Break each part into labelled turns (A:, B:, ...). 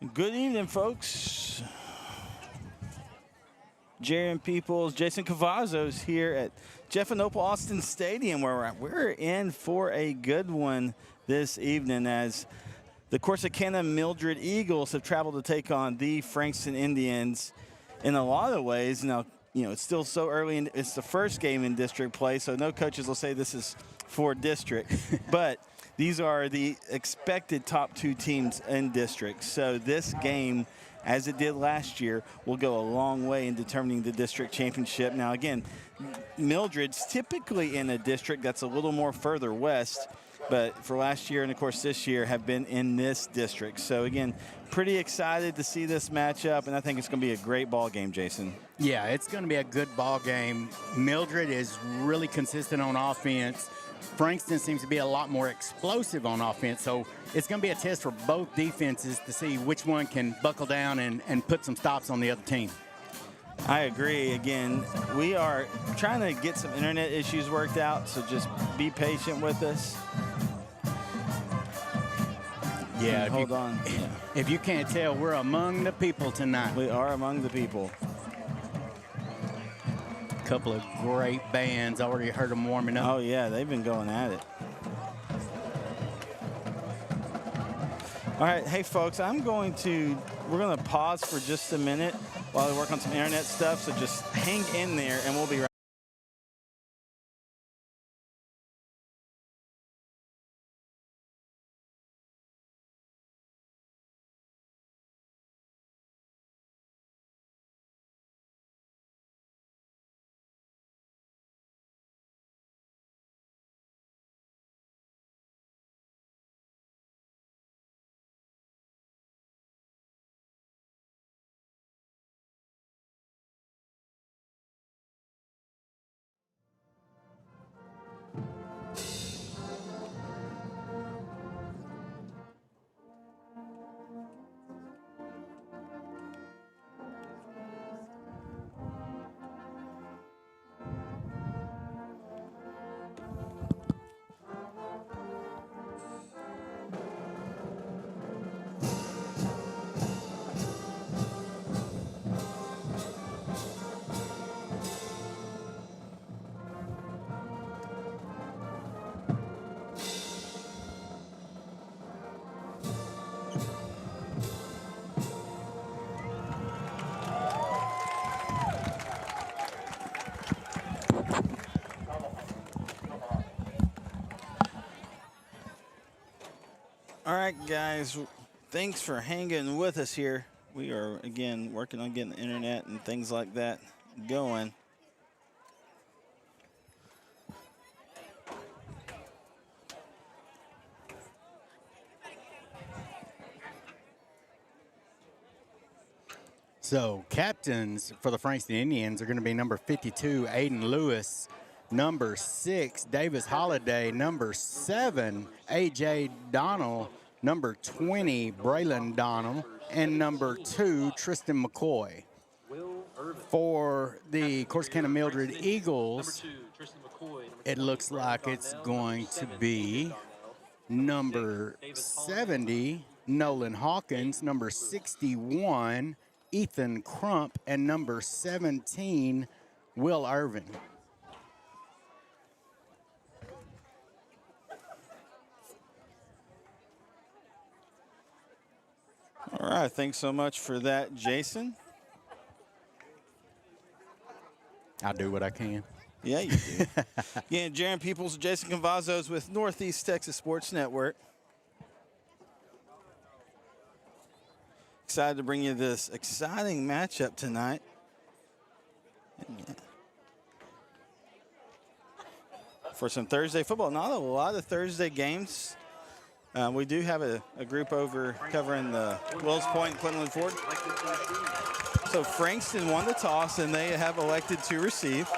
A: Good evening, folks. Jaron Peoples, Jason Cavazos here at Jeff and Opal Austin Stadium, where we're in for a good one this evening as the Corsicana Mildred Eagles have traveled to take on the Frankston Indians. In a lot of ways, now, it's still so early, and it's the first game in district play, so no coaches will say this is for district. But these are the expected top two teams in district. So this game, as it did last year, will go a long way in determining the district championship. Now, again, Mildred's typically in a district that's a little more further west, but for last year and, of course, this year have been in this district. So, again, pretty excited to see this matchup, and I think it's going to be a great ball game, Jason.
B: Yeah, it's going to be a good ball game. Mildred is really consistent on offense. Frankston seems to be a lot more explosive on offense, so it's going to be a test for both defenses to see which one can buckle down and put some stops on the other team.
A: I agree. Again, we are trying to get some internet issues worked out, so just be patient with us.
B: Yeah,
A: hold on. Yeah.
B: If you can't tell, we're among the people tonight.
A: We are among the people.
B: Couple of great bands. Already heard them warming up.
A: Oh, yeah, they've been going at it. All right, hey, folks, we're going to pause for just a minute while we work on some internet stuff, so just hang in there, and we'll be right back. All right, guys, thanks for hanging with us here. We are, again, working on getting the internet and things like that going.
B: So captains for the Frankston Indians are going to be number 52, Aiden Lewis, number 6, Davis Holiday, number 7, A.J. Donnell, number 20, Braylon Donnell, and number 2, Tristan McCoy. For the Corsicana Mildred Eagles, it looks like it's going to be number 70, Nolan Hawkins, number 61, Ethan Crump, and number 17, Will Irvin.
A: All right, thanks so much for that, Jason.
B: I'll do what I can.
A: Yeah, you do. Again, Jaron Peoples, Jason Cavazos with Northeast Texas Sports Network. Excited to bring you this exciting matchup tonight. For some Thursday football. Not a lot of Thursday games. We do have a group over covering the Wills Point and Clinton Ford. So Frankston won the toss, and they have elected to receive.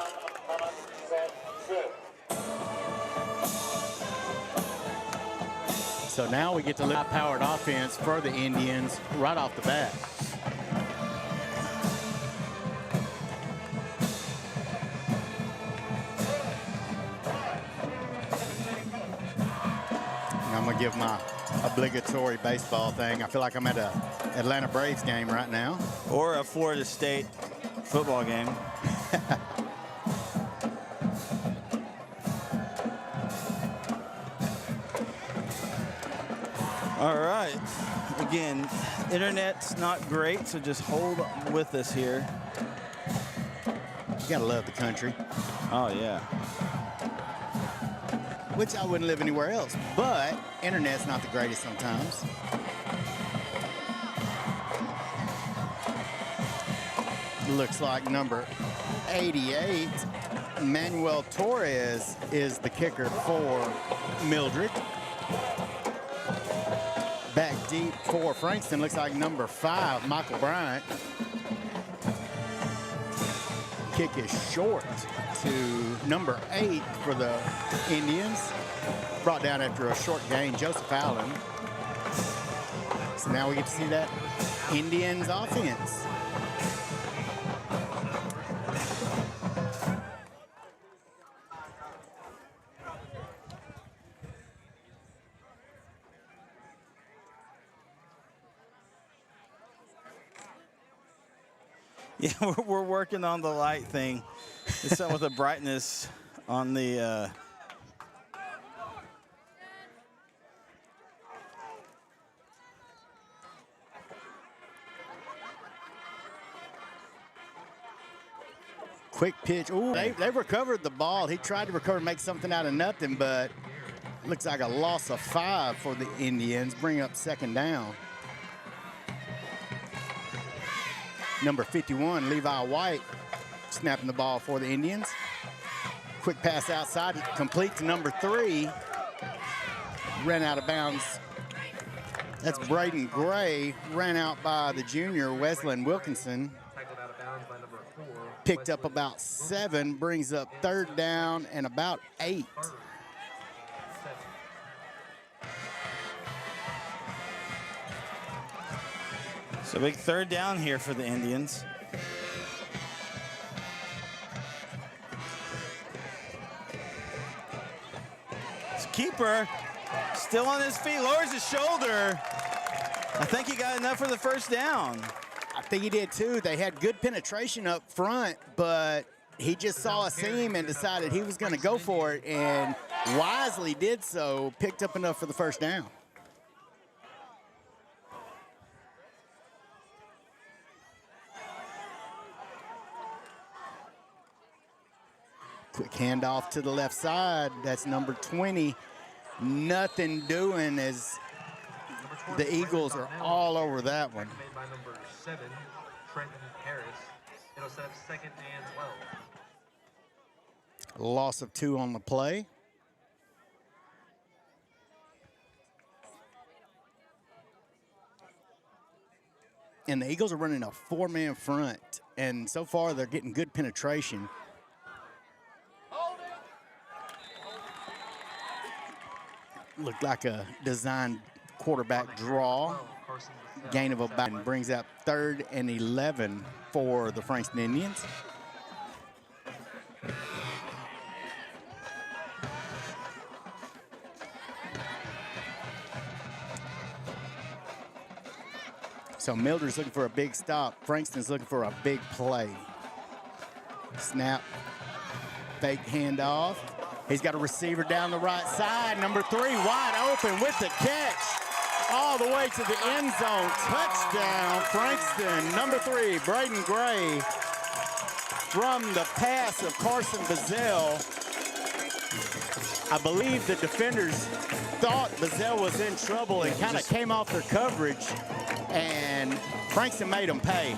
B: So now we get to look at powered offense for the Indians right off the bat. And I'm going to give my obligatory baseball thing. I feel like I'm at a Atlanta Braves game right now.
A: Or a Florida State football game. All right. Again, internet's not great, so just hold with us here.
B: You gotta love the country.
A: Oh, yeah.
B: Which I wouldn't live anywhere else, but internet's not the greatest sometimes. Looks like number 88, Manuel Torres, is the kicker for Mildred. Back deep for Frankston, looks like number 5, Michael Bryant. Kick is short to number 8 for the Indians. Brought down after a short gain, Joseph Allen. So now we get to see that Indians offense.
A: Yeah, we're working on the light thing. It's something with the brightness on the
B: Quick pitch. Ooh, they recovered the ball. He tried to recover, make something out of nothing, but looks like a loss of 5 for the Indians, bring up second down. Number 51, Levi White, snapping the ball for the Indians. Quick pass outside, complete to number 3. Ran out of bounds. That's Braden Gray, ran out by the junior, Wesleyan Wilkinson. Picked up about 7, brings up third down and about 8.
A: So big third down here for the Indians. It's keeper still on his feet, lowers his shoulder. I think he got enough for the first down.
B: I think he did too. They had good penetration up front, but he just saw a seam and decided he was going to go for it, and wisely did so, picked up enough for the first down. Quick handoff to the left side. That's number 20. Nothing doing as the Eagles are all over that one.
C: Made by number 7, Trenton Harris. It'll set up second and 12.
B: Loss of 2 on the play. And the Eagles are running a 4-man front, and so far they're getting good penetration. Looked like a designed quarterback draw. Gain of about, and brings up 3rd and 11 for the Frankston Indians. So Mildred's looking for a big stop. Frankston's looking for a big play. Snap, fake handoff. He's got a receiver down the right side. Number 3 wide open with the catch. All the way to the end zone. Touchdown, Frankston. Number 3, Braden Gray. From the pass of Carson Bazell. I believe the defenders thought Bazell was in trouble and kind of came off their coverage, and Frankston made them pay.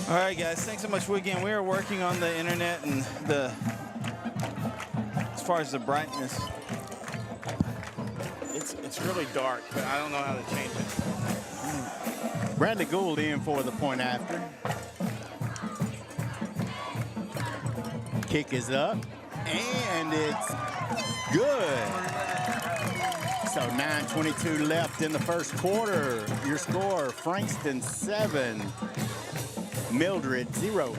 A: All right, guys, thanks so much. Again, we are working on the internet and the, as far as the brightness, it's really dark, but I don't know how to change it.
B: Bradley Gould in for the point after. Kick is up, and it's good. So 9:22 left in the first quarter. Your score, Frankston 7, Mildred 0.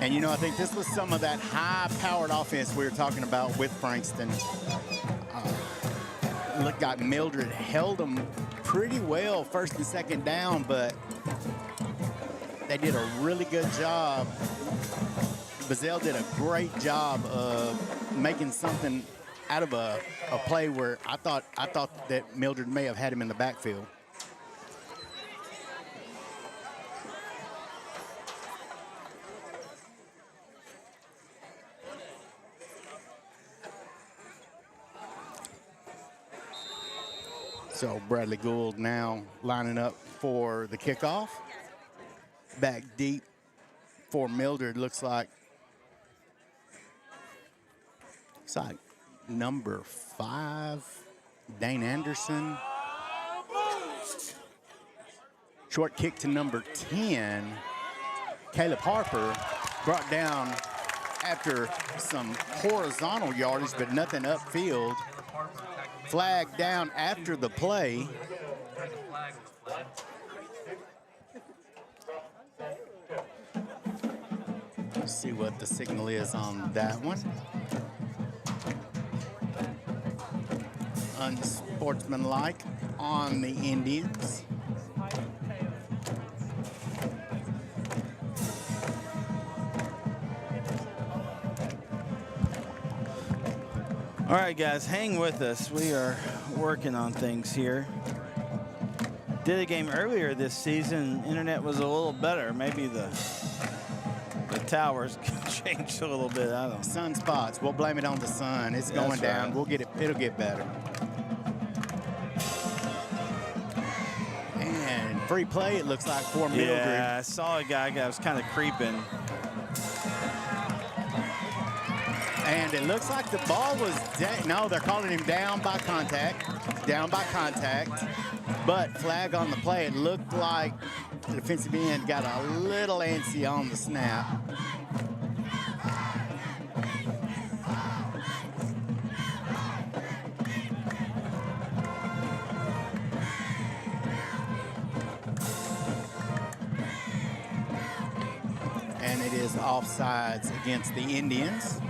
B: And, you know, I think this was some of that high-powered offense we were talking about with Frankston. Look, got Mildred held them pretty well first and second down, but they did a really good job. Bazell did a great job of making something out of a play where I thought that Mildred may have had him in the backfield. So Bradley Gould now lining up for the kickoff. Back deep for Mildred, looks like number 5, Dane Anderson. Short kick to number 10, Caleb Harper, brought down after some horizontal yardage, but nothing upfield. Flag down after the play. Let's see what the signal is on that one. Unsportsmanlike on the Indians.
A: All right, guys, hang with us. We are working on things here. Did a game earlier this season. Internet was a little better. Maybe the towers changed a little bit. I don't know.
B: Sunspots. We'll blame it on the sun. It's going down.
A: Right.
B: We'll get it. It'll get better. And free play, it looks like, for Mildred.
A: Yeah, I saw a guy that was kind of creeping.
B: And it looks like the ball was no, they're calling him down by contact. Down by contact. But flag on the play. It looked like the defensive end got a little antsy on the snap. And it is offsides against the Indians.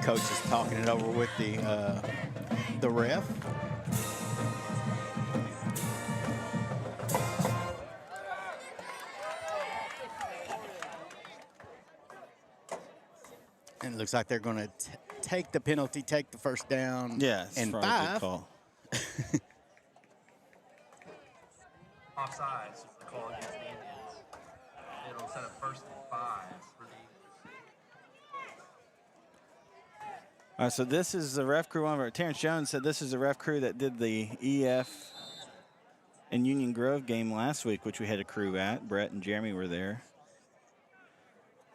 B: Coach is talking it over with the ref. And it looks like they're going to take the penalty, take the first down.
A: Yes,
B: and
A: probably a good
B: 5.
A: call.
C: Offsides is the call against the Indians. It'll set up 1st and 5 for the
A: All right, so this is the ref crew over. Terrence Jones said this is the ref crew that did the EF and Union Grove game last week, which we had a crew at. Brett and Jeremy were there.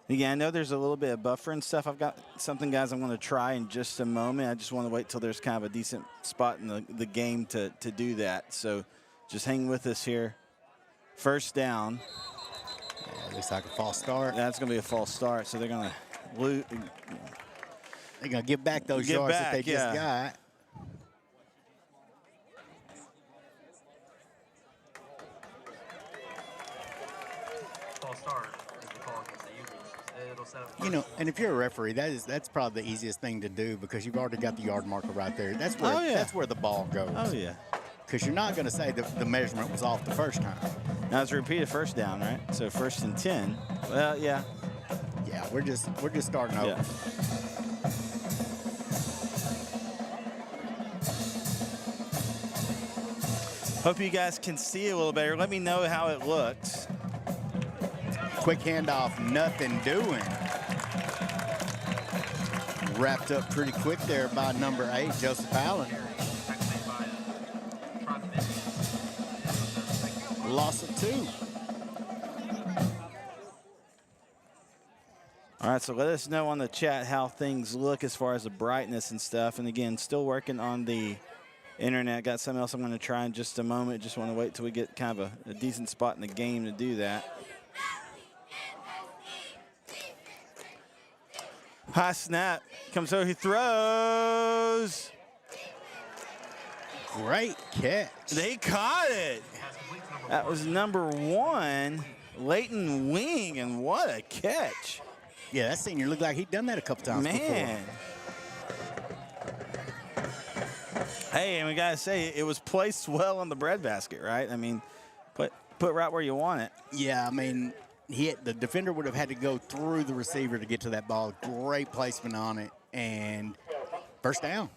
A: Again, I know there's a little bit of buffer and stuff. I've got something, guys, I'm going to try in just a moment. I just want to wait till there's kind of a decent spot in the game to do that. So just hang with us here. First down.
B: Yeah, looks like a false start.
A: That's going to be a false start, so they're going to lose.
B: They're going to give back those yards that they just got.
C: false start is the call against the Eagles. It'll set up
B: You know, and if you're a referee, that's probably the easiest thing to do because you've already got the yard marker right there. That's where that's where the ball goes.
A: Oh, yeah.
B: Because you're not going to say the measurement was off the first time.
A: Now it's a repeated first down, right? So 1st and 10. Well, yeah.
B: Yeah, we're just starting over.
A: Yeah. Hope you guys can see it a little better. Let me know how it looks.
B: Quick handoff, nothing doing. Wrapped up pretty quick there by number 8, Joseph Allen. Loss of 2.
A: All right, so let us know on the chat how things look as far as the brightness and stuff. And again, still working on the internet. Got something else I'm going to try in just a moment. Just want to wait till we get kind of a decent spot in the game to do that. High snap. Comes over, he throws.
B: Great catch.
A: They caught it. That was number 1, Leighton Wing, and what a catch.
B: Yeah, that senior looked like he'd done that a couple times
A: Man. Hey, and we got to say, it was placed well on the breadbasket, right? I mean, put right where you want it.
B: Yeah, I mean, the defender would have had to go through the receiver to get to that ball. Great placement on it, and first down.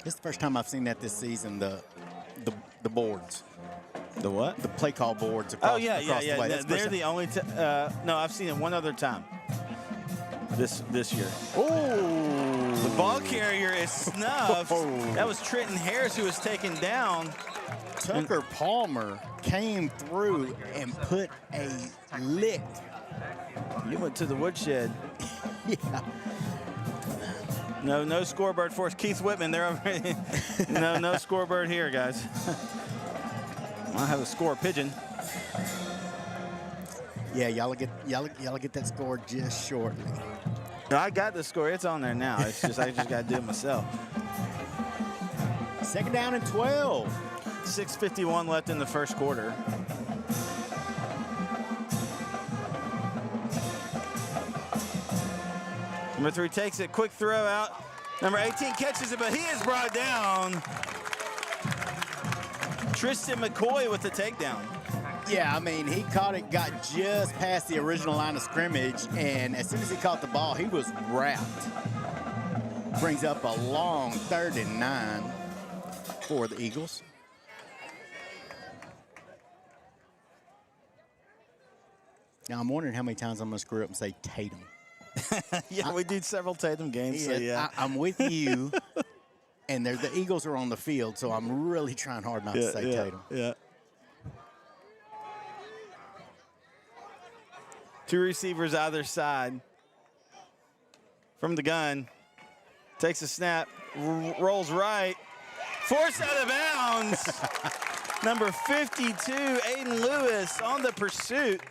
B: This is the first time I've seen that this season, the boards.
A: The what?
B: The play call boards across,
A: yeah.
B: the way.
A: They're the only no, I've seen it one other time this year.
B: Oh!
A: The ball carrier is snuffed. That was Trenton Harris who was taken down.
B: Tucker Palmer came through and put a lick.
A: You went to the woodshed.
B: Yeah.
A: No scoreboard for us. Keith Whitman, they're over. No scoreboard here, guys. I have a score pigeon.
B: Yeah, y'all get that score just shortly.
A: I got the score. It's on there now. It's just I just got to do it myself.
B: Second down and 12.
A: 6:51 left in the first quarter. Number 3 takes it. Quick throw out. Number 18 catches it, but he is brought down. Tristan McCoy with the takedown.
B: Yeah, I mean, he caught it, got just past the original line of scrimmage, and as soon as he caught the ball, he was wrapped. Brings up a long 3rd and 9 for the Eagles. Now, I'm wondering how many times I'm going to screw up and say Tatum.
A: Yeah, we did several Tatum games, so yeah.
B: I'm with you, and the Eagles are on the field, so I'm really trying hard not to say Tatum.
A: Yeah. 2 receivers either side. From the gun. Takes a snap. Rolls right. Forced out of bounds. Number 52, Aiden Lewis on the pursuit.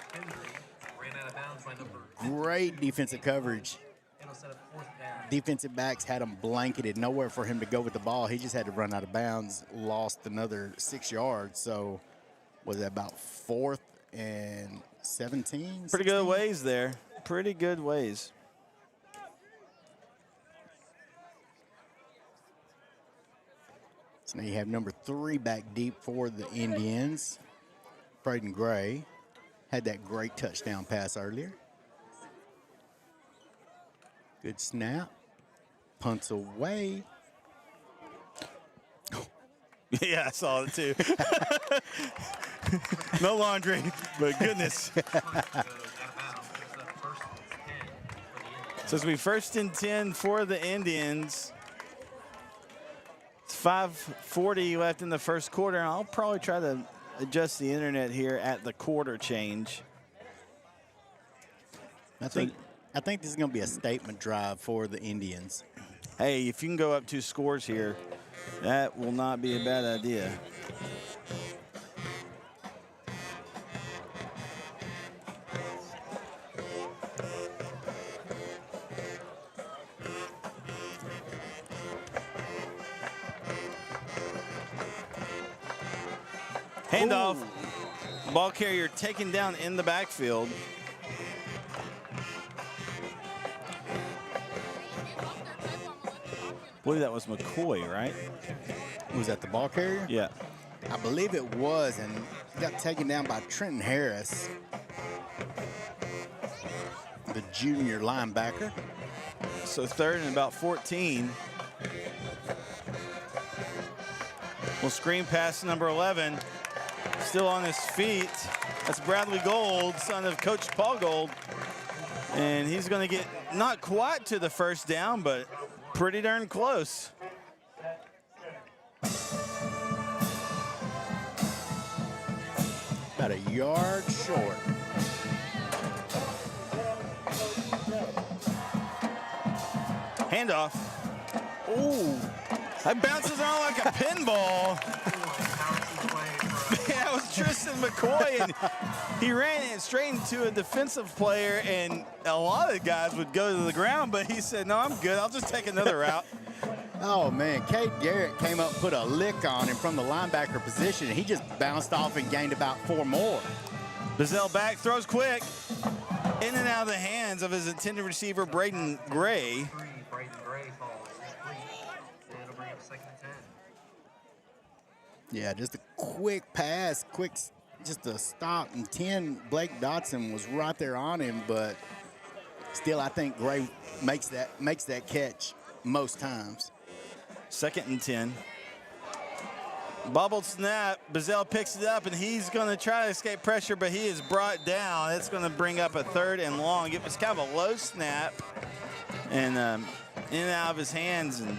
C: Ran out of bounds by number.
B: Great defensive coverage.
C: It'll set up 4th down.
B: Defensive backs had him blanketed. Nowhere for him to go with the ball. He just had to run out of bounds. Lost another 6 yards. So was it about 4th and 17?
A: Pretty good ways there. Pretty good ways.
B: So now you have number 3 back deep for the Indians. Braden Gray had that great touchdown pass earlier. Good snap. Punts away.
A: Yeah, I saw it too. No laundry, but goodness. So it's be 1st and 10 for the Indians. It's 5:40 left in the first quarter. I'll probably try to adjust the internet here at the quarter change.
B: I think this is going to be a statement drive for the Indians.
A: Hey, if you can go up 2 scores here, that will not be a bad idea. Handoff. Ball carrier taken down in the backfield. I believe that was McCoy, right?
B: Was that the ball carrier?
A: Yeah.
B: I believe it was, and got taken down by Trenton Harris, the junior linebacker.
A: So 3rd and about 14. We'll screen pass number 11. Still on his feet. That's Bradley Gold, son of Coach Paul Gold. And he's going to get not quite to the first down, but pretty darn close.
B: About a yard short.
A: Handoff. Ooh, that bounces around like a pinball. That was Tristan McCoy, and He ran it straight into a defensive player, and a lot of guys would go to the ground, but he said, no, I'm good. I'll just take another route.
B: Oh, man, Cade Garrett came up, put a lick on him from the linebacker position, and he just bounced off and gained about 4 more.
A: Bazell back, throws quick. In and out of the hands of his intended receiver, Braden Gray.
C: Braden Gray falls complete. And it'll bring up 2nd and 10.
B: Yeah, just a quick pass, just a stop and 10. Blake Dotson was right there on him, but still I think Gray makes that catch most times.
A: 2nd and 10. Bobbled snap. Bazell picks it up, and he's going to try to escape pressure, but he is brought down. It's going to bring up a 3rd and long. It was kind of a low snap, and in and out of his hands. And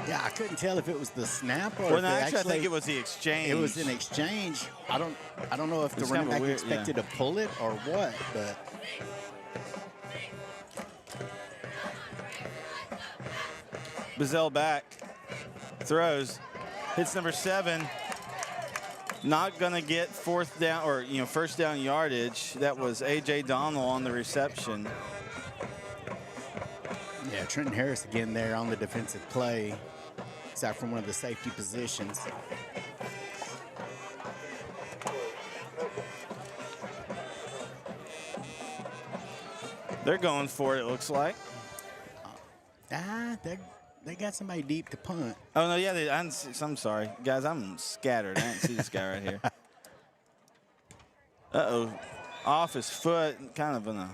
B: yeah, I couldn't tell if it was the snap or
A: well,
B: if
A: no,
B: they
A: actually, I think it was the exchange.
B: It was an exchange. I don't know if the
A: It's
B: running
A: kind of
B: back
A: weird,
B: expected
A: yeah.
B: to pull it or what, but
A: Bazell back, throws, hits number 7. Not going to get 4th down or first down yardage. That was A.J. Donald on the reception.
B: yeah, Trenton Harris again there on the defensive play, except from one of the safety positions.
A: They're going for it, it looks like.
B: They got somebody deep to punt.
A: Oh, no, yeah, I'm sorry. Guys, I'm scattered. I didn't see this guy right here. Uh-oh. Off his foot, kind of in a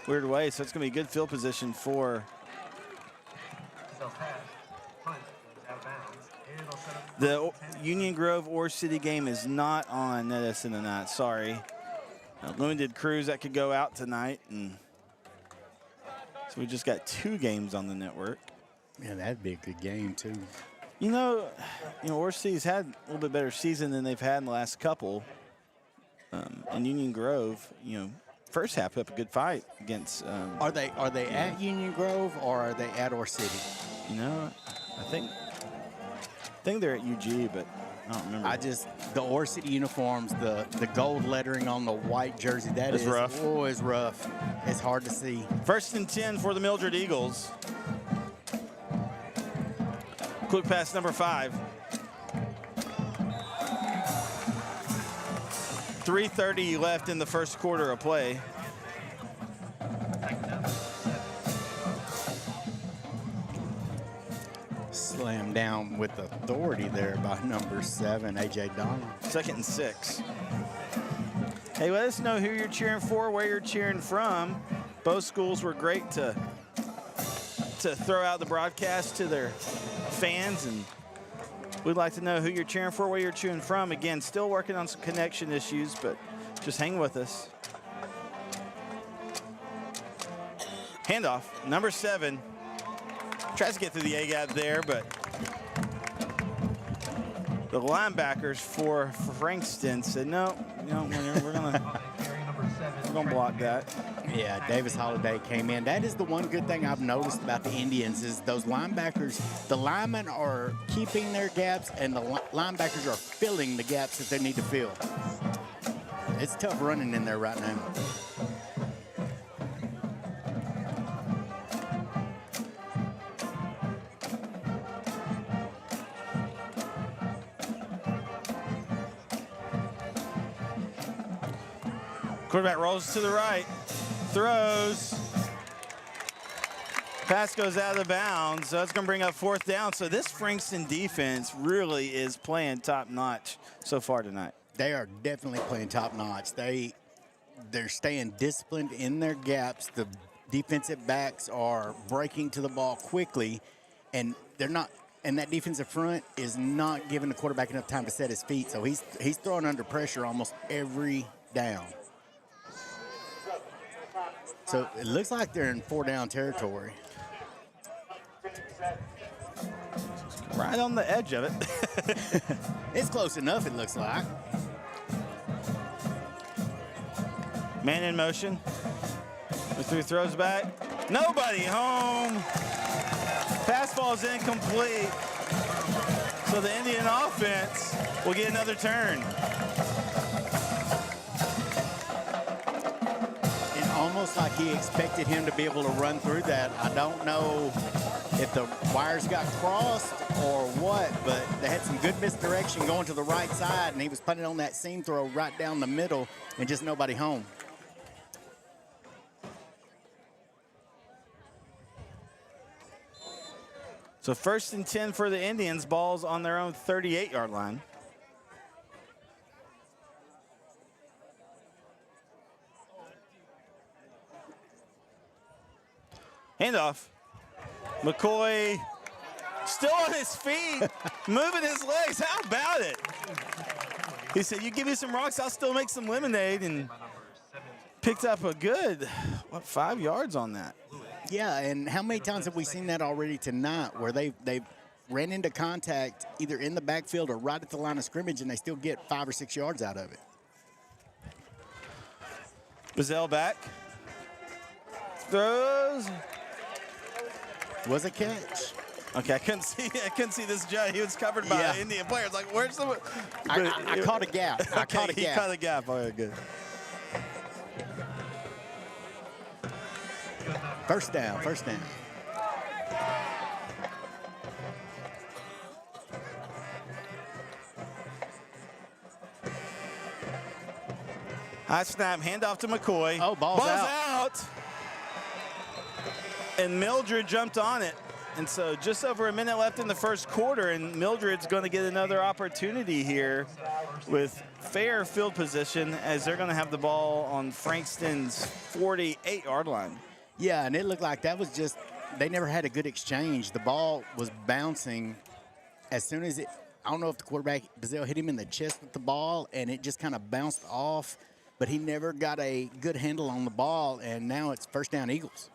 A: weird way, so it's going to be good field position for
C: Bazell pass. Punt goes out of bounds. And it'll set up
A: the Union Grove or City game is not on NETSN tonight. Sorry. Limited crews that could go out tonight, and so we just got 2 games on the network.
B: Yeah, that'd be a good game too.
A: Or City's had a little bit better season than they've had in the last couple. And Union Grove, first half put up a good fight against.
B: Are they at Union Grove or are they at Or City?
A: I think they're at UG, but I don't remember.
B: The Or City uniforms, the gold lettering on the white jersey,
A: It's rough.
B: Oh, it's rough. It's hard to see.
A: 1st and 10 for the Mildred Eagles. Quick pass number 5. 3:30 left in the first quarter of play.
B: Slammed down with authority there by number 7, A.J. Donald.
A: 2nd and 6. Hey, let us know who you're cheering for, where you're cheering from. Both schools were great to throw out the broadcast to their fans, and we'd like to know who you're cheering for, where you're cheering from. Again, still working on some connection issues, but just hang with us. Handoff, number 7. Tries to get through the A-gap there, but the linebackers for Frankston said, no, we're gonna block that.
B: Yeah, Davis Holiday came in. That is the one good thing I've noticed about the Indians is those linebackers, the linemen are keeping their gaps and the linebackers are filling the gaps that they need to fill. It's tough running in there right now.
A: Quarterback rolls to the right, throws. Pass goes out of bounds, so it's going to bring up 4th down. So this Frankston defense really is playing top-notch so far tonight.
B: They are definitely playing top-notch. They're staying disciplined in their gaps. The defensive backs are breaking to the ball quickly, and they're not. And that defensive front is not giving the quarterback enough time to set his feet. So he's throwing under pressure almost every down. So it looks like they're in 4-down territory.
A: Right on the edge of it.
B: It's close enough, it looks like.
A: Man in motion. The 3 throws back. Nobody home. Pass ball's incomplete. So the Indian offense will get another turn.
B: almost like he expected him to be able to run through that. I don't know if the wires got crossed or what, but they had some good misdirection going to the right side, and he was putting on that seam throw right down the middle and just nobody home.
A: So 1st and 10 for the Indians. Ball's on their own 38-yard line. Handoff. McCoy still on his feet, moving his legs. How about it? He said, you give me some rocks, I'll still make some lemonade, and picked up a good, 5 yards on that.
B: Yeah, and how many times have we seen that already tonight where they ran into contact either in the backfield or right at the line of scrimmage, and they still get 5 or 6 yards out of it?
A: Bazell back. Throws.
B: Was a catch.
A: Okay, I couldn't see this judge. He was covered by Indian players. Like, where's the?
B: I caught a gap. I caught a
A: he
B: gap.
A: caught a gap. All right, good.
B: First down. First down.
A: High snap, handoff to McCoy.
B: Oh, ball's
A: out. And Mildred jumped on it. And so just over a minute left in the first quarter, and Mildred's going to get another opportunity here with fair field position as they're going to have the ball on Frankston's 48-yard line.
B: Yeah, and it looked like that was just, they never had a good exchange. The ball was bouncing as soon as it, I don't know if the quarterback, Bazell, hit him in the chest with the ball, and it just kind of bounced off, but he never got a good handle on the ball, and now it's first down Eagles.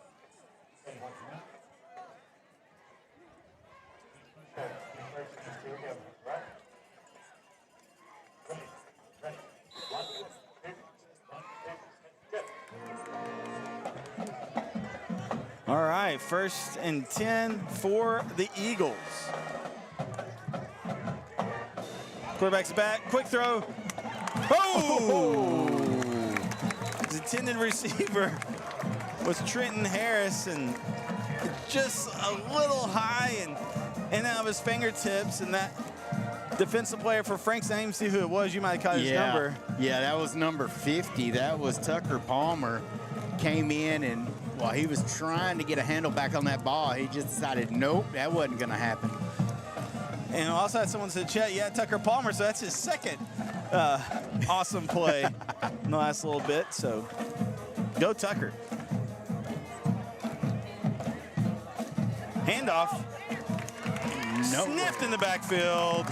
A: All right, 1st and 10 for the Eagles. Quarterback's back, quick throw. Oh! His intended receiver was Trenton Harris, and just a little high and in out of his fingertips, and that defensive player for Frankston, I didn't even see who it was. You might have caught his number.
B: Yeah, that was number 50. That was Tucker Palmer. Came in, and while he was trying to get a handle back on that ball, he just decided, nope, that wasn't going to happen.
A: And also had someone said, chat, yeah, Tucker Palmer, so that's his second awesome play in the last little bit. So go Tucker. Handoff.
B: Nope.
A: Sniffed in the backfield.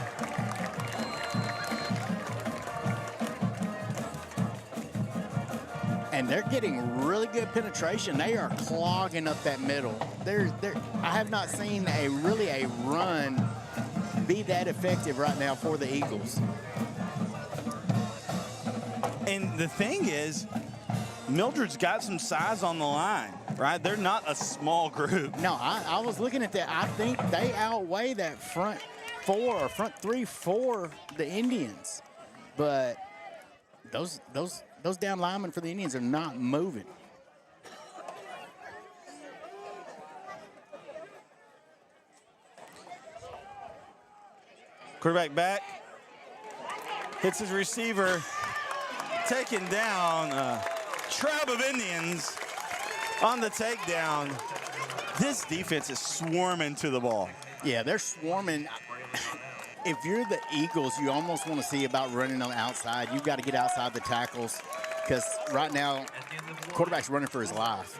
B: And they're getting really good penetration. They are clogging up that middle. I have not seen a run be that effective right now for the Eagles.
A: And the thing is, Mildred's got some size on the line, right? They're not a small group.
B: No, I was looking at that. I think they outweigh that front four or front three for the Indians. But those down linemen for the Indians are not moving.
A: Quarterback back. Hits his receiver. Taken down. Tribe of Indians on the takedown. This defense is swarming to the ball.
B: Yeah, they're swarming. If you're the Eagles, you almost want to see about running on the outside. You've got to get outside the tackles because right now, quarterback's running for his life.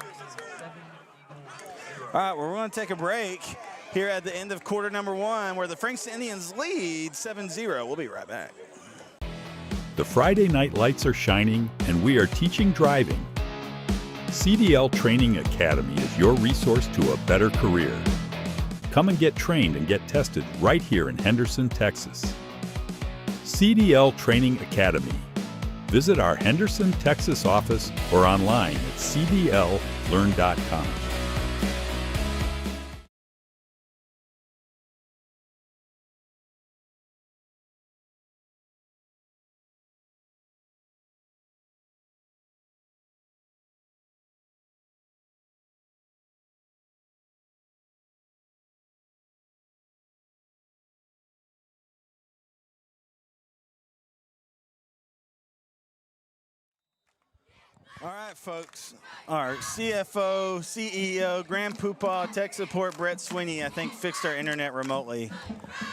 A: All right, well, we're going to take a break here at the end of quarter number 1 where the Frankston Indians lead 7-0. We'll be right back.
D: The Friday night lights are shining and we are teaching driving. CDL Training Academy is your resource to a better career. Come and get trained and get tested right here in Henderson, Texas. CDL Training Academy. Visit our Henderson, Texas office or online at cdllearn.com.
A: All right, folks. Our CFO, CEO, Grand Poopah, tech support, Brett Sweeney, I think, fixed our internet remotely.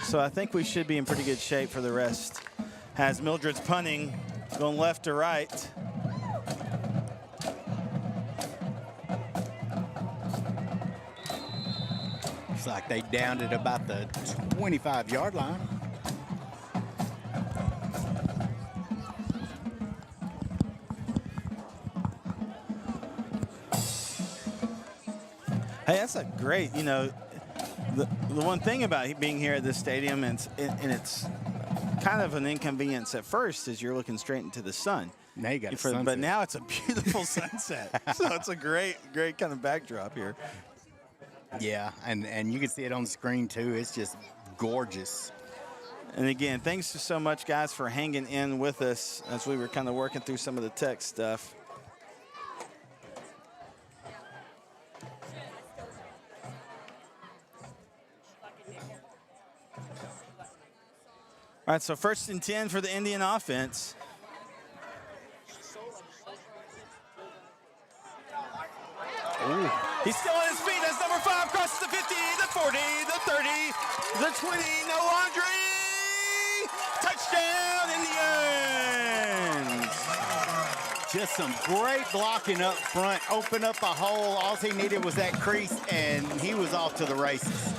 A: So I think we should be in pretty good shape for the rest. Has Mildred's punting going left to right.
B: Looks like they downed it about the 25-yard line.
A: Hey, that's a great, you know, the one thing about being here at this stadium, and it's kind of an inconvenience at first, is you're looking straight into the sun.
B: Now you got a sunset.
A: But now it's a beautiful sunset. So it's a great kind of backdrop here.
B: Yeah, and you can see it on the screen too. It's just gorgeous.
A: And again, thanks so much, guys, for hanging in with us as we were kind of working through some of the tech stuff. All right, so 1st and 10 for the Indian offense. Ooh. He's still on his feet as number 5 crosses the 50, the 40, the 30, the 20. No Andre. Touchdown, Indians.
B: Just some great blocking up front. Open up a hole. All he needed was that crease, and he was off to the races.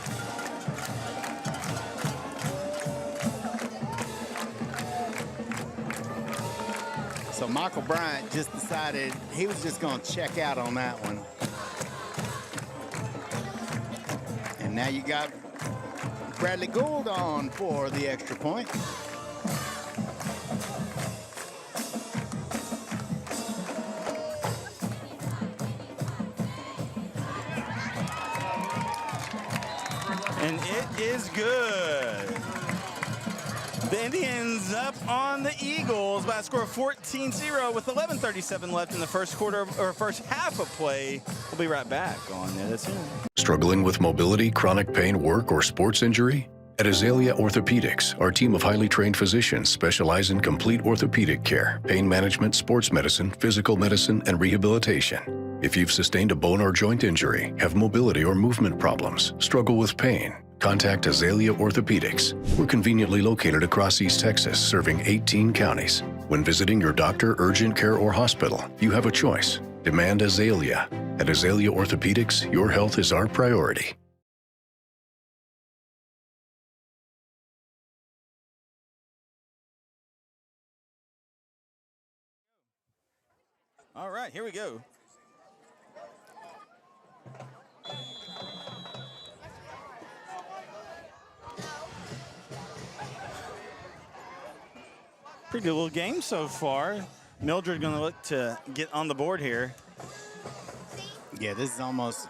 B: So Michael Bryant just decided he was just going to check out on that one. And now you got Bradley Gould on for the extra point.
A: And it is good. The Indians up on the Eagles by a score of 14-0 with 11:37 left in the first quarter or first half of play. We'll be right back on NETSN.
E: Struggling with mobility, chronic pain, work, or sports injury? At Azalea Orthopedics, our team of highly trained physicians specialize in complete orthopedic care, pain management, sports medicine, physical medicine, and rehabilitation. If you've sustained a bone or joint injury, have mobility or movement problems, struggle with pain, contact Azalea Orthopedics. We're conveniently located across East Texas, serving 18 counties. When visiting your doctor, urgent care, or hospital, you have a choice. Demand Azalea. At Azalea Orthopedics, your health is our priority.
A: All right, here we go. Pretty good little game so far. Mildred going to look to get on the board here.
B: Yeah, this is almost,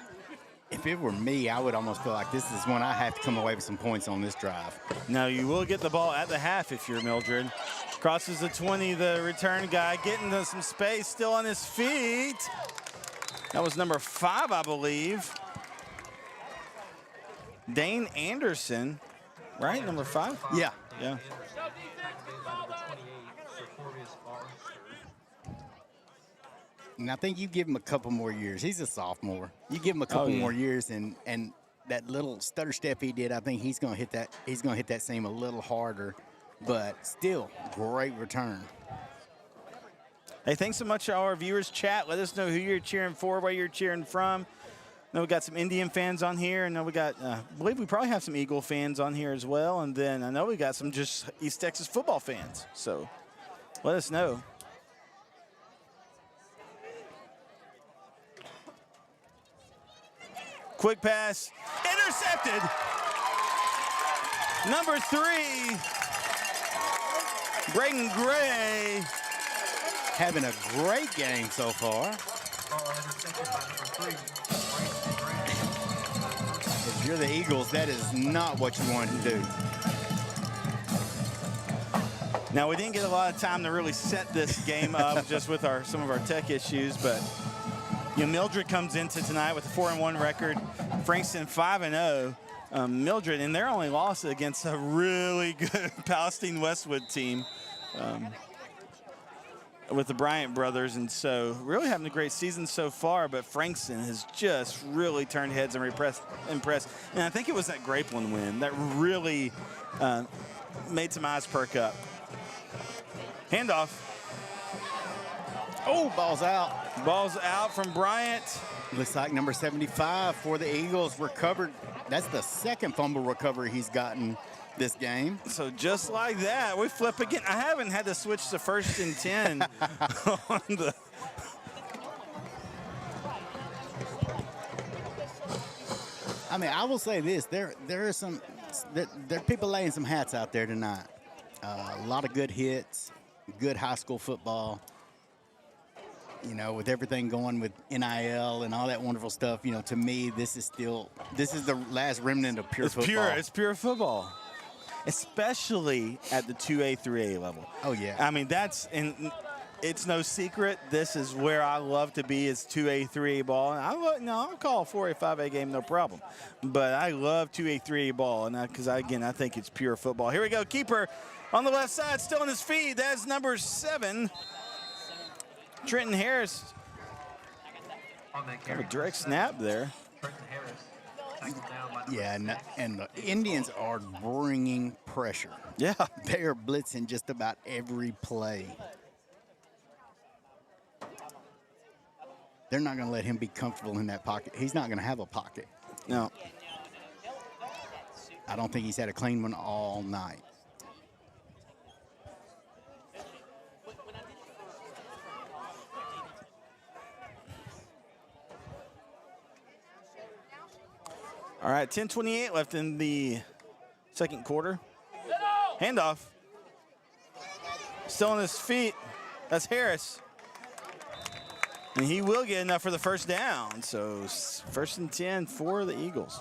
B: if it were me, I would almost feel like this is when I have to come away with some points on this drive.
A: Now, you will get the ball at the half if you're Mildred. Crosses the 20, the return guy getting to some space, still on his feet. That was number 5, I believe. Dane Anderson, right? Number 5?
B: Yeah.
A: Yeah.
B: And I think you give him a couple more years. He's a sophomore. You give him a couple more years, and that little stutter step he did, I think he's going to hit that. He's going to hit that seam a little harder, but still great return.
A: Hey, thanks so much to all our viewers. Chat, let us know who you're cheering for, where you're cheering from. I know we got some Indian fans on here, and we got, I believe we probably have some Eagle fans on here as well, and then I know we got some just East Texas football fans. So let us know. Quick pass, intercepted. Number 3, Braden Gray.
B: Having a great game so far. If you're the Eagles, that is not what you want to do.
A: Now, we didn't get a lot of time to really set this game up just with some of our tech issues, but you know, Mildred comes into tonight with a 4-1 record. Frankston 5-0. Mildred, and their only loss against a really good Palestine Westwood team. with the Bryant brothers, and so really having a great season so far, but Frankston has just really turned heads and impressed. And I think it was that Grapeland win that really made some eyes perk up. Handoff.
B: Oh, ball's out.
A: Ball's out from Bryant.
B: Looks like number 75 for the Eagles recovered. That's the second fumble recovery he's gotten this game.
A: So just like that, we flip again. I haven't had to switch to 1st and 10 on the.
B: I mean, I will say this: there are people laying some hats out there tonight. A lot of good hits, good high school football. You know, with everything going with NIL and all that wonderful stuff, you know, to me, this is the last remnant of pure football.
A: It's pure football, especially at the 2A, 3A level.
B: Oh, yeah.
A: I mean, it's no secret. This is where I love to be is 2A, 3A ball. And I'll call a 4A, 5A game, no problem. But I love 2A, 3A ball, and because I think it's pure football. Here we go. Keeper on the left side, still on his feet. That's number 7. Trenton Harris. Have a direct snap there.
C: Trenton Harris, tackled down by
B: Yeah, and the Indians are bringing pressure.
A: Yeah.
B: They are blitzing just about every play. They're not going to let him be comfortable in that pocket. He's not going to have a pocket.
A: No.
B: I don't think he's had a clean one all night.
A: All right, 10:28 left in the second quarter. Handoff. Still on his feet. That's Harris. And he will get enough for the first down. So 1st and 10 for the Eagles.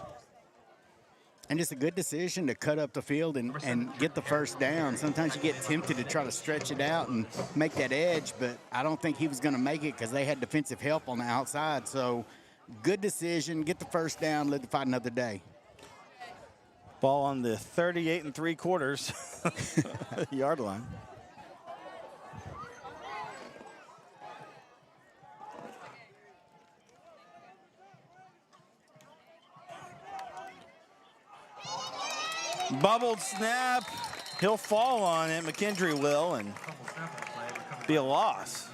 B: And it's a good decision to cut up the field and get the first down. Sometimes you get tempted to try to stretch it out and make that edge, but I don't think he was going to make it because they had defensive help on the outside. So good decision, get the first down, live to fight another day.
A: Ball on the 38 3/4 yard line. Bubbled snap. He'll fall on it. McKendry will, and be a loss.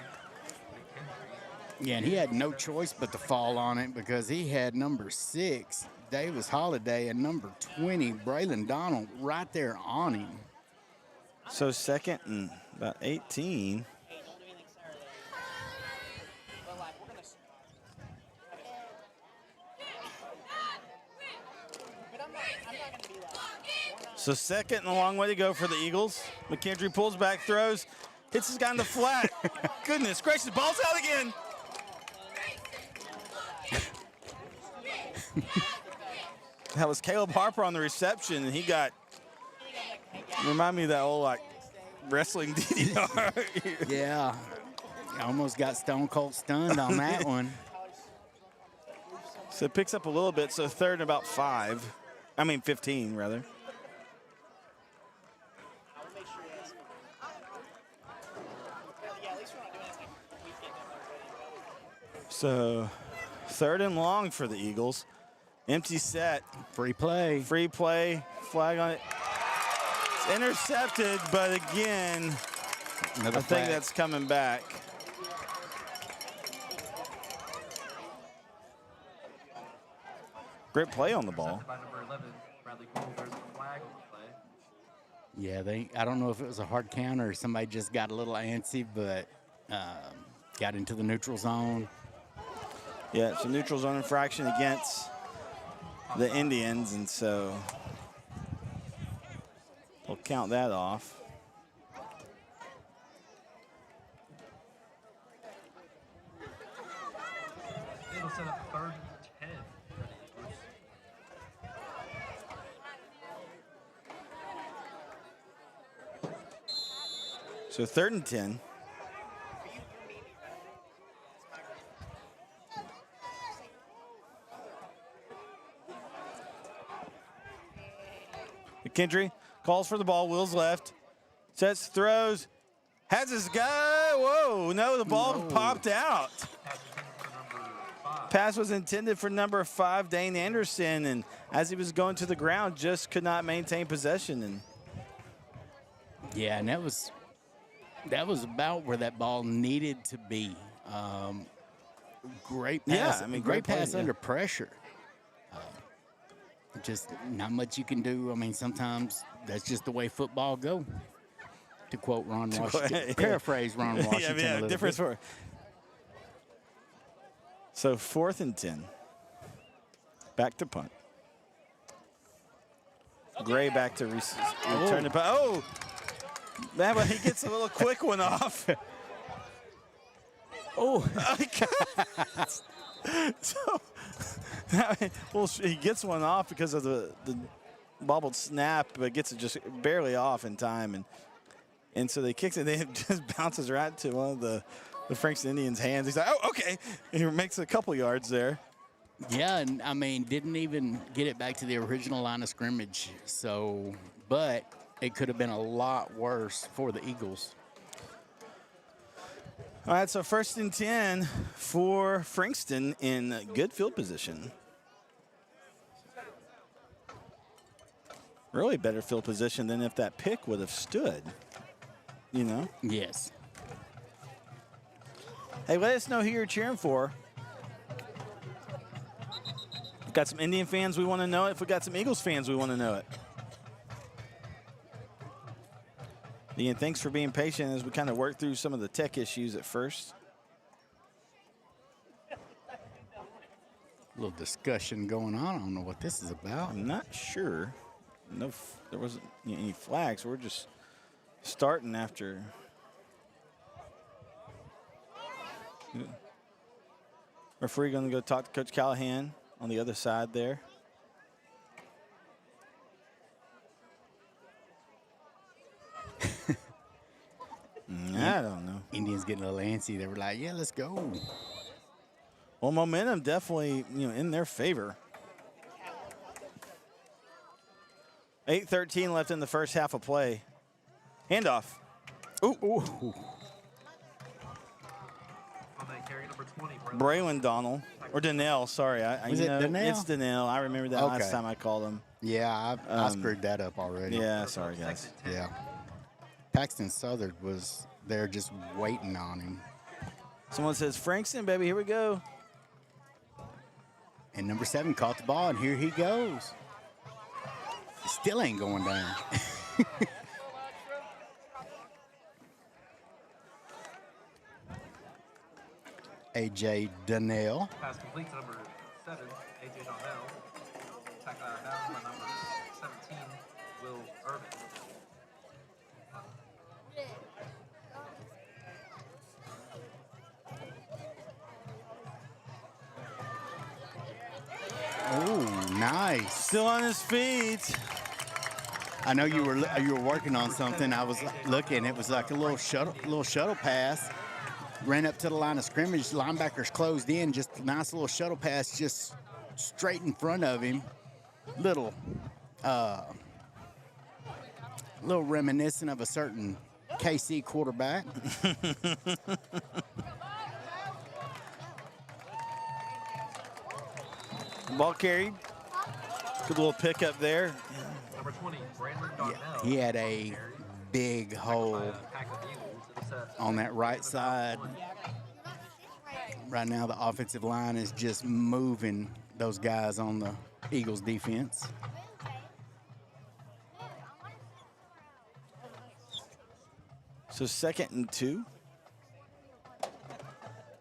B: Yeah, and he had no choice but to fall on it because he had number 6, Davis Holiday, and number 20, Braylon Donald, right there on him.
A: So 2nd and about 18. So 2nd and a long way to go for the Eagles. McKendry pulls back, throws, hits his guy in the flat. Goodness gracious, ball's out again. That was Caleb Harper on the reception, and he got, remind me of that old wrestling DDR.
B: Yeah, almost got stone cold stunned on that one.
A: So it picks up a little bit, so 3rd and about 15 rather. So 3rd and long for the Eagles. Empty set.
B: Free play.
A: Free play. Flag on it. It's intercepted, but again,
B: Another
A: I think that's coming back. Great play on the ball.
C: by number 11, Bradley Cole. There's a flag on the play.
B: Yeah, I don't know if it was a hard count or somebody just got a little antsy, but got into the neutral zone.
A: Yeah, it's a neutral zone infraction against the Indians, and so we'll count that off.
C: It'll set up 3rd and 10 for the Eagles.
A: So 3rd and 10. McKendry calls for the ball, wheels left, sets, throws, has his guy, Whoa, no, the ball popped out. Pass was intended for number 5, Dane Anderson, and as he was going to the ground, just could not maintain possession. And
B: yeah, and that was about where that ball needed to be. Great pass.
A: Yeah, I mean,
B: great
A: great
B: pass
A: play,
B: under pressure. Just not much you can do. I mean, sometimes that's just the way football go. To quote Ron Washington, paraphrase Ron Washington.
A: yeah,
B: a little
A: difference
B: bit.
A: for. So 4th and 10. Back to punt. Gray back to return the punt. Oh, man, but he gets a little quick one off.
B: Oh,
A: so, well, he gets one off because of the bobbled snap, but gets it just barely off in time, and so they kicks it. It just bounces right to one of the Frankston Indians' hands. He's like, oh, okay. And he makes a couple yards there.
B: yeah, and I mean, didn't even get it back to the original line of scrimmage. So, but it could have been a lot worse for the Eagles.
A: All right, so 1st and 10 for Frankston in good field position. Really better field position than if that pick would have stood, you know?
B: Yes.
A: Hey, let us know who you're cheering for. We've got some Indian fans, we want to know it. If we've got some Eagles fans, we want to know it. Ian, thanks for being patient as we kind of work through some of the tech issues at first.
B: A little discussion going on. I don't know what this is about.
A: I'm not sure. No, there wasn't any flags. We're just starting after. Referee going to go talk to Coach Callahan on the other side there. I don't know.
B: Indians getting a little antsy. They were like, yeah, let's go.
A: Well, momentum definitely, in their favor. 8:13 left in the first half of play. Handoff. Ooh.
C: On that carry, number 20,
A: Braylon Donnell. Or Donnell, sorry.
B: Was it Donnell?
A: It's Donnell. I remember that last
B: Okay.
A: time I called him.
B: Yeah, I screwed that up already.
A: Yeah, sorry, guys.
B: Yeah. Paxton Southard was there just waiting on him.
A: Someone says, Frankston, baby, here we go.
B: And number 7 caught the ball, and here he goes. Still ain't going down. A.J. Donnell.
C: Pass complete to number 7, A.J. Donnell. Tackle out of bounds by number 17, Will Irvin.
B: Oh, nice.
A: Still on his feet.
B: I know you were working on something. I was looking. It was like a little shuttle pass. Ran up to the line of scrimmage. Linebackers closed in. Just a nice little shuttle pass, just straight in front of him. Little reminiscent of a certain KC quarterback.
A: Ball carried. Good little pickup there.
C: Number 20, Brandon Darnell.
B: He had a big hole
C: Pack of Eagles. Intercept.
B: on that right side. Right now, the offensive line is just moving those guys on the Eagles defense.
A: So 2nd and 2.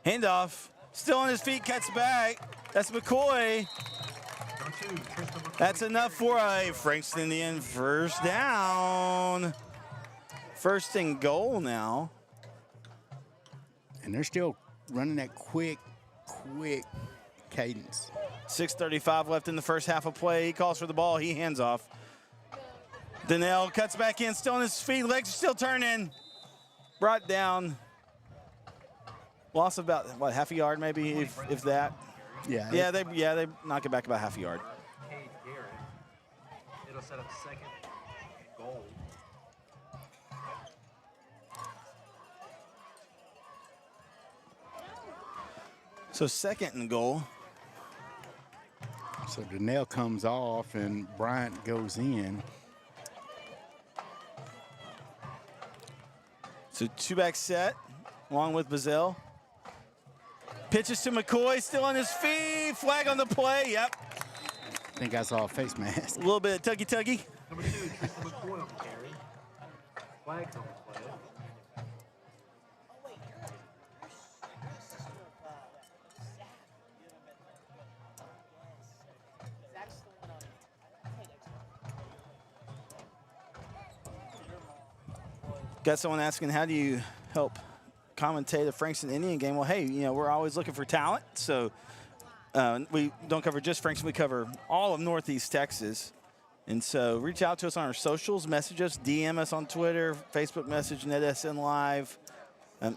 A: Handoff. Still on his feet, cuts back. That's McCoy.
C: Number 2, Tristan McCoy.
A: That's enough for a Frankston Indian first down. 1st and goal now.
B: And they're still running that quick cadence.
A: 6:35 left in the first half of play. He calls for the ball. He hands off. Donnell cuts back in, still on his feet. Legs are still turning. Brought down. Loss of about, what, half a yard maybe, if that.
B: Yeah.
A: Yeah, they knock it back about half a yard.
C: Cade Garrett. It'll set up 2nd and goal.
A: So 2nd and goal.
B: So Donnell comes off and Bryant goes in.
A: So 2-back set, along with Bazell. Pitches to McCoy, still on his feet. Flag on the play. Yep.
B: I think I saw a face mask.
A: A little bit of tuggy-tuggy.
C: Number 2, Tristan McCoy on the carry. Flags on the play.
A: Got someone asking, how do you help commentate a Frankston Indian game? Well, hey, you know, we're always looking for talent. So we don't cover just Frankston. We cover all of Northeast Texas. And so reach out to us on our socials, message us, DM us on Twitter, Facebook message, NETSN Live.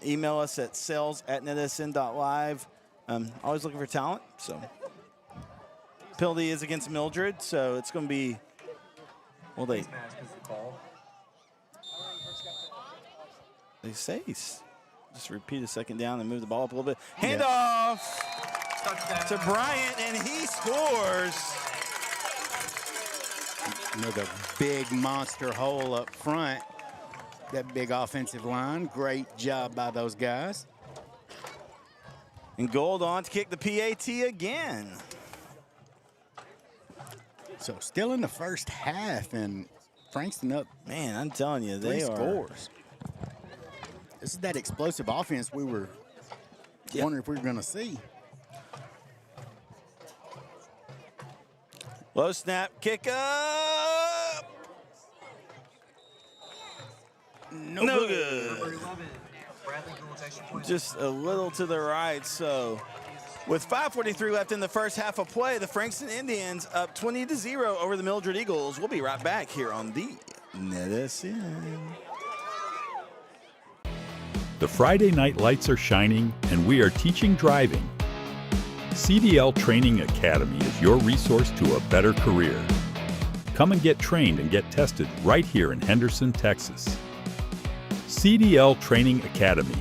A: Email us at sales@netsn.live. Always looking for talent. So penalty is against Mildred, so it's going to be, well, they say, just repeat a second down and move the ball up a little bit. Handoff to Bryant, and he scores.
B: Another big monster hole up front. That big offensive line. Great job by those guys.
A: And Gold on to kick the PAT again.
B: So still in the first half, and Frankston up.
A: Man, I'm telling you, they
B: 3
A: are.
B: scores. This is that explosive offense we were wondering if we were going to see.
A: Low snap, kick up. No good.
C: Number 11, Bradley Gould's extra point.
A: Just a little to the right. So with 5:43 left in the first half of play, the Frankston Indians up 20-0 over the Mildred Eagles. We'll be right back here on the NETSN.
D: The Friday night lights are shining, and we are teaching driving. CDL Training Academy is your resource to a better career. Come and get trained and get tested right here in Henderson, Texas. CDL Training Academy.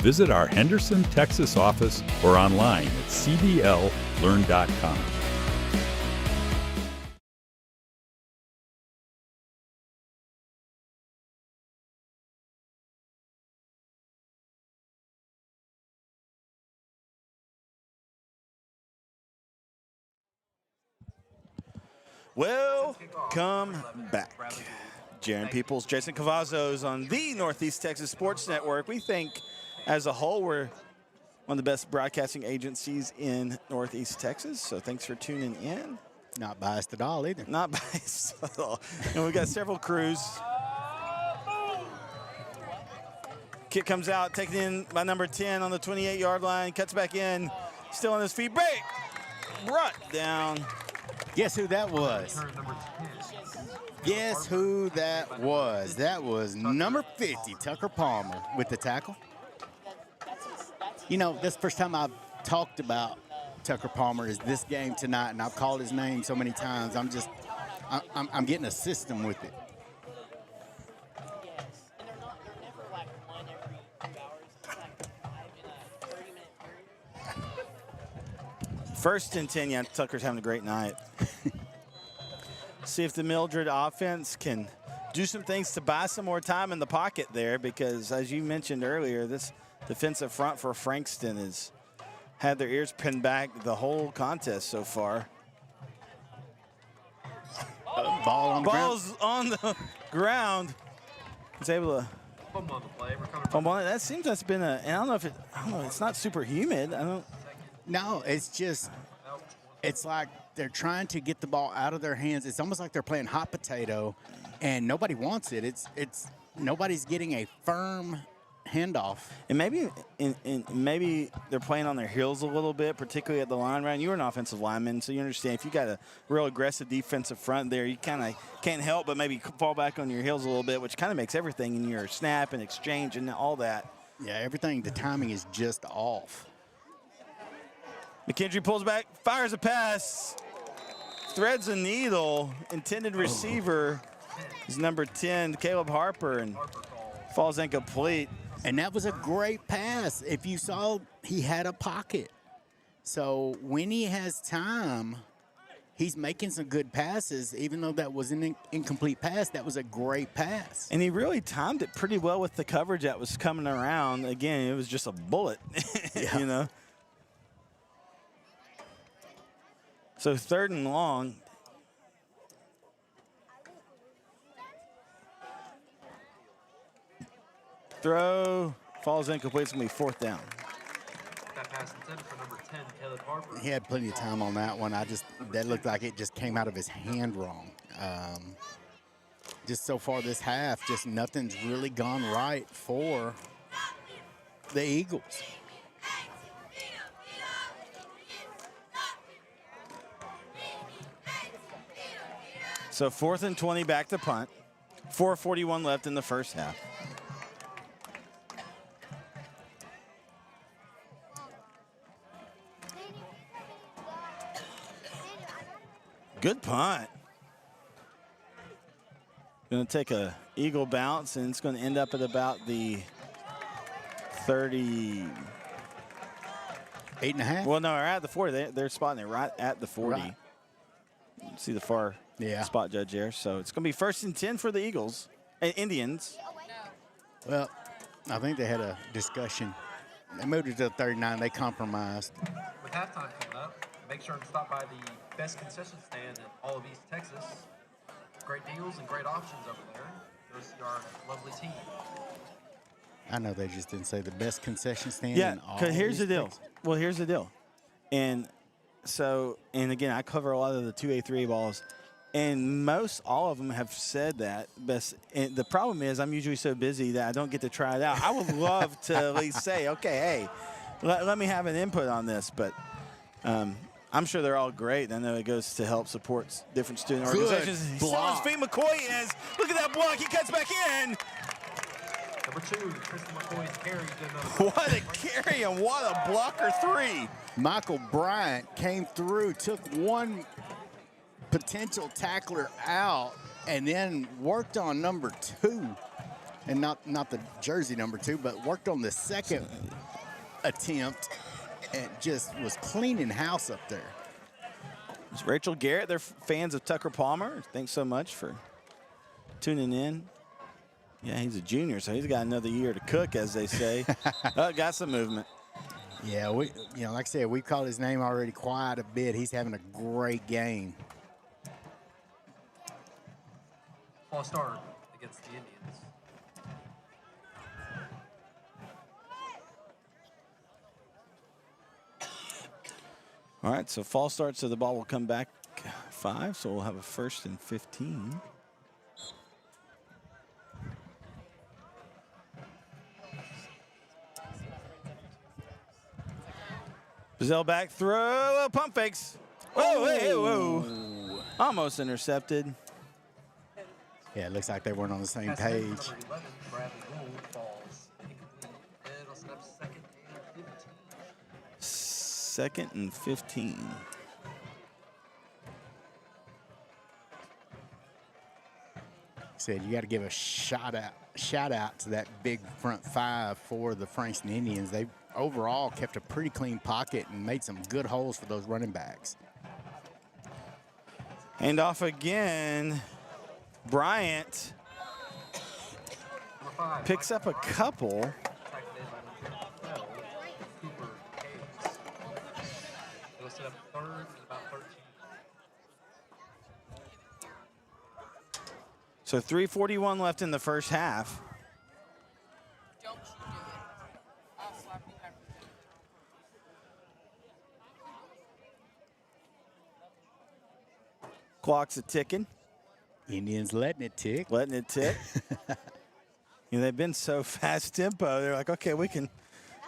D: Visit our Henderson, Texas office or online at cdllearn.com.
A: Welcome back. Jaron Peoples, Jason Cavazos on the Northeast Texas Sports Network. We think, as a whole, we're one of the best broadcasting agencies in Northeast Texas, so thanks for tuning in.
B: Not biased at all either.
A: Not biased at all. And we've got several crews. Kick comes out, taken in by number 10 on the 28-yard line, cuts back in, still on his feet, break, brought down.
B: Guess who that was?
C: Return number 10.
B: Guess who that was? That was number 50, Tucker Palmer, with the tackle. You know, that's the first time I've talked about Tucker Palmer is this game tonight, and I've called his name so many times. I'm getting a system with it.
A: First and 10, yeah, Tucker's having a great night. See if the Mildred offense can do some things to buy some more time in the pocket there, because as you mentioned earlier, this defensive front for Frankston has had their ears pinned back the whole contest so far. Ball's on the ground. He's able to
C: Fumble on the play. Recovered.
A: fumble on it. That seems that's been a, and I don't know if it's not super humid.
B: No, it's just, it's like they're trying to get the ball out of their hands. It's almost like they're playing hot potato, and nobody wants it. It's nobody's getting a firm handoff.
A: And maybe they're playing on their heels a little bit, particularly at the line. Ryan, you were an offensive lineman, so you understand if you got a real aggressive defensive front there, you kind of can't help but maybe fall back on your heels a little bit, which kind of makes everything in your snap and exchange and all that.
B: Yeah, everything, the timing is just off.
A: McKendry pulls back, fires a pass, threads a needle. Intended receiver is number 10, Caleb Harper, and falls incomplete.
B: And that was a great pass. If you saw, he had a pocket. So when he has time, he's making some good passes. Even though that was an incomplete pass, that was a great pass.
A: And he really timed it pretty well with the coverage that was coming around. Again, it was just a bullet,
B: Yeah.
A: you know. So 3rd and long. Throw, falls incomplete. It's going to be 4th down.
C: That pass intended for number 10, Caleb Harper.
B: He had plenty of time on that one. That looked like it just came out of his hand wrong. Just so far this half, just nothing's really gone right for the Eagles.
A: So 4th and 20, back to punt. 4:41 left in the first half. Good punt. Going to take a Eagle bounce, and it's going to end up at about the 30.
B: 8.5?
A: Well, no, they're at the 40. They're spotting it right at the 40.
B: Right.
A: See the far spot judge there. So it's going to be 1st and 10 for the Eagles. Indians.
B: Well, I think they had a discussion. They moved it to 39. They compromised.
C: With halftime coming up, make sure to stop by the best concession stand in all of East Texas. Great deals and great options over there. Go see our lovely team.
B: I know they just didn't say the best concession stand.
A: Yeah,
B: in all
A: because here's
B: East
A: the deal.
B: Texas.
A: Well, here's the deal. And again, I cover a lot of the 2A, 3A balls, and all of them have said that. And the problem is I'm usually so busy that I don't get to try it out. I would love to at least say, okay, hey, let me have an input on this. But I'm sure they're all great. I know it goes to help support different student organizations. He's still on his feet. McCoy is. Look at that block. He cuts back in.
C: Number 2, Tristan McCoy's carry. Did
A: What a carry and what a blocker 3.
B: Michael Bryant came through, took one potential tackler out, and then worked on number 2. And not the jersey number 2, but worked on the second attempt and just was cleaning house up there.
A: It's Rachel Garrett. They're fans of Tucker Palmer. Thanks so much for tuning in. Yeah, he's a junior, so he's got another year to cook, as they say. Got some movement.
B: Yeah, like I said, we've called his name already quite a bit. He's having a great game.
C: false start against the Indians.
A: All right, so false start, so the ball will come back 5, so we'll have a 1st and 15. Bazell back throw, pump fakes. Whoa, hey, whoa. Almost intercepted.
B: Yeah, it looks like they weren't on the same page.
C: Number 11, Bradley Gould falls incomplete. And it'll set up second and 15.
A: 2nd and 15.
B: Said you got to give a shout out to that big front 5 for the Frankston Indians. They overall kept a pretty clean pocket and made some good holes for those running backs.
A: Hand off again. Bryant
C: Number 5,
A: picks up a couple.
C: tackled in by number 12, Cooper Hayes. It'll set up third and about 13.
A: So 3:41 left in the first half.
F: Don't you do it. I'll slap you back.
A: Clock's a ticking,
B: Indians letting it tick.
A: letting it tick. You know, they've been so fast tempo. They're like, okay, we can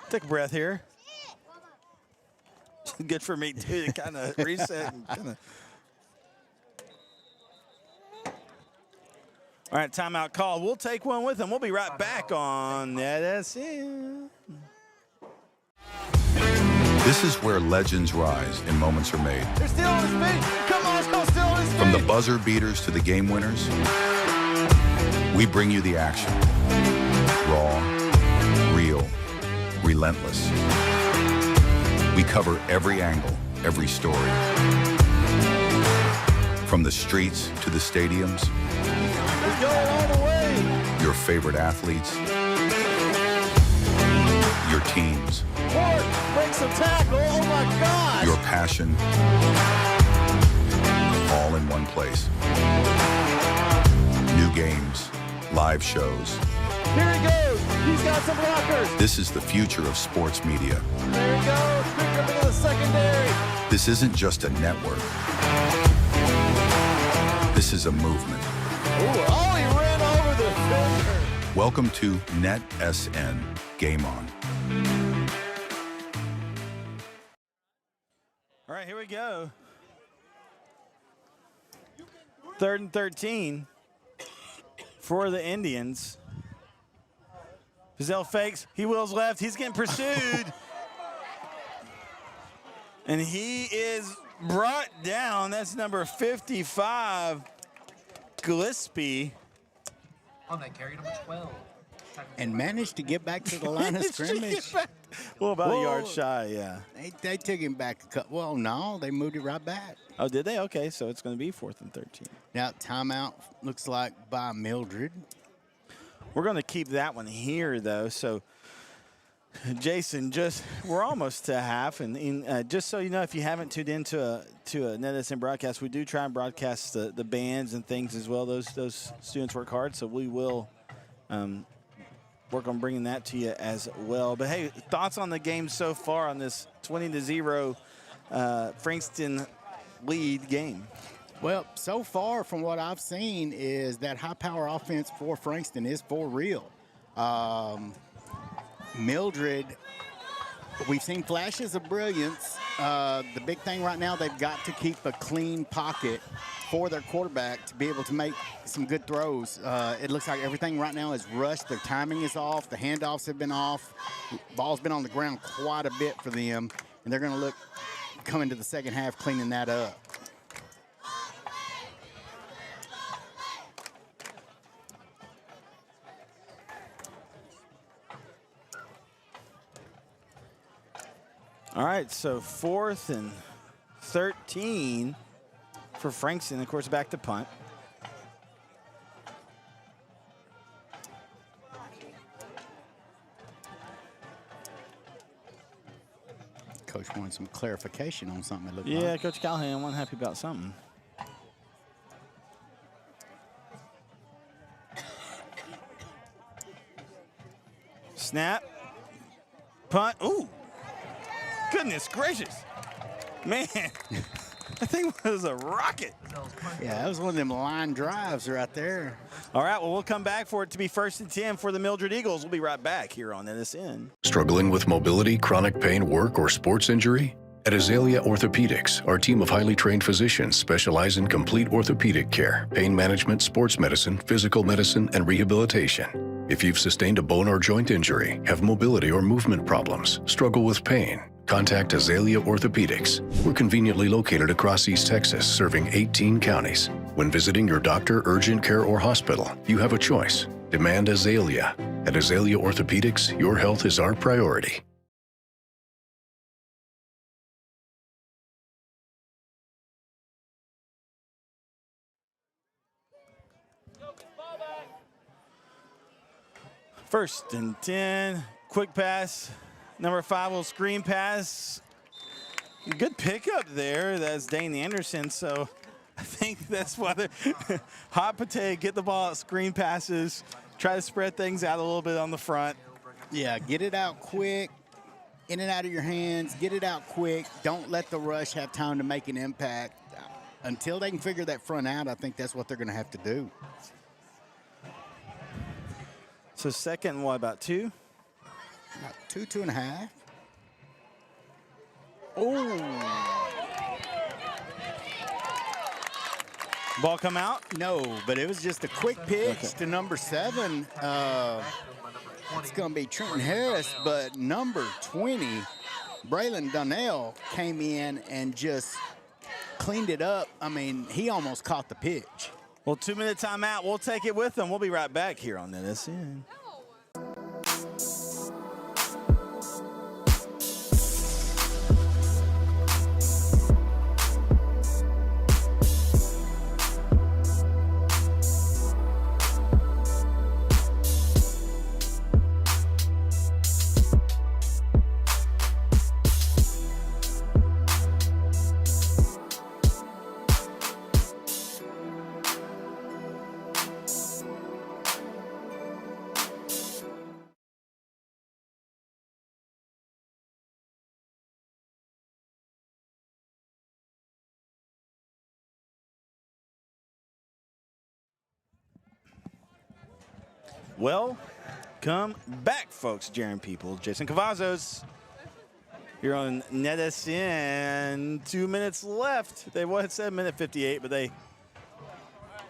A: take a breath here. Good for me too to kind of reset and kind of. All right, timeout call. We'll take one with them. We'll be right back on NETSN.
G: This is where legends rise and moments are made.
A: They're still on his feet. Come on, still on his feet.
G: From the buzzer beaters to the game winners, we bring you the action. Raw, real, relentless. We cover every angle, every story. From the streets to the stadiums.
A: He's going all the way.
G: Your favorite athletes. Your teams.
A: Ford breaks a tackle. Oh my gosh.
G: Your passion. All in one place. New games, live shows.
A: Here he goes. He's got some blockers.
G: This is the future of sports media.
A: There he goes. Picked up into the secondary.
G: This isn't just a network. This is a movement.
A: Ooh, oh, he ran over the defender.
G: Welcome to NETSN. Game on.
A: All right, here we go. 3rd and 13 for the Indians. Fazell fakes. He wheels left. He's getting pursued. And he is brought down. That's number 55, Gillespie.
C: On that carry, number 12.
B: And managed to get back to the line of scrimmage.
A: Well, about a yard
B: Whoa.
A: shy, yeah.
B: They took him back a couple. Well, no, they moved it right back.
A: Oh, did they? Okay, so it's going to be 4th and 13.
B: Now, timeout looks like by Mildred.
A: We're going to keep that one here, though. So, Jason, we're almost to half, and just so you know, if you haven't tuned into a NETSN broadcast, we do try and broadcast the bands and things as well. Those students work hard, so we will work on bringing that to you as well. But hey, thoughts on the game so far on this 20-0 Frankston lead game?
B: Well, so far from what I've seen is that high-power offense for Frankston is for real. Mildred, we've seen flashes of brilliance. The big thing right now, they've got to keep a clean pocket for their quarterback to be able to make some good throws. It looks like everything right now is rushed. Their timing is off. The handoffs have been off. Ball's been on the ground quite a bit for them, and they're going to look come into the second half cleaning that up.
A: All right, so 4th and 13 for Frankston. Of course, back to punt.
B: Coach wanted some clarification on something. It looked
A: Yeah,
B: like.
A: Coach Callahan wasn't happy about something. Snap. Punt. Ooh. Goodness gracious. Man, that thing was a rocket.
B: Yeah, that was one of them line drives right there.
A: All right, well, we'll come back for it to be 1st and 10 for the Mildred Eagles. We'll be right back here on NETSN.
E: Struggling with mobility, chronic pain, work, or sports injury? At Azalea Orthopedics, our team of highly trained physicians specialize in complete orthopedic care, pain management, sports medicine, physical medicine, and rehabilitation. If you've sustained a bone or joint injury, have mobility or movement problems, struggle with pain, contact Azalea Orthopedics. We're conveniently located across East Texas, serving 18 counties. When visiting your doctor, urgent care, or hospital, you have a choice. Demand Azalea. At Azalea Orthopedics, your health is our priority.
A: First and 10, quick pass. Number 5 will screen pass. Good pickup there. That's Dane Anderson. So I think that's why they're hot potato, get the ball out, screen passes, try to spread things out a little bit on the front.
B: Yeah, get it out quick, in and out of your hands, get it out quick. Don't let the rush have time to make an impact. Until they can figure that front out, I think that's what they're going to have to do.
A: So second and what, about 2?
B: About 2.5.
A: Oh. Ball come out?
B: No, but it was just a quick pitch to number 7. It's going to be Trenton Harris, but number 20, Braylon Donnell, came in and just cleaned it up. I mean, he almost caught the pitch.
A: Well, 2-minute timeout. We'll take it with them. We'll be right back here on NETSN. Well, come back, folks. Jaron People, Jason Cavazos here on NETSN. 2 minutes left. They said minute 58, but they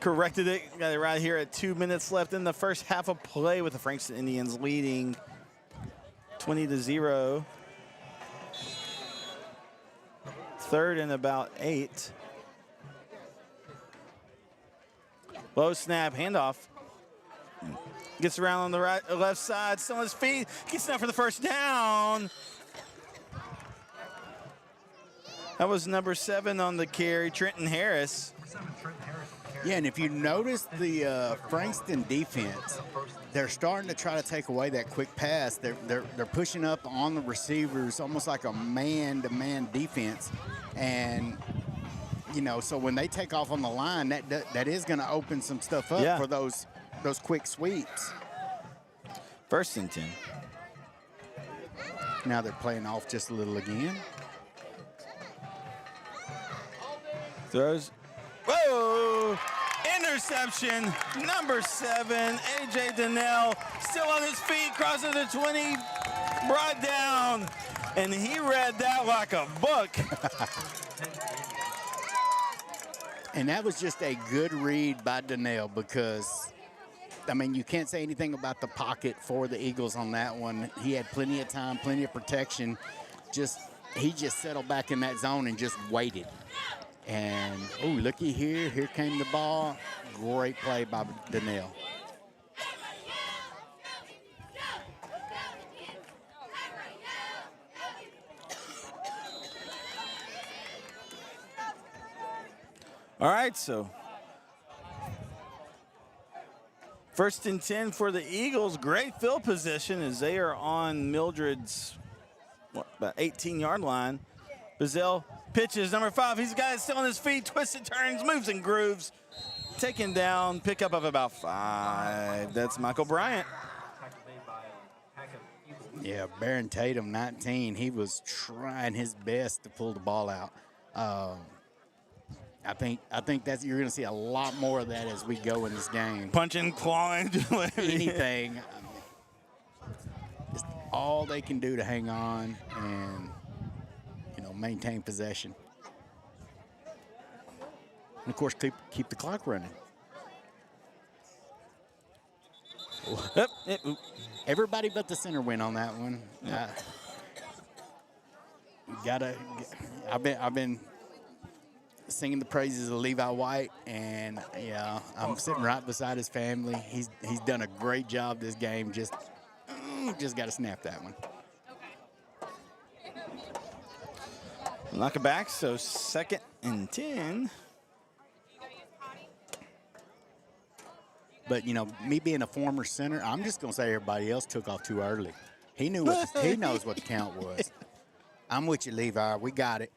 A: corrected it. Got it right here at 2 minutes left in the first half of play with the Frankston Indians leading 20-0. Third and about 8. Low snap, handoff. Gets around on the left side, still on his feet. Gets down for the first down. That was number 7 on the carry, Trenton Harris.
B: Yeah, and if you notice the Frankston defense, they're starting to try to take away that quick pass. They're pushing up on the receivers, almost like a man-to-man defense. And you know, so when they take off on the line, that is going to open some stuff up for those quick sweeps.
A: First and 10.
B: Now they're playing off just a little again.
A: Throws. Whoa! Interception. Number 7, A.J. Donnell, still on his feet, crossing the 20, brought down, and he read that like a book.
B: And that was just a good read by Donnell because, I mean, you can't say anything about the pocket for the Eagles on that one. He had plenty of time, plenty of protection. He just settled back in that zone and just waited. And, oh, looky here. Here came the ball. Great play by Donnell.
A: All right, so first and 10 for the Eagles. Great field position as they are on Mildred's about 18-yard line. Bazell pitches, number 5. He's got it still on his feet, twisted turns, moves and grooves. Taken down, pickup of about 5. That's Michael Bryant.
B: Yeah, Baron Tatum, 19. He was trying his best to pull the ball out. I think that you're going to see a lot more of that as we go in this game.
A: Punching, clawing,
B: anything. Just all they can do to hang on and, you know, maintain possession. And, of course, keep the clock running. Everybody but the center went on that one. I've been singing the praises of Levi White, and yeah, I'm sitting right beside his family. He's done a great job this game. Just got to snap that one.
A: Knock it back, so second and 10.
B: But, you know, me being a former center, I'm just going to say everybody else took off too early. He knows what the count was. I'm with you, Levi. We got it.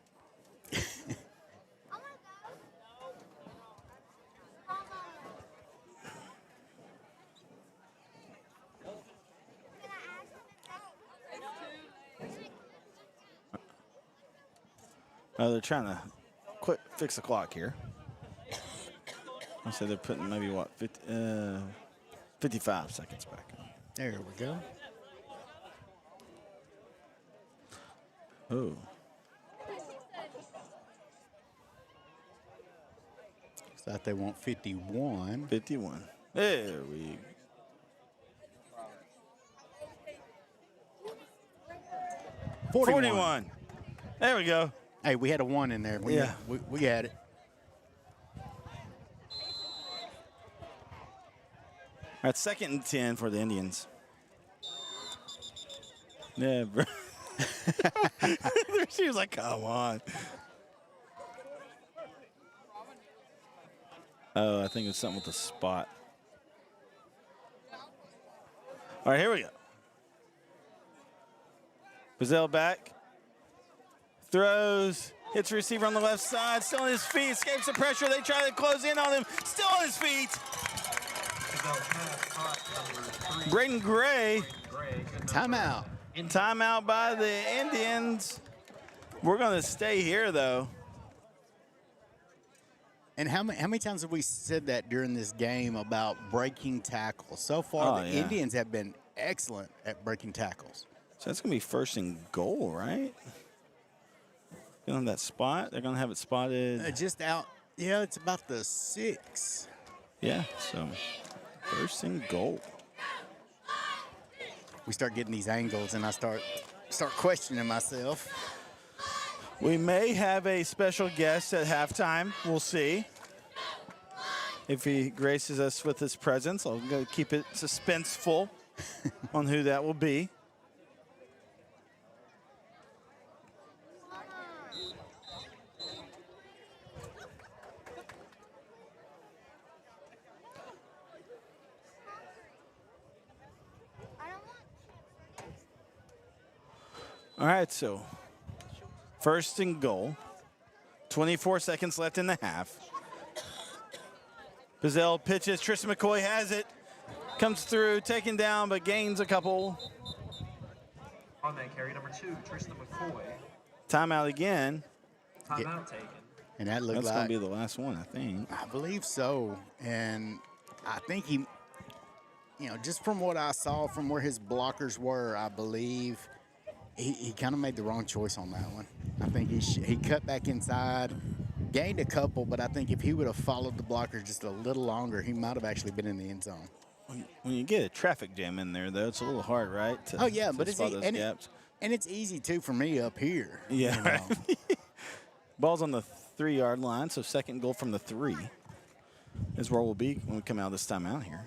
A: They're trying to fix the clock here. I say they're putting maybe, 55 seconds back.
B: There we go.
A: Oh.
B: Thought they want 51.
A: 51. There we go. 41. There we go.
B: Hey, we had a 1 in there. We had it.
A: All right, second and 10 for the Indians. Yeah, bro. She was like, come on. Oh, I think it's something with the spot. All right, here we go. Bazell back. Throws. Hits receiver on the left side. Still on his feet. Escapes the pressure. They try to close in on him. Still on his feet. Braden Gray.
B: Timeout.
A: Timeout by the Indians. We're going to stay here, though.
B: And how many times have we said that during this game about breaking tackles? So far, the Indians have been excellent at breaking tackles.
A: So that's going to be first and goal, right? On that spot, they're going to have it spotted.
B: Just out. Yeah, it's about the 6.
A: Yeah, so first and goal.
B: We start getting these angles, and I start questioning myself.
A: We may have a special guest at halftime. We'll see if he graces us with his presence. I'll go keep it suspenseful on who that will be. All right, so first and goal. 24 seconds left in the half. Bizzell pitches. Tristan McCoy has it. Comes through, taken down, but gains a couple.
C: On that carry, number 2, Tristan McCoy.
A: Timeout again.
C: Timeout taken.
B: And that looked
A: That's
B: like,
A: going to be the last one, I think.
B: I believe so. And I think he, just from what I saw from where his blockers were, I believe he kind of made the wrong choice on that one. I think he cut back inside, gained a couple, but I think if he would have followed the blockers just a little longer, he might have actually been in the end zone.
A: When you get a traffic jam in there, though, it's a little hard, right?
B: But
A: spot those gaps.
B: And it's easy, too, for me up here.
A: Yeah, right. Ball's on the 3-yard line, so second goal from the 3 is where we'll be when we come out this time out here.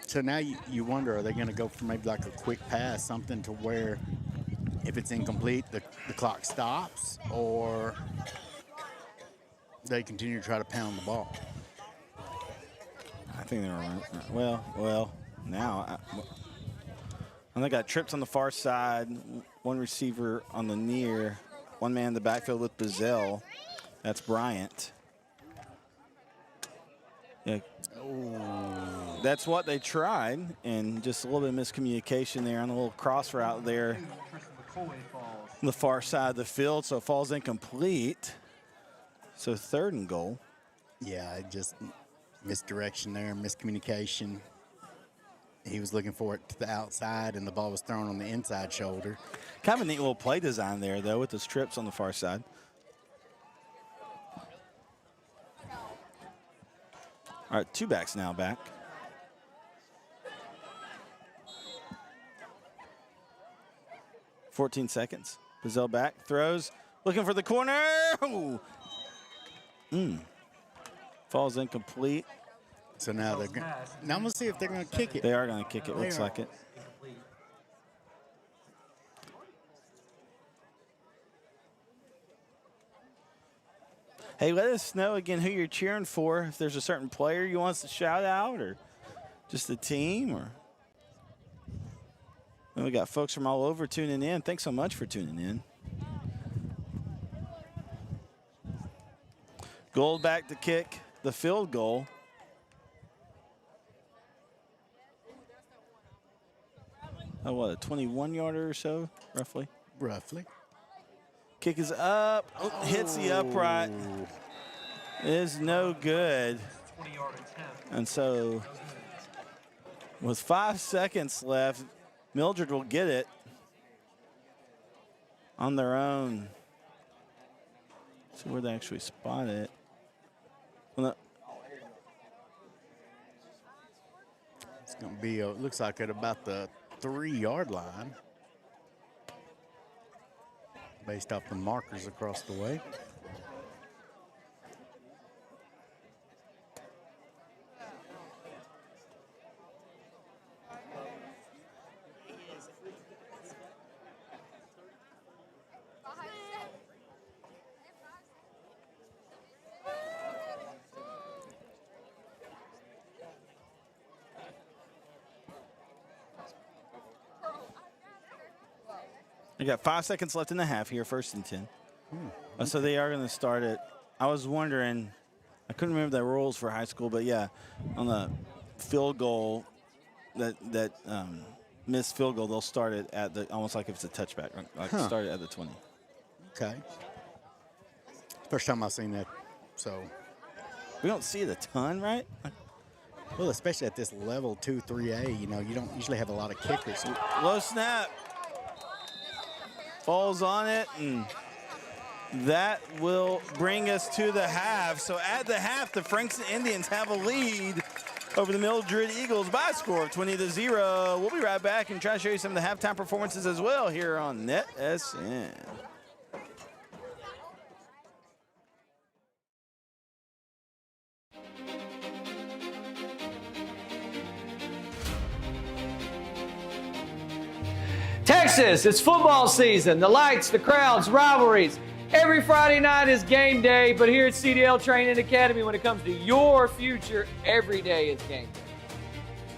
B: So now you wonder, are they going to go for maybe like a quick pass, something to where if it's incomplete, the clock stops, or they continue to try to pound the ball?
A: I think they're well. Now and they got trips on the far side, one receiver on the near, one man in the backfield with Bizzell. That's Bryant. Yeah. That's what they tried, and just a little bit of miscommunication there on a little cross route there on the far side of the field, so it falls incomplete. So third and goal.
B: Yeah, just misdirection there, miscommunication. He was looking for it to the outside, and the ball was thrown on the inside shoulder.
A: Kind of a neat little play design there, though, with those trips on the far side. All right, 2 backs now back. $14 seconds. Bizzell back, throws, looking for the corner. Falls incomplete.
B: So now they're going. Now I'm gonna see if they're gonna kick it.
A: They are gonna kick it. Looks like it. Hey, let us know again who you're cheering for. If there's a certain player you want us to shout out, or just the team, or and we got folks from all over tuning in. Thanks so much for tuning in. Gold back to kick the field goal. Oh, what, a 21-yarder or so, roughly?
B: Roughly.
A: Kick is up. Oh, hits the upright. It is no good.
C: 20-yard attempt.
A: And so with 5 seconds left, Mildred will get it on their own. See where they actually spot it. Well, no.
B: It's going to be, it looks like at about the 3-yard line, based off the markers across the way.
A: You got 5 seconds left in the half here, 1st and 10. So they are going to start it. I was wondering, I couldn't remember the rules for high school, but yeah, on the field goal, that missed field goal, they'll start it at the almost like if it's a touchback, like start it at the 20.
B: Okay. First time I've seen that. So,
A: We don't see it a ton, right?
B: well, especially at this level 2, 3A, you know, you don't usually have a lot of kickers.
A: Low snap. Falls on it, and that will bring us to the half. So at the half, the Frankston Indians have a lead over the Mildred Eagles by a score of 20-0. We'll be right back and try to show you some of the halftime performances as well here on NETSN.
H: Texas, it's football season. The lights, the crowds, rivalries. Every Friday night is game day, but here at CDL Training Academy, when it comes to your future, every day is game day.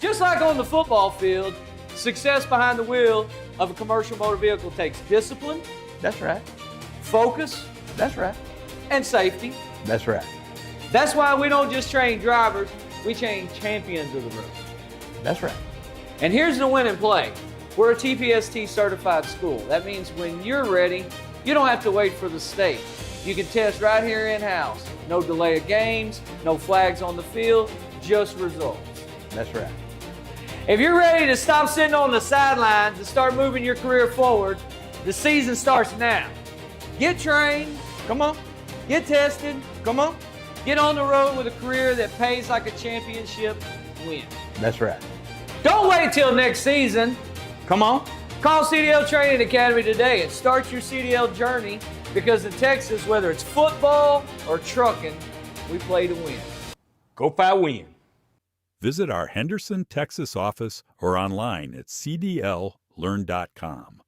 H: Just like on the football field, success behind the wheel of a commercial motor vehicle takes discipline, that's right, focus, that's right, and safety, that's right. That's why we don't just train drivers, we train champions of the road. That's right. And here's the win and play. We're a TPST certified school. That means when you're ready, you don't have to wait for the state. You can test right here in-house. No delay of games, no flags on the field, just results. That's right. If you're ready to stop sitting on the sidelines and start moving your career forward, the season starts now. Get trained, come on. Get tested, come on. Get on the road with a career that pays like a championship win. That's right. Don't wait till next season. Come on. Call CDL Training Academy today and start your CDL journey, because in Texas, whether it's football or trucking, we play to win. Go Fight Win.
D: Visit our Henderson, Texas office or online at cdllearn.com.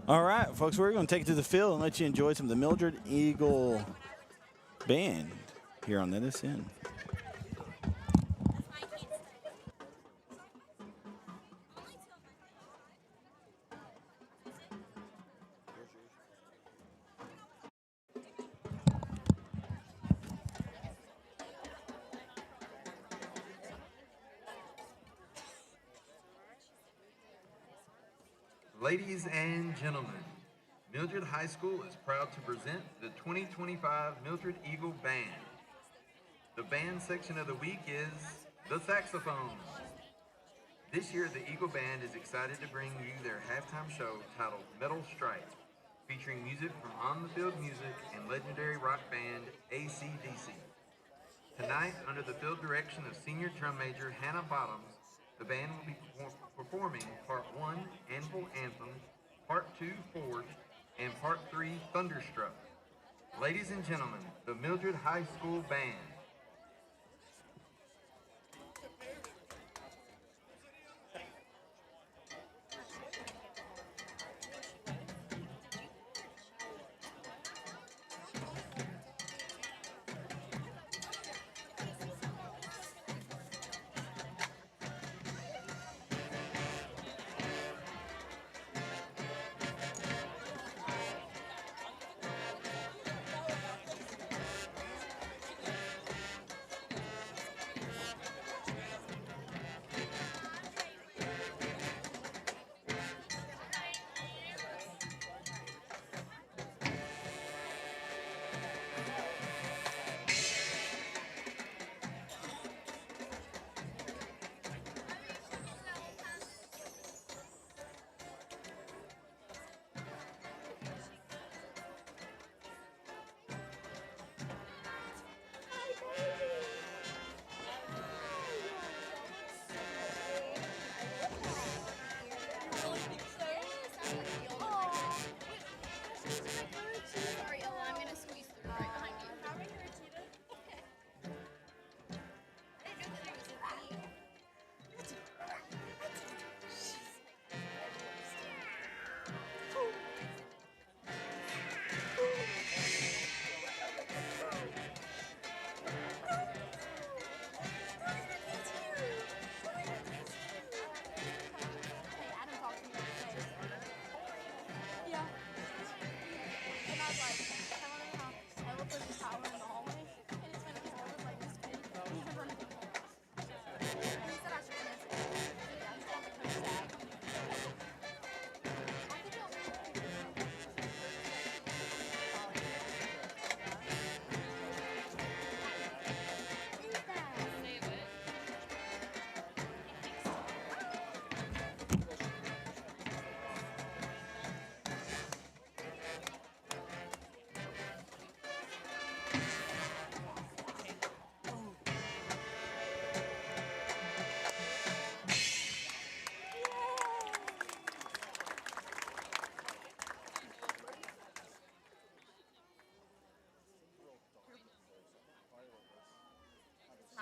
A: All right, folks, we're going to take it to the field and let you enjoy some of the Mildred Eagle Band here on NETSN.
I: Ladies and gentlemen, Mildred High School is proud to present the 2025 Mildred Eagle Band. The band section of the week is the saxophones. This year, the Eagle Band is excited to bring you their halftime show titled Metal Strike, featuring music from On the Field Music and legendary rock band AC/DC. Tonight, under the field direction of Senior Drum Major Hannah Bottoms, the band will be performing Part 1, Anvil Anthem, Part 2, Forge, and Part 3, Thunderstruck. Ladies and gentlemen, the Mildred High School Band.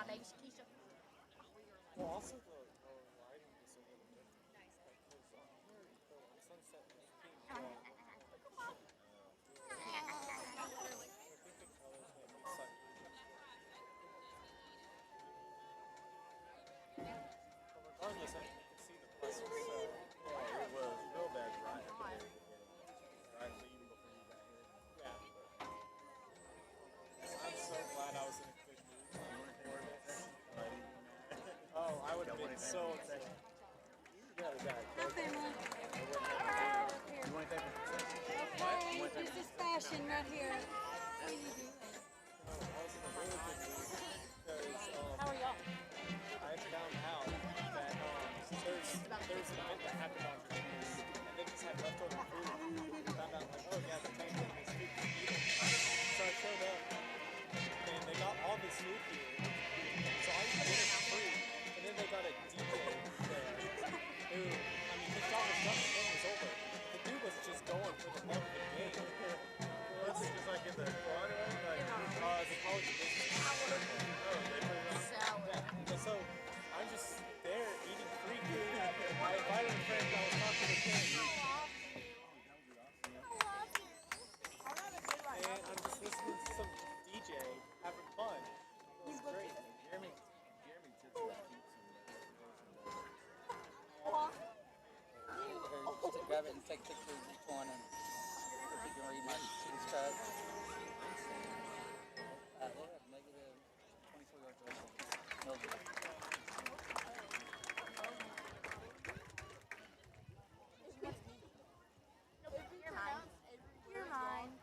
F: Thanks, Keisha.
J: Well, also the lighting is a little different. The sunset was pink. I think the colors may be slightly different. But regardless, I mean, you can see the place was
A: It was real bad right at the very beginning. Right even before you got here.
J: yeah. I'm so glad I was in a good mood. Oh, I would have been so upset.
K: Okay, this is fashion right here. What are you doing?
J: I was in a really good mood because
F: How are y'all?
J: I found out that there's an event that happened on campus, and they just had leftover food. I found out like, oh yeah, the main thing is food to eat. So I showed up, and they got all this food here. So I ate it for free, and then they got a DJ there who, I mean, his job was done, the game was over. The dude was just going for the love of the game.
A: What's it just like in the quad?
J: The college of business.
F: Sour.
J: Yeah. And so I'm just there eating free food. I invited a friend that was talking to him. And I'm just listening to some DJ having fun. It was great.
A: Jeremy took some
L: To grab it and take pictures of each one, and you can read my cheese cut. They have negative 24 yards of Mildred.
F: You're mine. You're mine.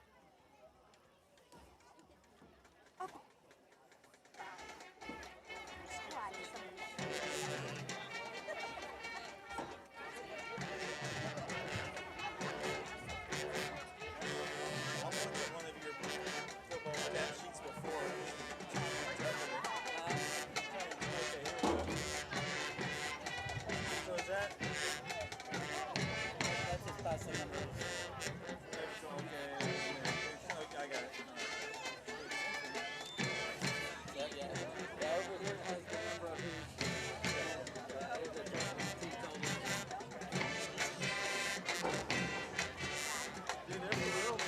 A: I'll look at one of your football stat sheets before. Okay, here we go. So is that?
L: That's his passing number.
A: Okay, I got it.
L: Yeah, over here has the number of who's.
A: Dude, they're for real, man.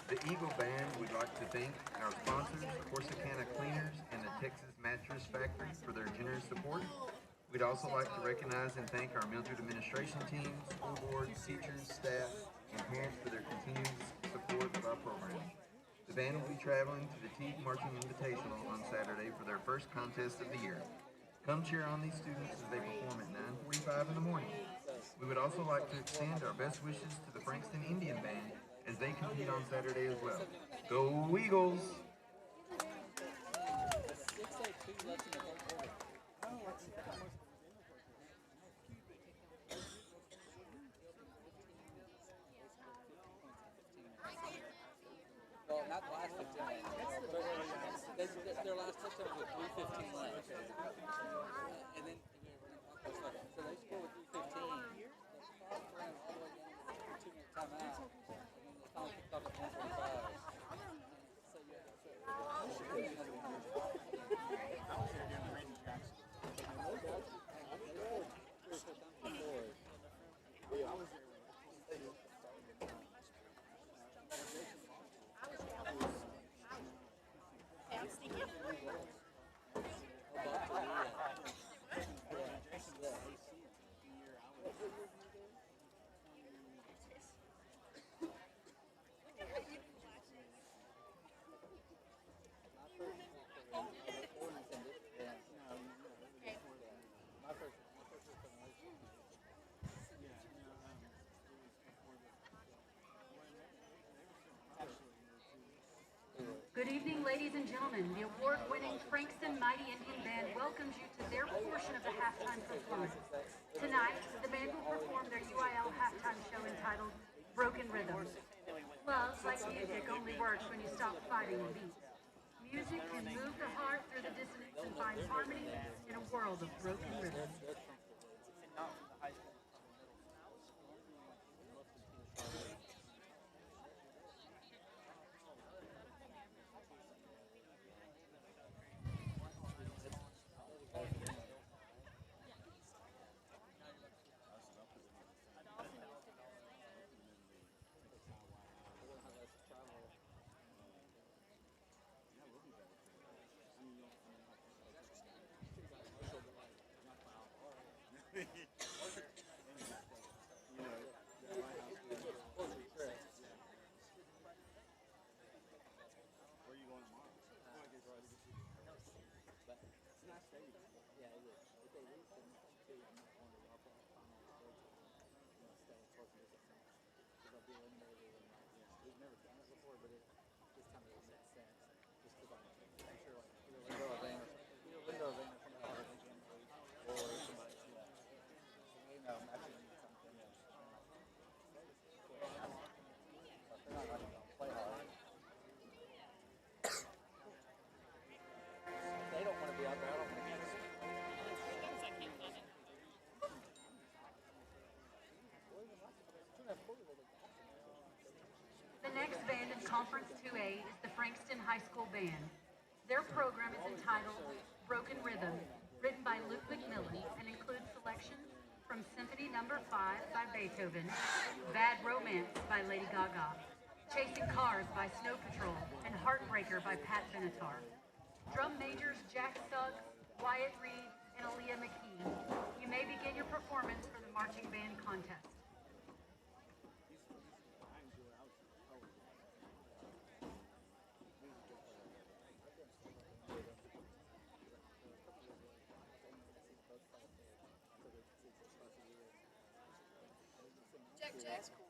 I: The Eagle Band would like to thank our sponsors, Corsicana Cleaners and the Texas Mattress Factory, for their generous support. We'd also like to recognize and thank our Mildred administration team, school board, teachers, staff, and parents for their continued support of our program. The band will be traveling to the Teague Marching Invitational on Saturday for their first contest of the year. Come cheer on these students as they perform at 9:45 in the morning. We would also like to extend our best wishes to the Frankston Indian Band as they compete on Saturday as well. Go Eagles!
L: Well, not the last 15 minutes. Their last touchdown was with 3:15 left. And then, so they scored with 3:15. They ran all the way down to the 2-minute timeout. And then they finally kicked off at 1:45. So, yeah,
M: Ladies and gentlemen, the award-winning Frankston Mighty Indian Band welcomes you to their portion of the halftime performance. Tonight, the band will perform their UIL halftime show entitled Broken Rhythm. Love, like music, only works when you stop fighting the beat. Music can move the heart through the dissonance and find harmony in a world of broken rhythm. The next band in Conference 2A is the Frankston High School Band. Their program is entitled Broken Rhythm, written by Luke McMillan, and includes selections from Symphony No. 5 by Beethoven, Bad Romance by Lady Gaga, Chasing Cars by Snow Patrol, and Heartbreaker by Pat Benatar. Drum majors Jack Suggs, Wyatt Reed, and Aaliyah McKee. You may begin your performance for the marching band contest.
F: Check, check.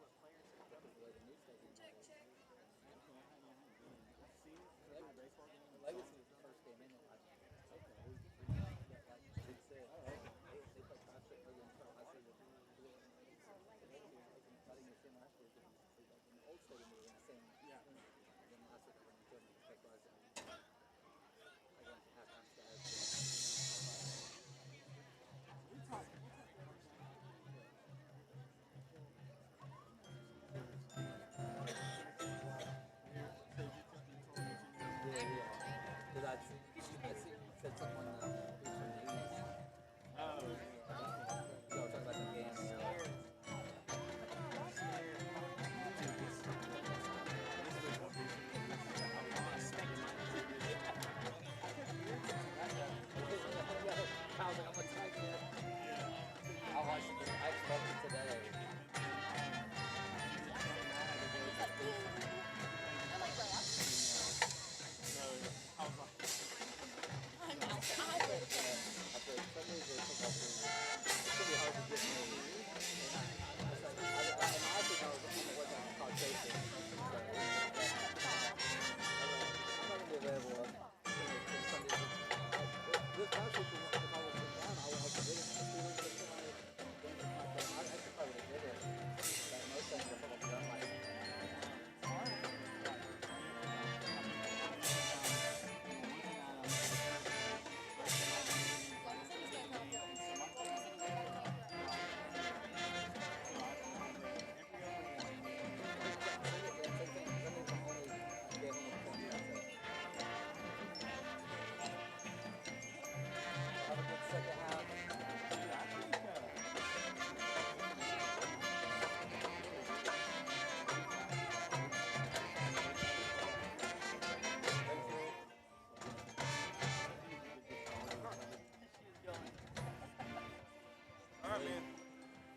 A: All right, man.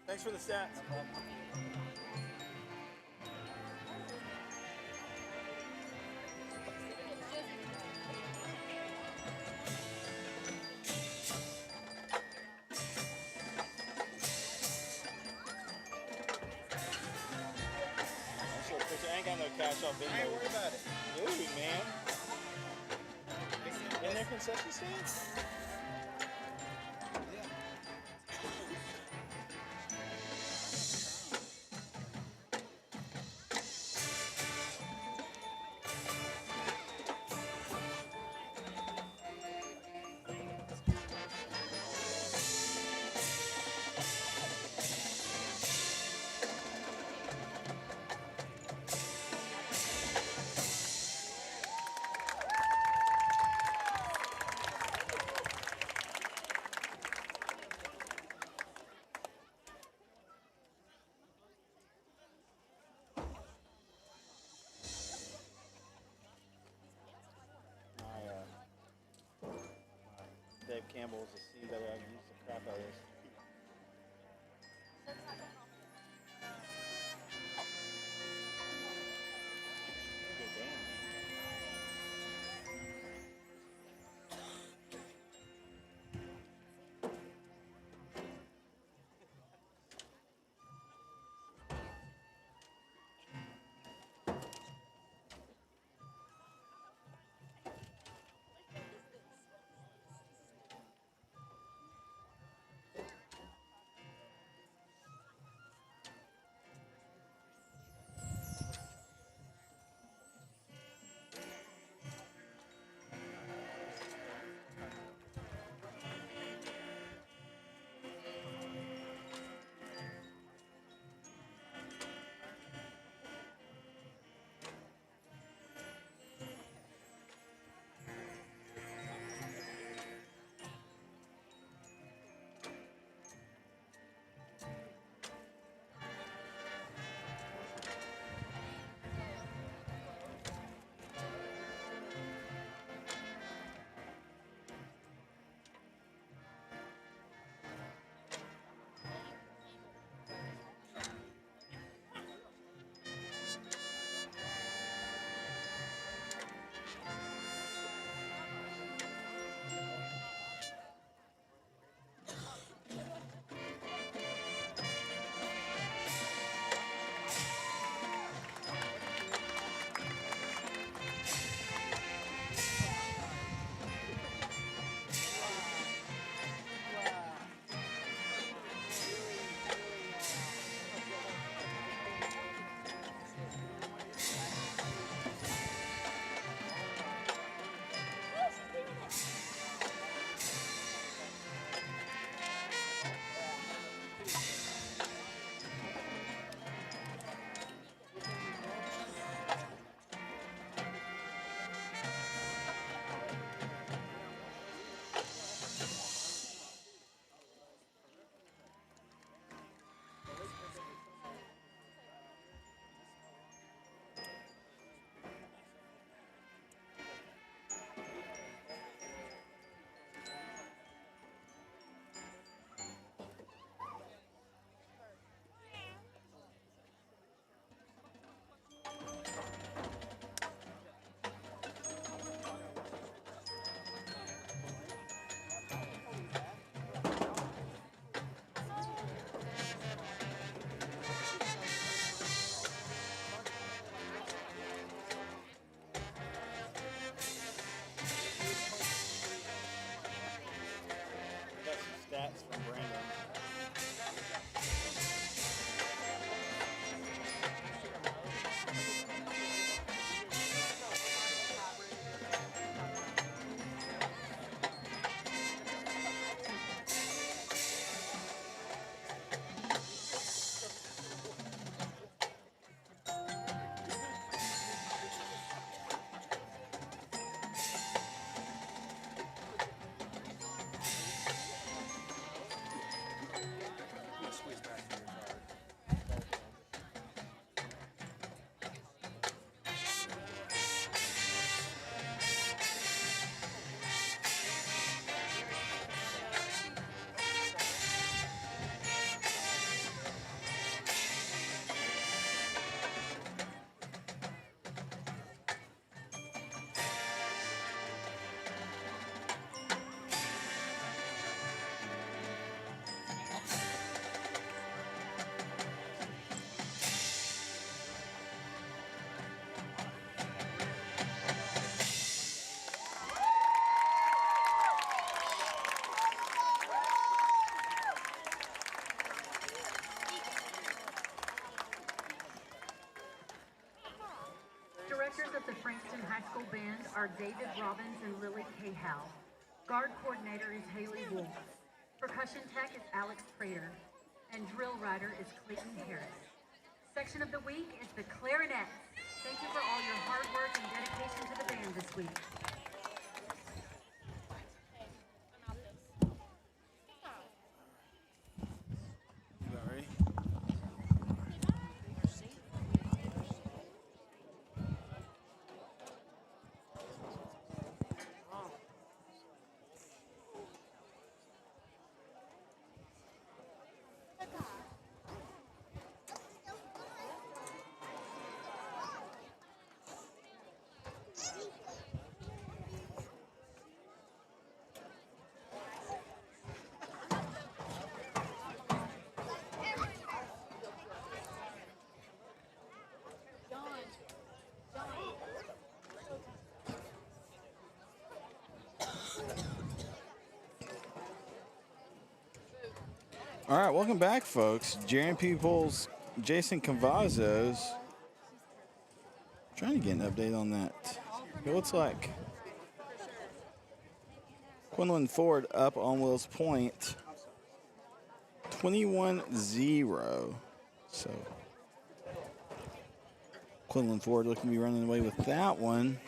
A: Thanks for the stats. I ain't got no cash off in there. I ain't worried about it. Dude, man.
J: in their concession stands?
A: Dave Campbell's a C better. I used the crap out of this.
M: School Band are David Robbins and Lily Cahow. Guard coordinator is Haley Wolf. Percussion tech is Alex Prater. And drill rider is Clayton Harris. Section of the week is the clarinets. Thank you for all your hard work and dedication to the band this week.
A: All right, welcome back, folks. Jaren Peoples, Jason Cavazos. Trying to get an update on that. It looks like Quinlan Ford up on Wills Point, 21-0. So Quinlan Ford looking to be running away with that one.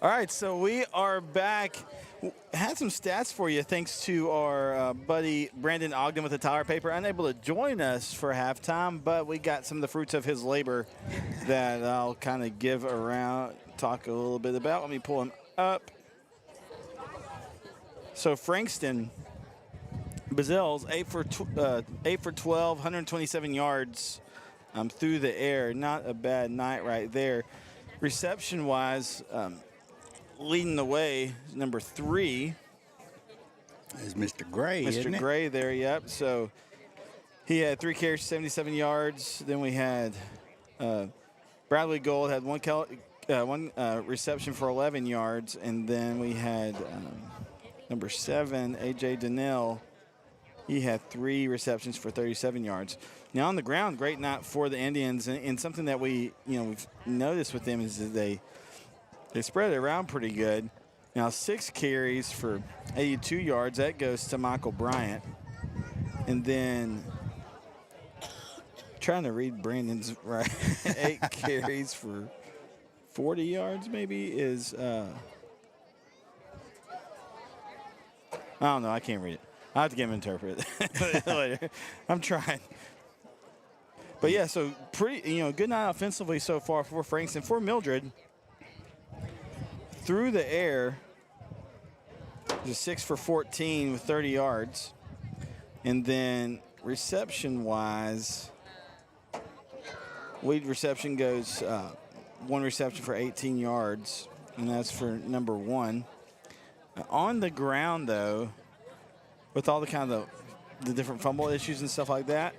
A: All right, so we are back. Had some stats for you thanks to our buddy Brandon Ogden with the Tyler paper. Unable to join us for halftime, but we got some of the fruits of his labor that I'll kind of give around, talk a little bit about. Let me pull him up. So Frankston, Bazil's 8 for 12, 127 yards through the air. Not a bad night right there. Reception-wise, leading the way, number 3
B: is Mr. Gray.
A: Mr. Gray there, yep. So he had 3 carries, 77 yards. Then we had Bradley Gold had one reception for 11 yards, and then we had number 7, A.J. Donnell. He had 3 receptions for 37 yards. Now on the ground, great night for the Indians, and something that we've noticed with them is that they spread it around pretty good. Now 6 carries for 82 yards. That goes to Michael Bryant. And then trying to read Brandon's right, 8 carries for 40 yards maybe is I don't know. I can't read it. I'll have to get him to interpret it later. I'm trying. But yeah, so pretty, good night offensively so far for Frankston. For Mildred, through the air, just 6 for 14 with 30 yards. And then reception-wise, lead reception goes 1 reception for 18 yards, and that's for number 1. On the ground, though, with all the kind of the different fumble issues and stuff like that,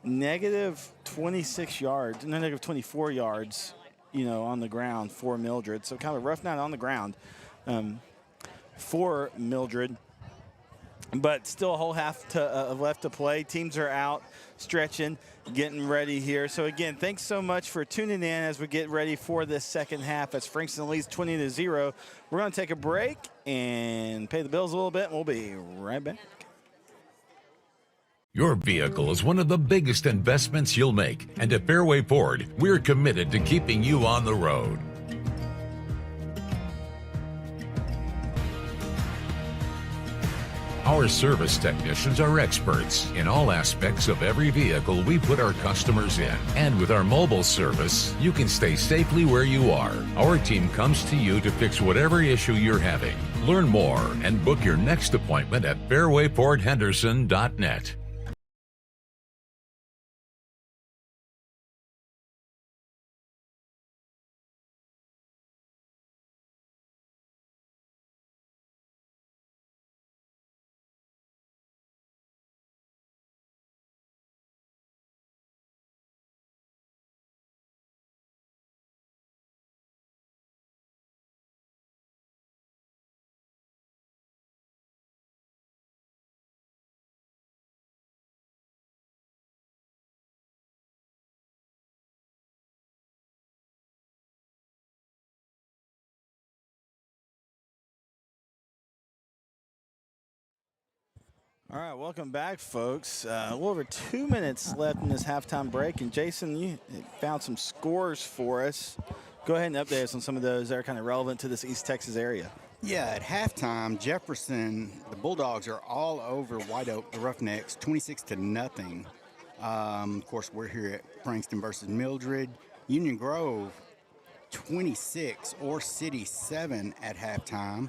A: negative 26 yards, no, negative 24 yards, on the ground for Mildred. So kind of a rough night on the ground for Mildred. But still a whole half left to play. Teams are out, stretching, getting ready here. So, again, thanks so much for tuning in as we get ready for this second half as Frankston leads 20-0. We're going to take a break and pay the bills a little bit, and we'll be right back.
N: Your vehicle is one of the biggest investments you'll make, and at Fairway Ford, we're committed to keeping you on the road. Our service technicians are experts in all aspects of every vehicle we put our customers in. And with our mobile service, you can stay safely where you are. Our team comes to you to fix whatever issue you're having. Learn more and book your next appointment at fairwayfordhenderson.net.
A: All right, welcome back, folks. A little over 2 minutes left in this halftime break. And Jason, you found some scores for us. Go ahead and update us on some of those that are kind of relevant to this East Texas area.
B: Yeah, at halftime, Jefferson, the Bulldogs are all over White Oak, the Roughnecks, 26-0. Of course, we're here at Frankston versus Mildred. Union Grove, 26, or City 7 at halftime.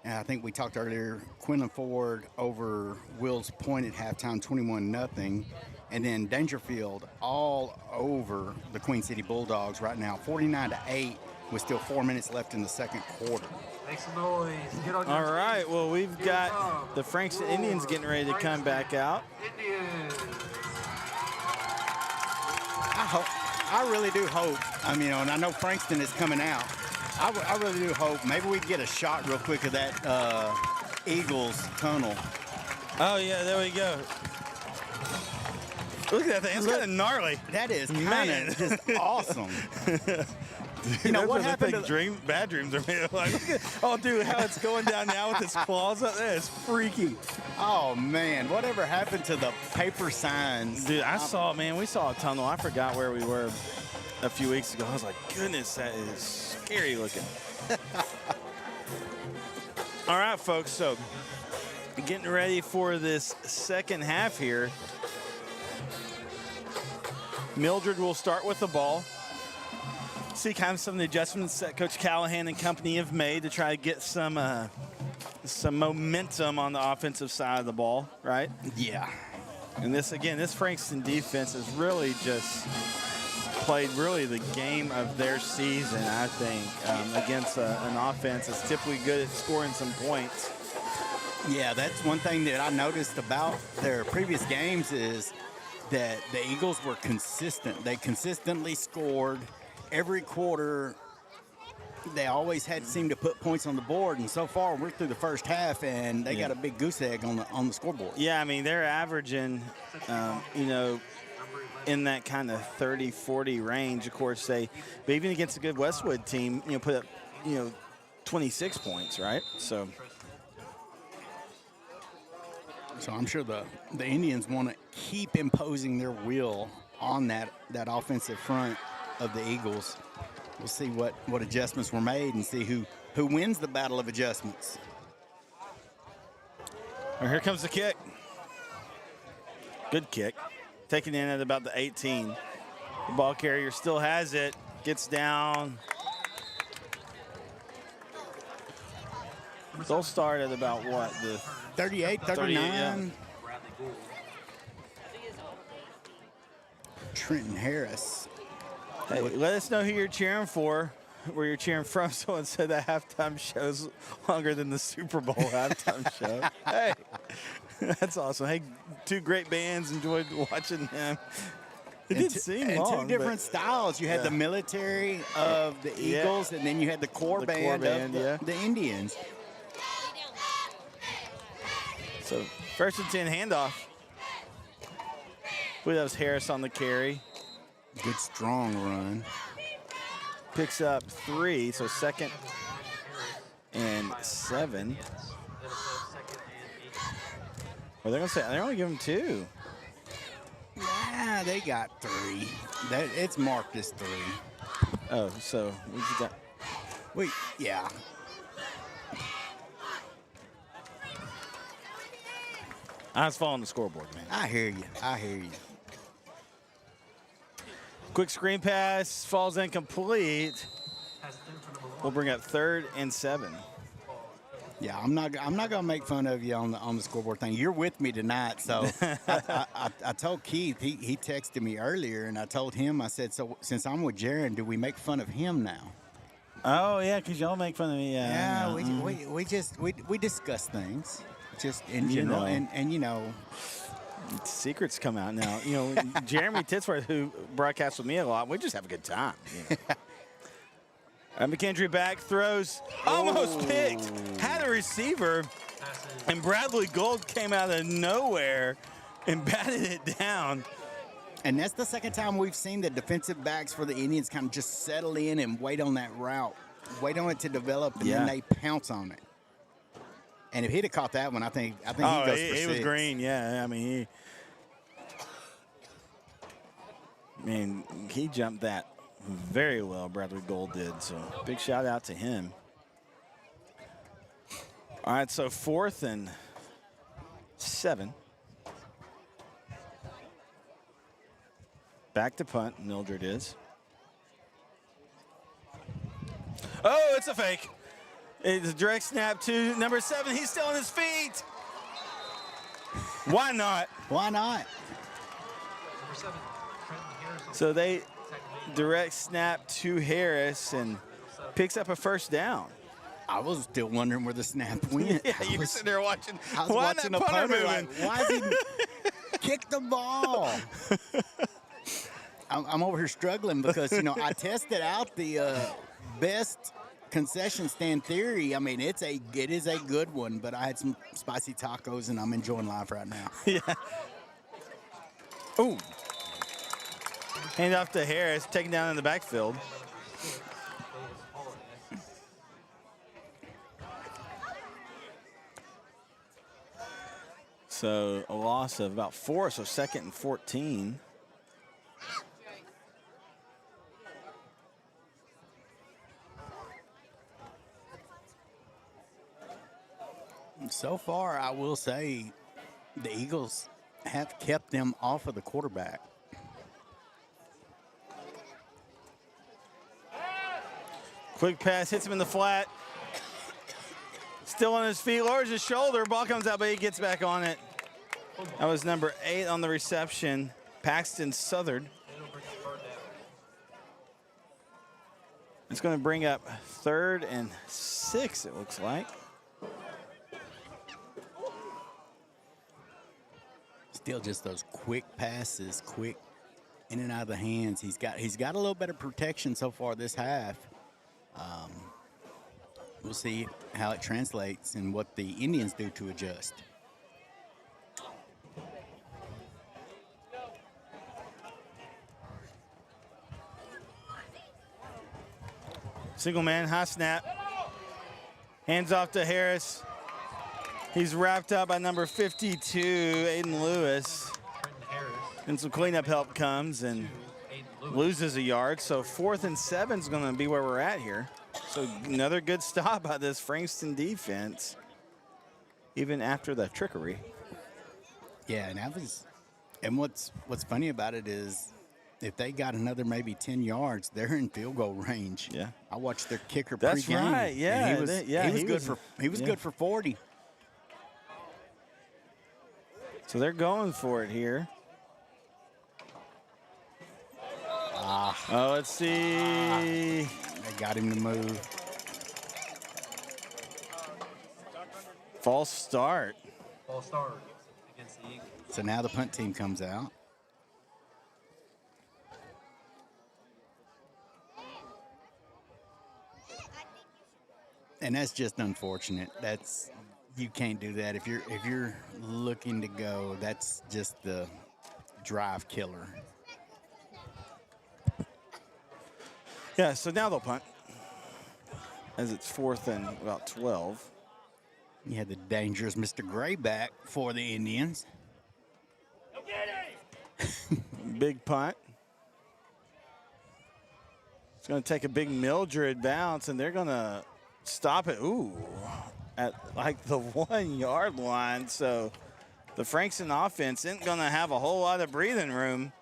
B: And I think we talked earlier, Quinlan Ford over Wills Point at halftime, 21-0. And then Dangerfield all over the Queen City Bulldogs right now, 49-8, with still 4 minutes left in the second quarter.
C: Make some noise. Get on your
A: All right, well, we've got the Frankston Indians getting ready to come back out.
C: Indians.
B: I really do hope, and I know Frankston is coming out. I really do hope maybe we get a shot real quick of that Eagles tunnel.
A: Oh, yeah, there we go. Look at that thing. It's kind of gnarly.
B: That is kind of just awesome.
A: Dude,
B: what happened to
A: bad dreams are made of. Like, oh, dude, how it's going down now with its claws up there is freaky.
B: Oh, man. Whatever happened to the paper signs?
A: Dude, we saw a tunnel. I forgot where we were a few weeks ago. I was like, goodness, that is scary looking. All right, folks, so getting ready for this second half here. Mildred will start with the ball. See kind of some of the adjustments that Coach Callahan and company have made to try to get some momentum on the offensive side of the ball, right?
B: Yeah.
A: And this Frankston defense has really just played the game of their season, I think, against an offense that's typically good at scoring some points.
B: Yeah, that's one thing that I noticed about their previous games is that the Eagles were consistent. They consistently scored every quarter. They always seemed to put points on the board, and so far we're through the first half, and they got a big goose egg on the scoreboard.
A: Yeah, I mean they're averaging, in that kind of 30-40 range. Of course, but even against a good Westwood team, put up 26 points, right? So
B: I'm sure the Indians want to keep imposing their will on that offensive front of the Eagles. We'll see what adjustments were made and see who wins the battle of adjustments.
A: Well, here comes the kick. Good kick. Taken in at about the 18. The ball carrier still has it. Gets down. They'll start at about what? The
B: 38, 39.
A: Yeah.
B: Trenton Harris.
A: Hey, let us know who you're cheering for, where you're cheering from. Someone said that halftime show's longer than the Super Bowl halftime show. Hey, that's awesome. Hey, two great bands. Enjoyed watching them. It didn't seem long.
B: And two different styles. You had the military of the Eagles, and then you had the core band of the Indians.
A: So, 1st and 10 handoff. I believe that was Harris on the carry.
B: Good strong run.
A: Picks up 3, so 2nd and 7. Well, they're going to say they're only giving 2.
B: Nah, they got 3. It's marked as 3.
A: Oh, so we just got.
B: Yeah.
A: I was following the scoreboard, man.
B: I hear you.
A: Quick screen pass, falls incomplete. We'll bring up 3rd and 7.
B: Yeah, I'm not gonna make fun of you on the scoreboard thing. You're with me tonight, so I told Keith. He texted me earlier, and I told him. I said, so since I'm with Jaron, do we make fun of him now?
A: Oh yeah, because y'all make fun of me.
B: Yeah, we discuss things, just in general, and
A: secrets come out now. Jeremy Titsworth, who broadcasts with me a lot, we just have a good time. McKendry back, throws, almost picked, had a receiver, and Bradley Gold came out of nowhere and batted it down.
B: And that's the second time we've seen the defensive backs for the Indians kind of just settle in and wait on that route, wait on it to develop, and then they pounce on it. And if he'd have caught that one, I think he
A: Oh,
B: goes for
A: he was
B: 6.
A: green. Yeah, I mean, he jumped that very well. Bradley Gold did. So big shout out to him. All right, so 4th and 7. Back to punt. Mildred is. Oh, it's a fake. It's a direct snap to number 7. He's still on his feet. Why not?
B: Why not?
C: Number 7, Trenton Harris.
A: So they direct snap to Harris and picks up a first down.
B: I was still wondering where the snap went.
A: Yeah, you were sitting there watching.
B: I was watching a punter like, why did he kick the ball? I'm over here struggling because, you know, I tested out the best concession stand theory. I mean, it is a good one, but I had some spicy tacos and I'm enjoying life right now.
A: Yeah. Ooh. Hand off to Harris, taken down in the backfield. So a loss of about 4, so 2nd and 14.
B: So far, I will say the Eagles have kept them off of the quarterback.
A: Quick pass, hits him in the flat. Still on his feet, lowers his shoulder. Ball comes out, but he gets back on it. That was number 8 on the reception, Paxton Southard. It's going to bring up 3rd and 6, it looks like.
B: Still just those quick passes, quick in and out of the hands. He's got a little better protection so far this half. We'll see how it translates and what the Indians do to adjust.
A: Single man, high snap. Hands off to Harris. He's wrapped up by number 52, Aiden Lewis. And some cleanup help comes and loses a yard. So 4th and 7 is going to be where we're at here. So another good stop by this Frankston defense, even after the trickery.
B: Yeah, and what's funny about it is if they got another maybe 10 yards, they're in field goal range.
A: Yeah.
B: I watched their kicker
A: That's
B: pregame.
A: right, yeah.
B: And he was good for 40.
A: So they're going for it here. Oh, let's see.
B: They got him to move.
A: False start.
C: False start against the Eagles.
B: So now the punt team comes out. And that's just unfortunate. You can't do that. If you're looking to go, that's just the drive killer.
A: Yeah, so now they'll punt as it's 4th and about 12.
B: You had the dangerous Mr. Gray back for the Indians.
A: Big punt. It's going to take a big Mildred bounce, and they're going to stop it. Ooh, at like the 1 yard line. So the Frankston offense isn't going to have a whole lot of breathing room.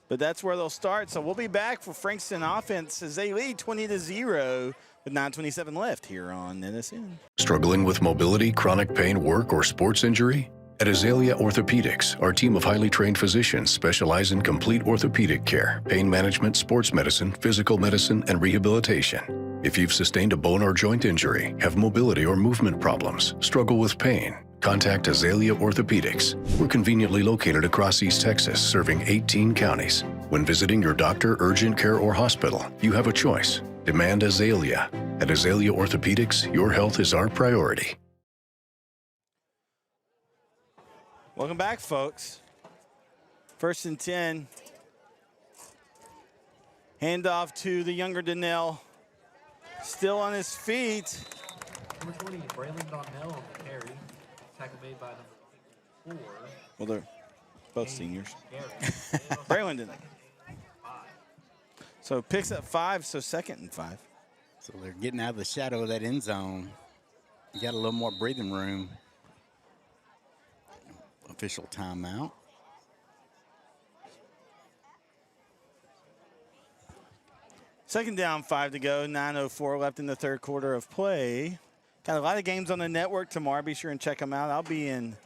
A: But that's where they'll start. So we'll be back for Frankston offense as they lead 20-0 with 9:27 left here on NETSN.
E: Struggling with mobility, chronic pain, work, or sports injury? At Azalea Orthopedics, our team of highly trained physicians specialize in complete orthopedic care, pain management, sports medicine, physical medicine, and rehabilitation. If you've sustained a bone or joint injury, have mobility or movement problems, struggle with pain, contact Azalea Orthopedics. We're conveniently located across East Texas, serving 18 counties. When visiting your doctor, urgent care, or hospital, you have a choice. Demand Azalea. At Azalea Orthopedics, your health is our priority.
A: Welcome back, folks. 1st and 10. Handoff to the younger Donnell. Still on his feet.
C: Number 20, Braylon Donnell on the carry. Tackle made by number 4.
A: Well, they're both seniors.
C: Gary.
A: Braylon didn't. So picks up 5, so 2nd and 5.
B: So they're getting out of the shadow of that end zone. You got a little more breathing room. Official timeout.
A: Second down, 5 to go. 9:04 left in the third quarter of play. Got a lot of games on the network tomorrow. Be sure and check them out. I'll be in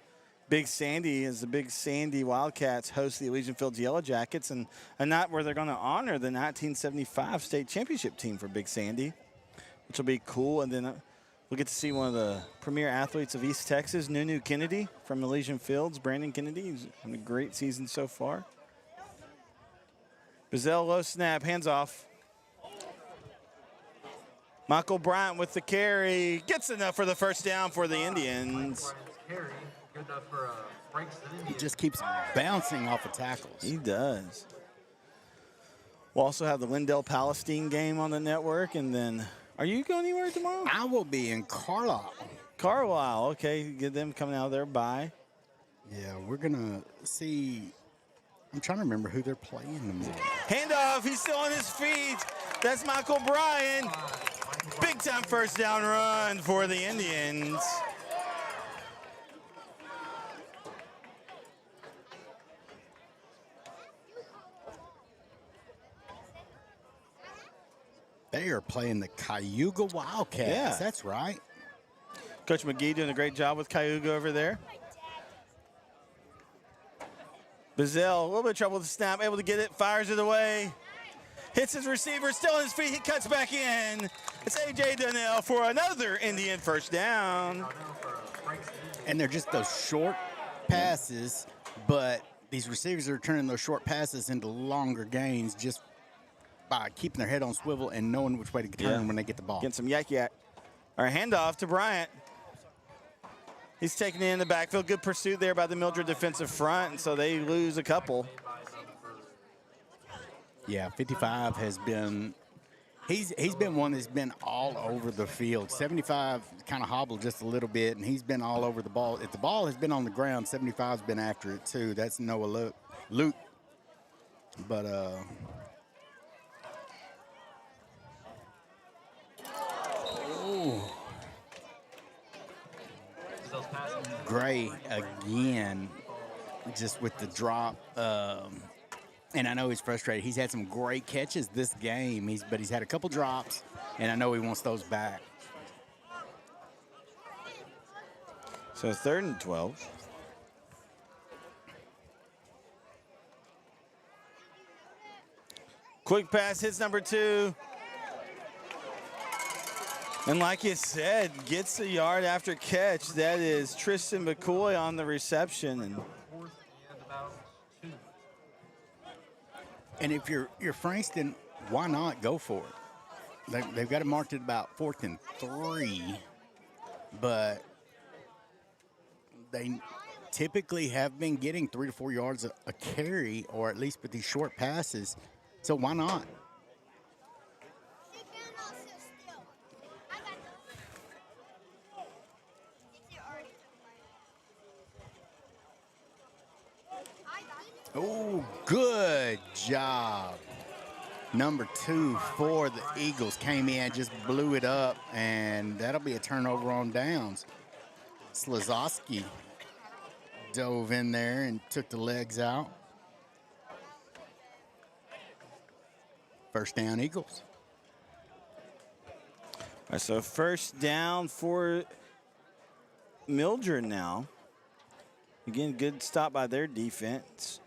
A: Big Sandy as the Big Sandy Wildcats host the Elysian Fields Yellow Jackets, and a night where they're going to honor the 1975 state championship team for Big Sandy, which will be cool. And then we'll get to see one of the premier athletes of East Texas, Nunu Kennedy from Elysian Fields. Brandon Kennedy, who's having a great season so far. Bazell, low snap, hands off. Michael Bryant with the carry. Gets enough for the first down for the Indians.
C: Carry, good enough for Frankston.
B: He just keeps bouncing off of tackles.
A: He does. We'll also have the Lindell Palestine game on the network. And then, are you going anywhere tomorrow?
B: I will be in Carlisle.
A: Carlisle, okay. Get them coming out of their bye.
B: Yeah, we're going to see. I'm trying to remember who they're playing tomorrow.
A: Handoff, he's still on his feet. That's Michael Bryan. Big time first down run for the Indians.
B: They are playing the Cayuga Wildcats.
A: Yeah.
B: That's right.
A: Coach McGee doing a great job with Cayuga over there. Bazell, a little bit of trouble with the snap, able to get it, fires it away. Hits his receiver, still on his feet, he cuts back in. It's A.J. Donnell for another Indian first down.
B: And they're just those short passes, but these receivers are turning those short passes into longer gains just by keeping their head on swivel and knowing which way to turn when they get the ball.
A: Getting some yak. All right, handoff to Bryant. He's taking it in the backfield. Good pursuit there by the Mildred defensive front, and so they lose a couple.
B: Yeah, 55 has been he's been one that's been all over the field. 75 kind of hobbled just a little bit, and he's been all over the ball. If the ball has been on the ground, 75's been after it too. That's Noah Luke. But Gray again, just with the drop. And I know he's frustrated. He's had some great catches this game, but he's had a couple drops, and I know he wants those back.
A: So 3rd and 12. Quick pass, hits number 2. And like you said, gets a yard after catch. That is Tristan McCoy on the reception.
B: And if you're Frankston, why not go for it? They've got it marked at about 4th and 3, but they typically have been getting 3 to 4 yards a carry, or at least with these short passes. So why not? Oh, good job. Number 2 for the Eagles came in, just blew it up, and that'll be a turnover on downs. Slazowski dove in there and took the legs out. First down, Eagles.
A: All right, so first down for Mildred now. Again, good stop by their defense.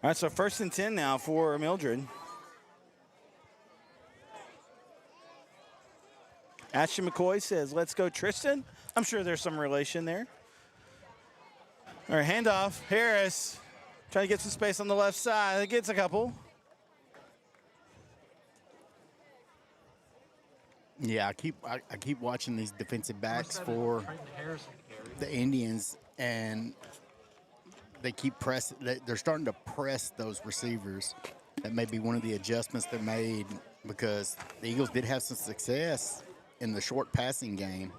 A: All right, so 1st and 10 now for Mildred. Ashton McCoy says, let's go, Tristan. I'm sure there's some relation there. All right, handoff. Harris trying to get some space on the left side. It gets a couple.
B: Yeah, I keep watching these defensive backs for the Indians, and they keep pressing. They're starting to press those receivers. That may be one of the adjustments they made, because the Eagles did have some success in the short passing game.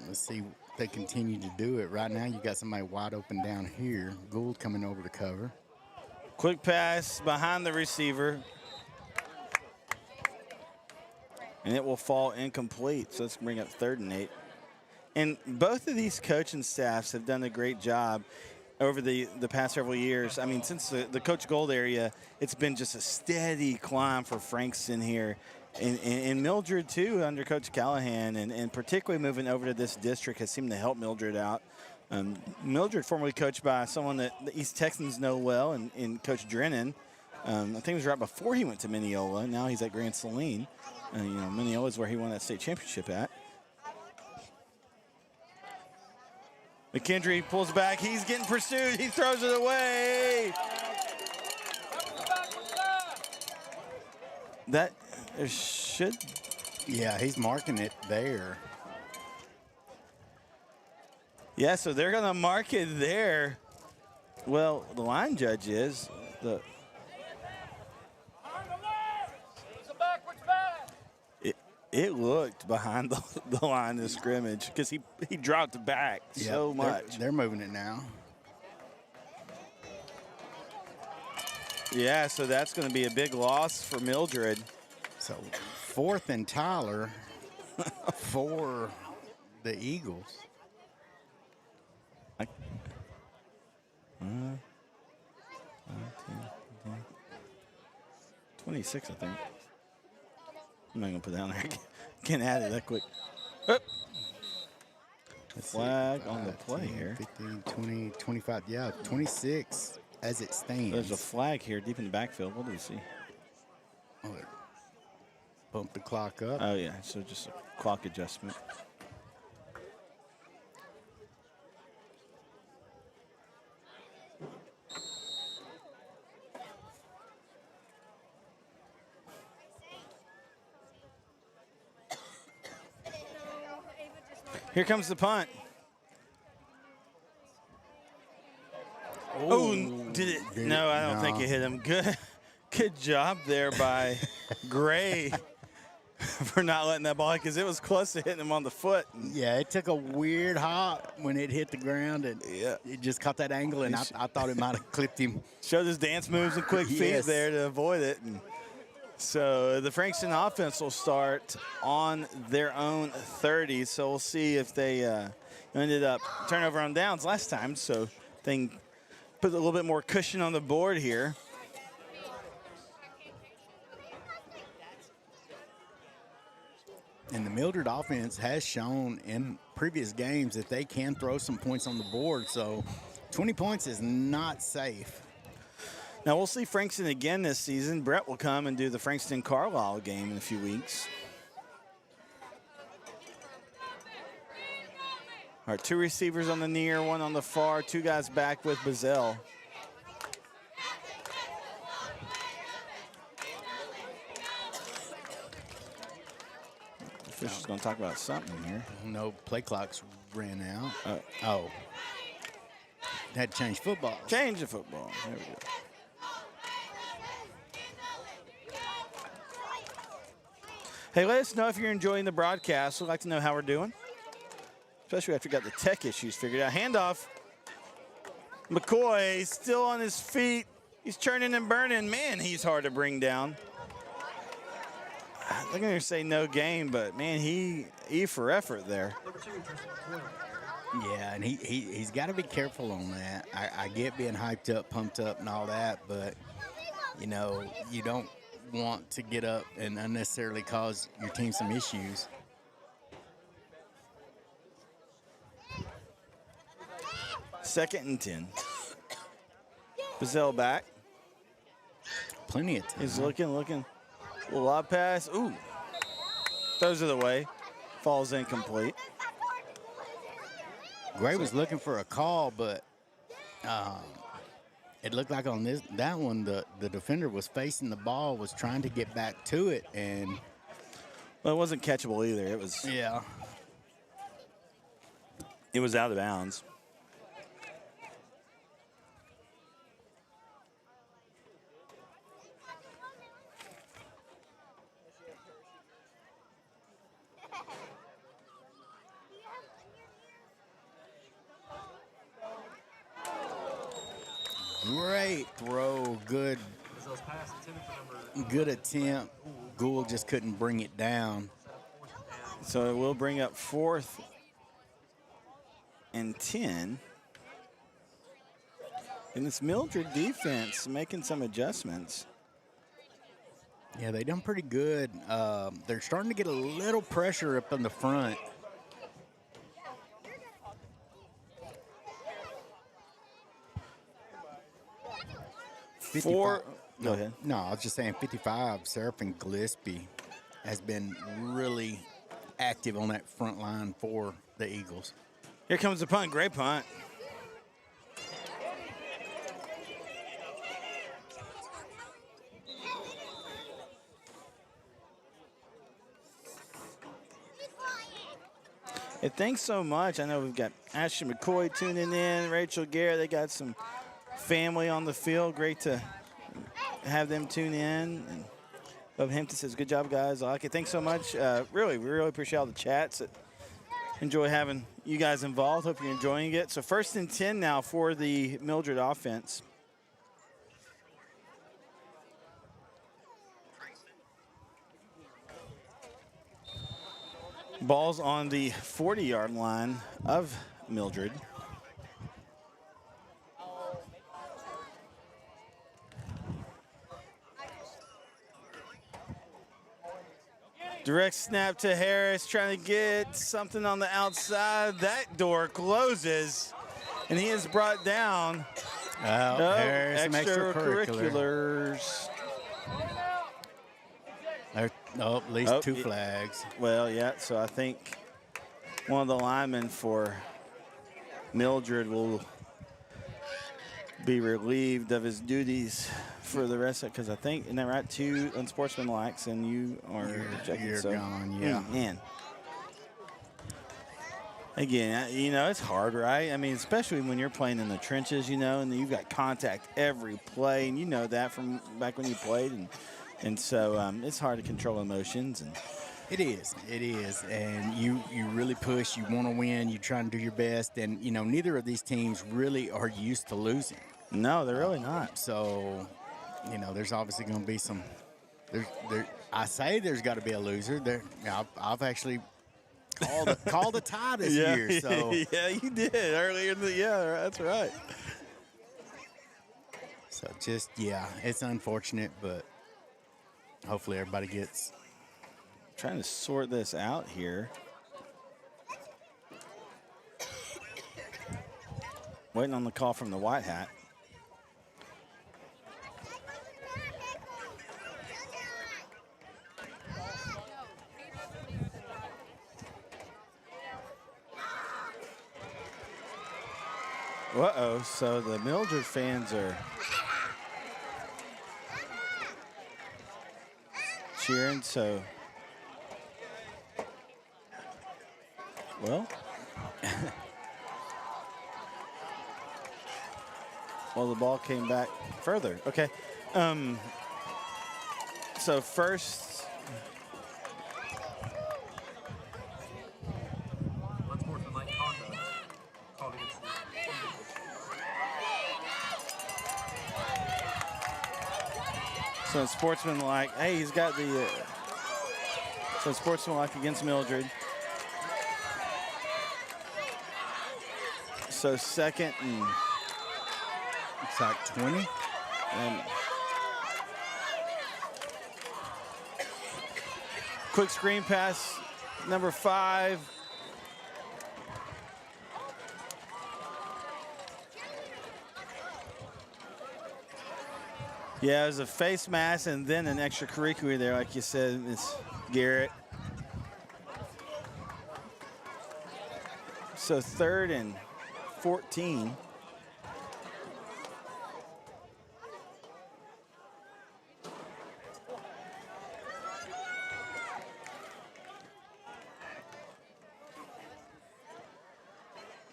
B: Let's see if they continue to do it. Right now, you got somebody wide open down here. Gould coming over to cover.
A: Quick pass behind the receiver. And it will fall incomplete. So let's bring up 3rd and 8. And both of these coaching staffs have done a great job over the past several years. I mean, since the Coach Gold area, it's been just a steady climb for Frankston here. And Mildred, too, under Coach Callahan, and particularly moving over to this district has seemed to help Mildred out. Mildred, formerly coached by someone that the East Texans know well, and Coach Drennan. I think it was right before he went to Mineola. Now he's at Grand Saline. Mineola is where he won that state championship at. McKendry pulls back. He's getting pursued. He throws it away. That should.
B: Yeah, he's marking it there.
A: Yeah, so they're going to mark it there. Well, the line judge is. It looked behind the line of scrimmage because he dropped back so much.
B: They're moving it now.
A: Yeah, so that's going to be a big loss for Mildred.
B: So 4th and Tyler for the Eagles.
A: 26, I think. I'm not going to put that on there. Can't add it that quick. Oop. Flag on the play
B: 10,
A: here.
B: 15, 20, 25. Yeah, 26 as it stands.
A: There's a flag here deep in the backfield. What do we see?
B: Oh, bump the clock up.
A: Oh, yeah. So just a clock adjustment. Here comes the punt. Oh, did it? No, I don't think it hit him. Good job there by Gray for not letting that ball, because it was close to hitting him on the foot.
B: Yeah, it took a weird hop when it hit the ground, and it just caught that angle, and I thought it might have clipped him.
A: Showed his dance moves and quick feet there to avoid it. And so the Frankston offense will start on their own 30. So we'll see if they ended up turnover on downs last time. So they can put a little bit more cushion on the board here.
B: And the Mildred offense has shown in previous games that they can throw some points on the board. So 20 points is not safe.
A: Now, we'll see Frankston again this season. Brett will come and do the Frankston-Carlisle game in a few weeks. All right, 2 receivers on the near, 1 on the far, 2 guys back with Bazell. Fish is going to talk about something here.
B: No, play clocks ran out. Had to change football.
A: Change the football. There we go. Hey, let us know if you're enjoying the broadcast. We'd like to know how we're doing, especially after we got the tech issues figured out. Handoff. McCoy still on his feet. He's churning and burning. Man, he's hard to bring down. I'm going to say no game, but, man, he for effort there.
B: Yeah, and he's got to be careful on that. I get being hyped up, pumped up, and all that, but, you know, you don't want to get up and unnecessarily cause your team some issues.
A: Second and 10. Bazell back.
B: Plenty of time.
A: He's looking. Little lob pass. Ooh. Throws it away. Falls incomplete.
B: Gray was looking for a call, but it looked like on that one, the defender was facing the ball, was trying to get back to it, and
A: Well, it wasn't catchable either. It was.
B: Yeah.
A: It was out of bounds.
B: Great throw. Good attempt. Gould just couldn't bring it down.
A: So it will bring up 4th and 10. And this Mildred defense making some adjustments.
B: Yeah, they done pretty good. They're starting to get a little pressure up in the front.
A: Go ahead.
B: No, I was just saying 55, Seraphin Gillespie has been really active on that front line for the Eagles.
A: Here comes the punt. Great punt. Hey, thanks so much. I know we've got Ashton McCoy tuning in, Rachel Garrett. They got some family on the field. Great to have them tune in. And Bob Hampton says, good job, guys. I like it. Thanks so much. We really appreciate all the chats. Enjoy having you guys involved. Hope you're enjoying it. So 1st and 10 now for the Mildred offense. Ball's on the 40-yard line of Mildred. Direct snap to Harris, trying to get something on the outside. That door closes, and he is brought down.
B: Harris,
A: extracurriculars.
B: At least 2 flags.
A: Well, yeah, so I think one of the linemen for Mildred will be relieved of his duties for the rest of it, because I think, isn't that right, 2 unsportsmanlikes, and you are ejected.
B: You're
A: so,
B: gone, yeah.
A: Man. Again, it's hard, right? I mean, especially when you're playing in the trenches, and you've got contact every play, and you know that from back when you played, and so it's hard to control emotions. And
B: It is, and you really push. You want to win. You try and do your best, and neither of these teams really are used to losing.
A: No, they're really not.
B: So, there's obviously going to be some. I say there's got to be a loser. I've actually called a tie this year. So
A: yeah, you did earlier. That's right.
B: So it's unfortunate, but hopefully everybody gets.
A: Trying to sort this out here. Waiting on the call from the white hat. Uh-oh, so the Mildred fans are cheering, so well, the ball came back further. Okay. So first,
C: unsportsmanlike conduct called against the
A: so sportsmanlike. Hey, he's got the so sportsmanlike against Mildred. So 2nd and
B: it's like 20.
A: And quick screen pass, number 5. Yeah, it was a face mask and then an extracurricular there, like you said, Miss Garrett. So 3rd and 14.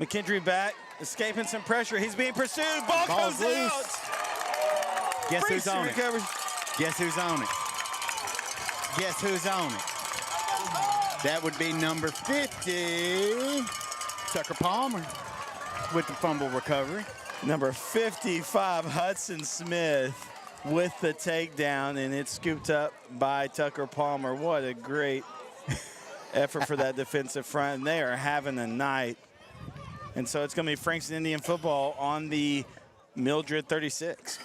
A: McKendry back, escaping some pressure. He's being pursued. Ball comes
B: loose.
A: out.
B: Guess who's on
A: recovery.
B: it? Guess who's on it? Guess who's on it? That would be number 50, Tucker Palmer, with the fumble recovery.
A: Number 55, Hudson Smith, with the takedown, and it's scooped up by Tucker Palmer. What a great effort for that defensive front. And they are having a night. And so it's going to be Frankston Indian football on the Mildred 36.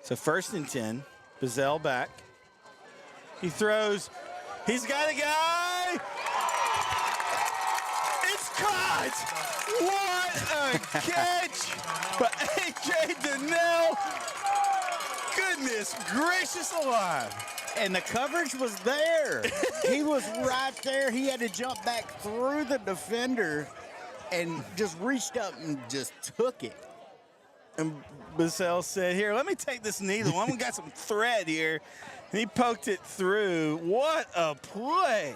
A: So 1st and 10, Bazell back. He throws, he's got a guy. It's caught. What a catch by A.J. Donnell. Goodness gracious alive.
B: And the coverage was there. He was right there. He had to jump back through the defender and just reached up and just took it.
A: And Bazell said, here, let me take this needle. I've got some thread here. And he poked it through. What a play.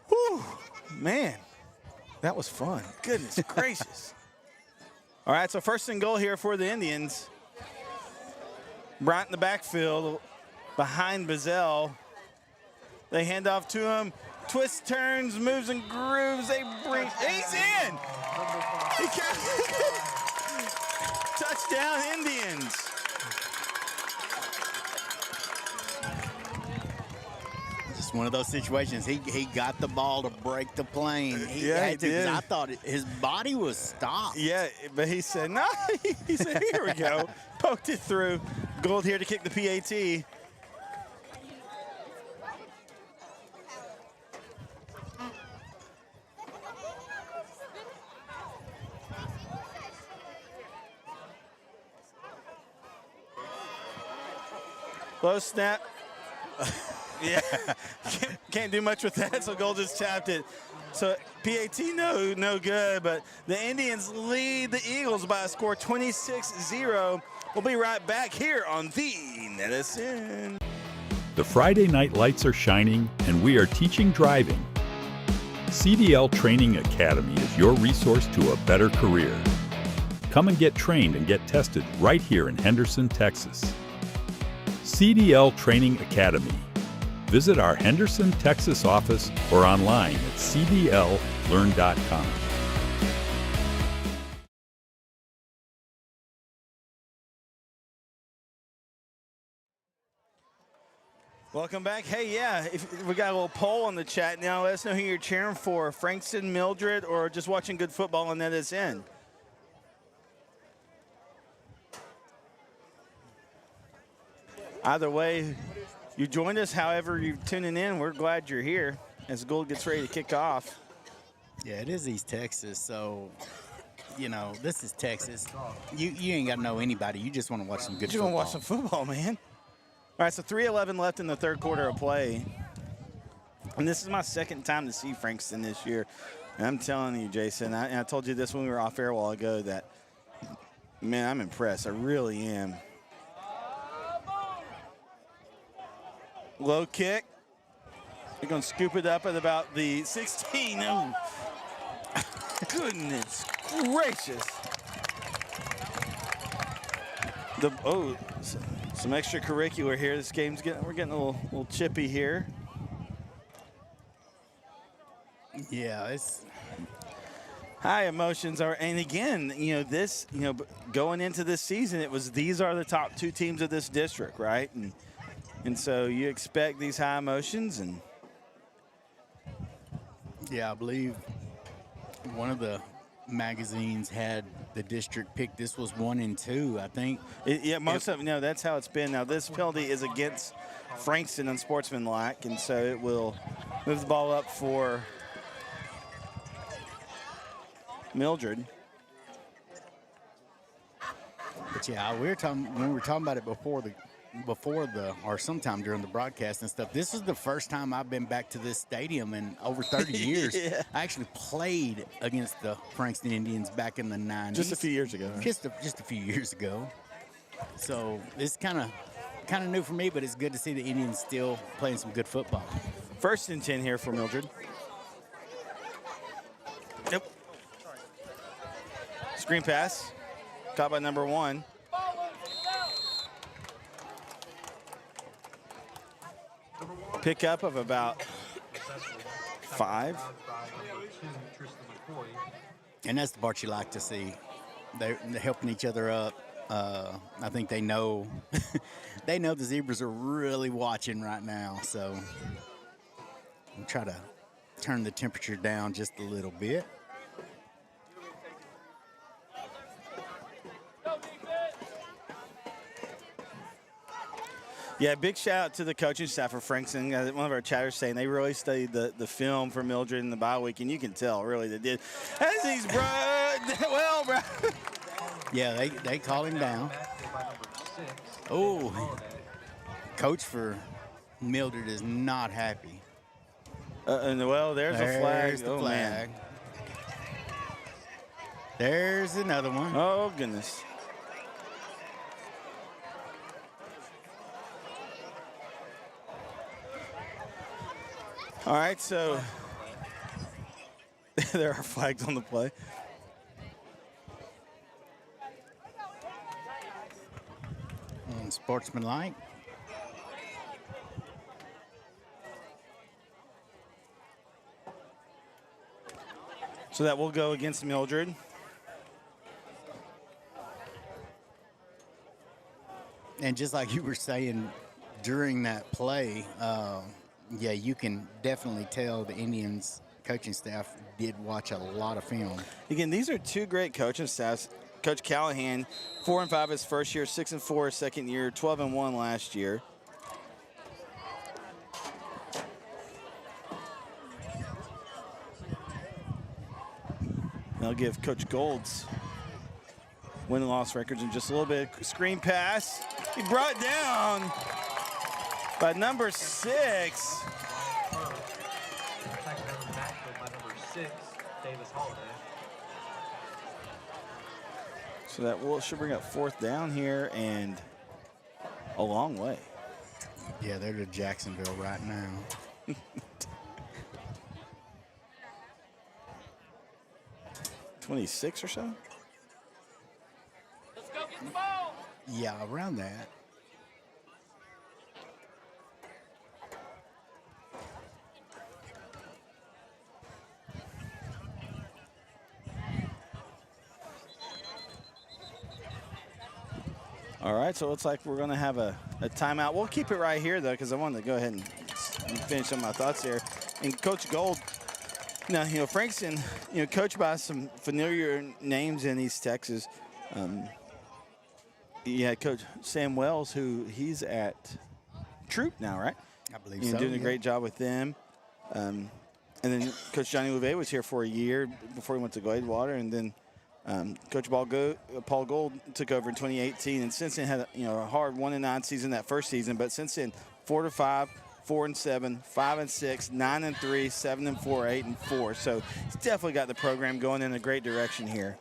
A: Whew, man, that was fun. Goodness gracious. All right, so 1st and goal here for the Indians. Bryant in the backfield behind Bazell. They hand off to him. Twists, turns, moves, and grooves. They bring. He's in. He touchdown, Indians.
B: Just one of those situations. He got the ball to break the plane. He had to, 'cause I thought his body was stopped.
A: Yeah, but he said, no. He said, here we go. Poked it through. Gold here to kick the PAT. Low snap. Yeah, can't do much with that, so Gold just tapped it. So PAT no good, but the Indians lead the Eagles by a score 26-0. We'll be right back here on the NETSN.
D: The Friday night lights are shining, and we are teaching driving. CDL Training Academy is your resource to a better career. Come and get trained and get tested right here in Henderson, Texas. CDL Training Academy. Visit our Henderson, Texas office or online at cdllearn.com.
A: Welcome back. Hey, yeah, if we got a little poll on the chat now. Let us know who you're cheering for, Frankston, Mildred, or just watching good football on NETSN. Either way, you joined us. However you're tuning in, we're glad you're here as Gold gets ready to kick off.
B: Yeah, it is East Texas, so, you know, this is Texas. You ain't got to know anybody. You just want to watch some good football.
A: You want to watch some football, man. All right, so 3:11 left in the third quarter of play. And this is my second time to see Frankston this year. And I'm telling you, Jason, I told you this when we were off air a while ago, that, man, I'm impressed. I really am. Low kick. They're going to scoop it up at about the 16. Oh, goodness gracious. Some extracurricular here. This game's we're getting a little chippy here.
B: Yeah, it's
A: high emotions are, and again, going into this season, these are the top two teams of this district, right? And so you expect these high emotions, and
B: yeah, I believe one of the magazines had the district pick. This was 1 and 2, I think.
A: Most of them. That's how it's been. Now this penalty is against Frankston unsportsmanlike, and so it will move the ball up for Mildred.
B: But yeah, when we were talking about it before before or sometime during the broadcast and stuff, this is the first time I've been back to this stadium in over 30 years.
A: Yeah.
B: I actually played against the Frankston Indians back in the 90s.
A: Just a few years ago. Right?
B: Just a few years ago. So it's kind of new for me, but it's good to see the Indians still playing some good football.
A: 1st and 10 here for Mildred. Yep. Screen pass. Caught by number 1. Pickup of about 5.
B: And that's the part you like to see. They're helping each other up. I think they know they know the Zebras are really watching right now. So we'll try to turn the temperature down just a little bit.
A: Yeah, big shout out to the coaching staff for Frankston. One of our chatters saying they really studied the film for Mildred in the bye week, and you can tell, really, they did. As he's well, bro.
B: Yeah, they call him down. Oh, coach for Mildred is not happy.
A: Well, there's a flag.
B: There's the
A: oh,
B: flag.
A: Man.
B: There's another one.
A: Oh, goodness. All right, so there are flags on the play.
B: And sportsmanlike.
A: So that will go against Mildred.
B: And just like you were saying during that play, yeah, you can definitely tell the Indians coaching staff did watch a lot of film.
A: Again, these are two great coaching staffs. Coach Callahan, 4-5 his first year, 6-4 his second year, 12-1 last year. They'll give Coach Gold's win-loss records in just a little bit. Screen pass. He brought down by number 6. So that should bring up 4th down here and a long way.
B: Yeah, they're to Jacksonville right now.
A: 26 or so?
H: Let's go get the ball.
B: Yeah, around that.
A: All right, so it looks like we're going to have a timeout. We'll keep it right here, though, because I wanted to go ahead and finish some of my thoughts here. And Coach Gold, now, Frankston, coached by some familiar names in East Texas. You had Coach Sam Wells, who he's at Troop now, right?
B: I believe so.
A: Doing a great job with them. And then Coach Johnny Louvet was here for a year before he went to Gladewater, and then Coach Paul Gold took over in 2018, and since then had a hard 1-9 season that first season, but since then 4-5, 4-7, 5-6, 9-3, 7-4, 8-4. So he's definitely got the program going in a great direction here.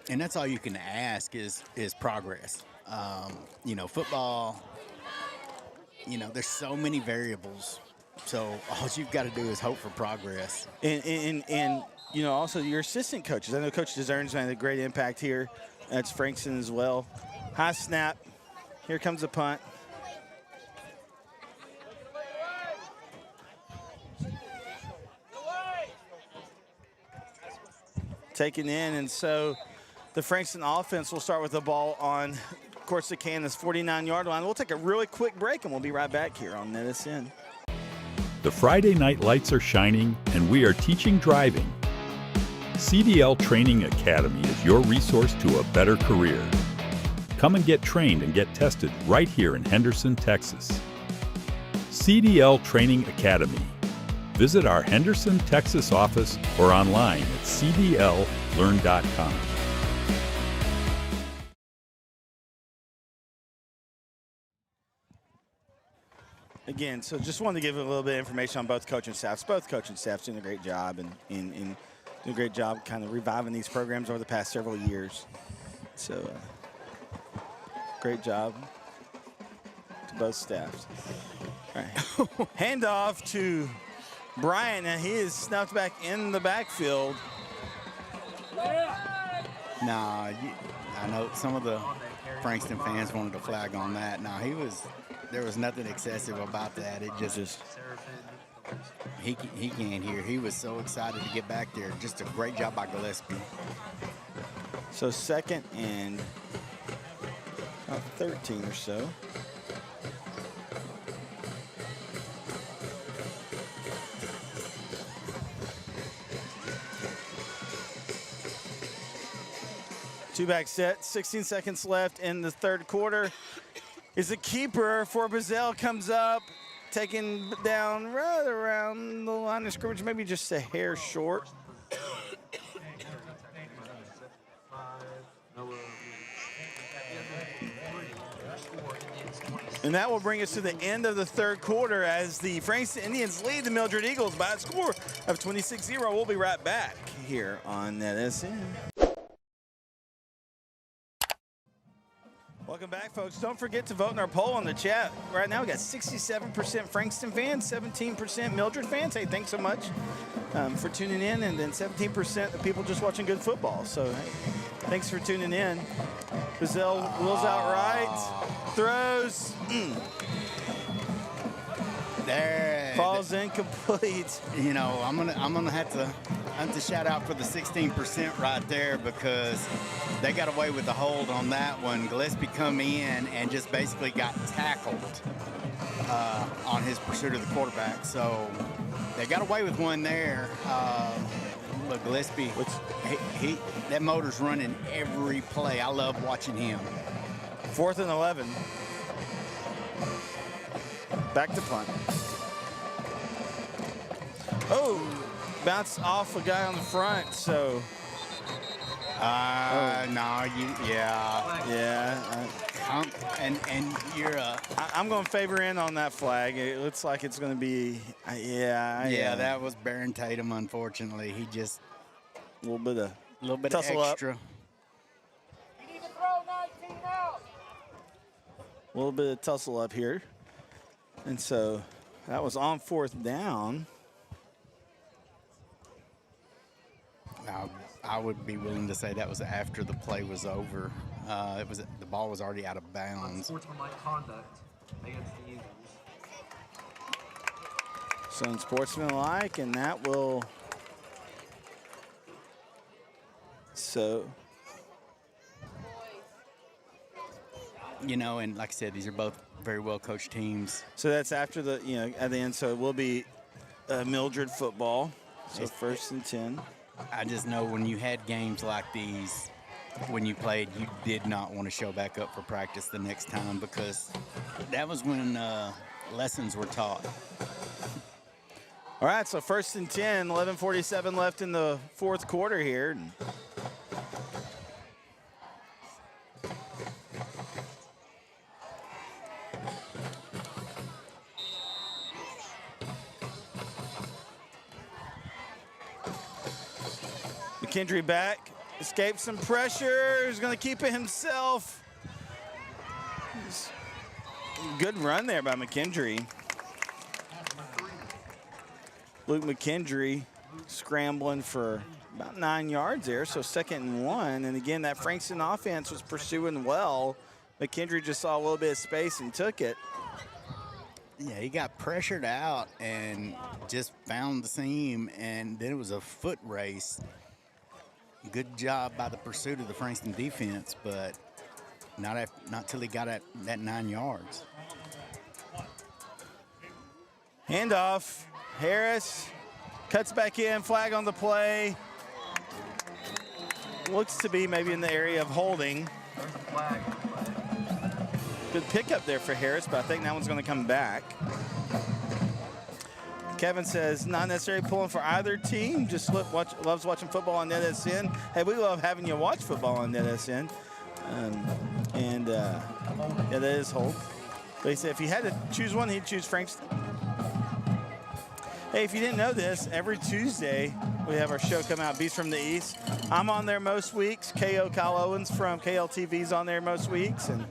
B: And that's all you can ask is progress. Football. There's so many variables. So all you've got to do is hope for progress.
A: And also your assistant coaches. I know Coach DeZern's made a great impact here. That's Frankston as well. High snap. Here comes the punt. Taken in, and so the Frankston offense will start with the ball on Corsicana's 49-yard line. We'll take a really quick break, and we'll be right back here on NETSN.
D: The Friday night lights are shining, and we are teaching driving. CDL Training Academy is your resource to a better career. Come and get trained and get tested right here in Henderson, Texas. CDL Training Academy. Visit our Henderson, Texas office or online at cdllearn.com.
A: again, so just wanted to give a little bit of information on both coaching staffs. Both coaching staffs doing a great job and doing a great job kind of reviving these programs over the past several years. So great job to both staffs. All right. Handoff to Bryant, and he is snuffed back in the backfield.
B: Nah, I know some of the Frankston fans wanted a flag on that. No, there was nothing excessive about that. It just he can't hear. He was so excited to get back there. Just a great job by Gillespie.
A: So 2nd and 13 or so. Two-back set, 16 seconds left in the third quarter. Is a keeper for Bazell, comes up, taken down right around the line of scrimmage, maybe just a hair short. And that will bring us to the end of the third quarter as the Frankston Indians lead the Mildred Eagles by a score of 26-0. We'll be right back here on NETSN. Welcome back, folks. Don't forget to vote in our poll on the chat. Right now, we got 67% Frankston fans, 17% Mildred fans. Hey, thanks so much for tuning in, and then 17% of people just watching good football. So, hey, thanks for tuning in. Bazell wheels out right, throws.
B: There.
A: Falls incomplete.
B: You know, I'm gonna have to shout out for the 16% right there, because they got away with the hold on that one. Gillespie come in and just basically got tackled on his pursuit of the quarterback. So they got away with one there. But Gillespie, that motor's running every play. I love watching him.
A: 4th and 11. Back to punt. Oh, bounced off a guy on the front, so.
B: No, and you're
A: I'm going to favor in on that flag. It looks like it's going to be,
B: that was Baron Tatum, unfortunately. He just.
A: A little bit of
B: tussle extra.
A: Up. You need to throw 19 out. A little bit of tussle up here. And so that was on 4th down.
B: I would be willing to say that was after the play was over. The ball was already out of bounds.
C: Sportsmanlike conduct against the Eagles.
A: So unsportsmanlike, and that will. So.
B: You know, and like I said, these are both very well coached teams.
A: So that's after the, at the end. So it will be Mildred football. So 1st and 10.
B: I just know when you had games like these, when you played, you did not want to show back up for practice the next time, because that was when lessons were taught.
A: All right, so 1st and 10, 11:47 left in the fourth quarter here. McKendry back, escapes some pressure, is going to keep it himself. Good run there by McKendry. Luke McKendry scrambling for about 9 yards there, so 2nd and 1. And again, that Frankston offense was pursuing well. McKendry just saw a little bit of space and took it.
B: Yeah, he got pressured out and just found the seam, and then it was a foot race. Good job by the pursuit of the Frankston defense, but not till he got at that 9 yards.
A: Handoff. Harris cuts back in, flag on the play. Looks to be maybe in the area of holding. Good pickup there for Harris, but I think that one's going to come back. Kevin says, not necessarily pulling for either team, just loves watching football on NETSN. Hey, we love having you watch football on NETSN. Yeah, that is hold. But he said if he had to choose one, he'd choose Frankston. Hey, if you didn't know this, every Tuesday we have our show come out, Beast from the East. I'm on there most weeks. KO Kyle Owens from KLTV's on there most weeks. And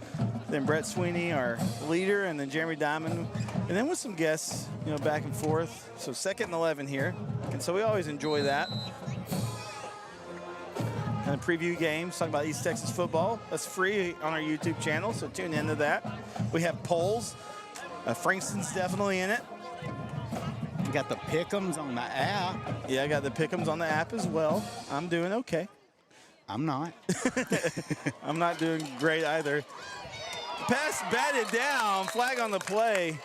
A: then Brett Sweeney, our leader, and then Jeremy Diamond. And then with some guests, you know, back and forth. So 2nd and 11 here. And so we always enjoy that. Kind of preview games, talk about East Texas football. That's free on our YouTube channel, so tune into that. We have polls. Frankston's definitely in it.
B: You got the pick'ems on the app.
A: Yeah, I got the pick'ems on the app as well. I'm doing okay.
B: I'm not.
A: I'm not doing great either. Pass batted down, flag on the play.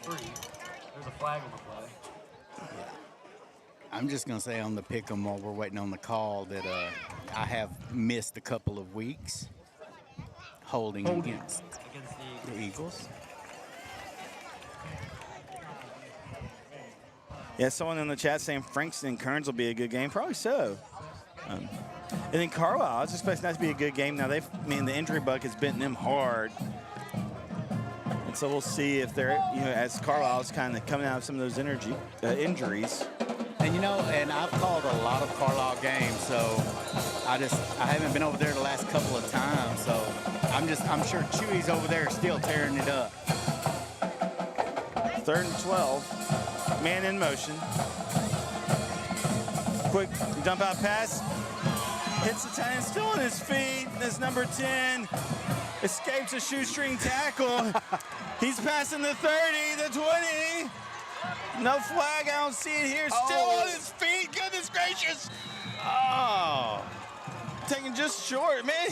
C: There's a flag on the play.
B: I'm just going to say on the pick'em while we're waiting on the call that I have missed a couple of weeks holding against the Eagles.
A: Yeah, someone in the chat saying Frankston and Kearns will be a good game. Probably so. And then Carlisle, I was expecting that to be a good game. Now, the injury bug has bitten them hard. And so we'll see if they're, you know, as Carlisle's kind of coming out of some of those injuries.
B: And, you know, and I've called a lot of Carlisle games, so I haven't been over there the last couple of times. So I'm sure Chewy's over there still tearing it up.
A: 3rd and 12. Man in motion. Quick dump out pass. Hits the 10, still on his feet. That's number 10. Escapes a shoestring tackle. He's passing the 30, the 20. No flag, I don't see it here. Still on his feet, goodness gracious. Oh, taking just short. Man,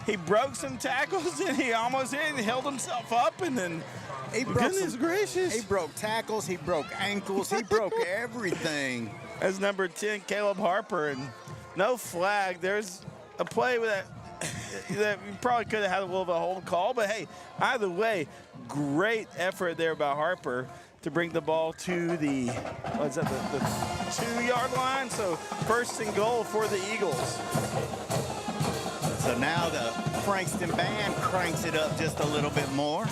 A: he broke some tackles and he almost hit and held himself up and then goodness gracious.
B: He broke tackles, he broke ankles, he broke everything.
A: That's number 10, Caleb Harper, and no flag. There's a play with that you probably could have had a little bit of a hold call, but hey, either way, great effort there by Harper to bring the ball to the, what's that, the 2-yard line? So 1st and goal for the Eagles.
B: So now the Frankston band cranks it up just a little bit more.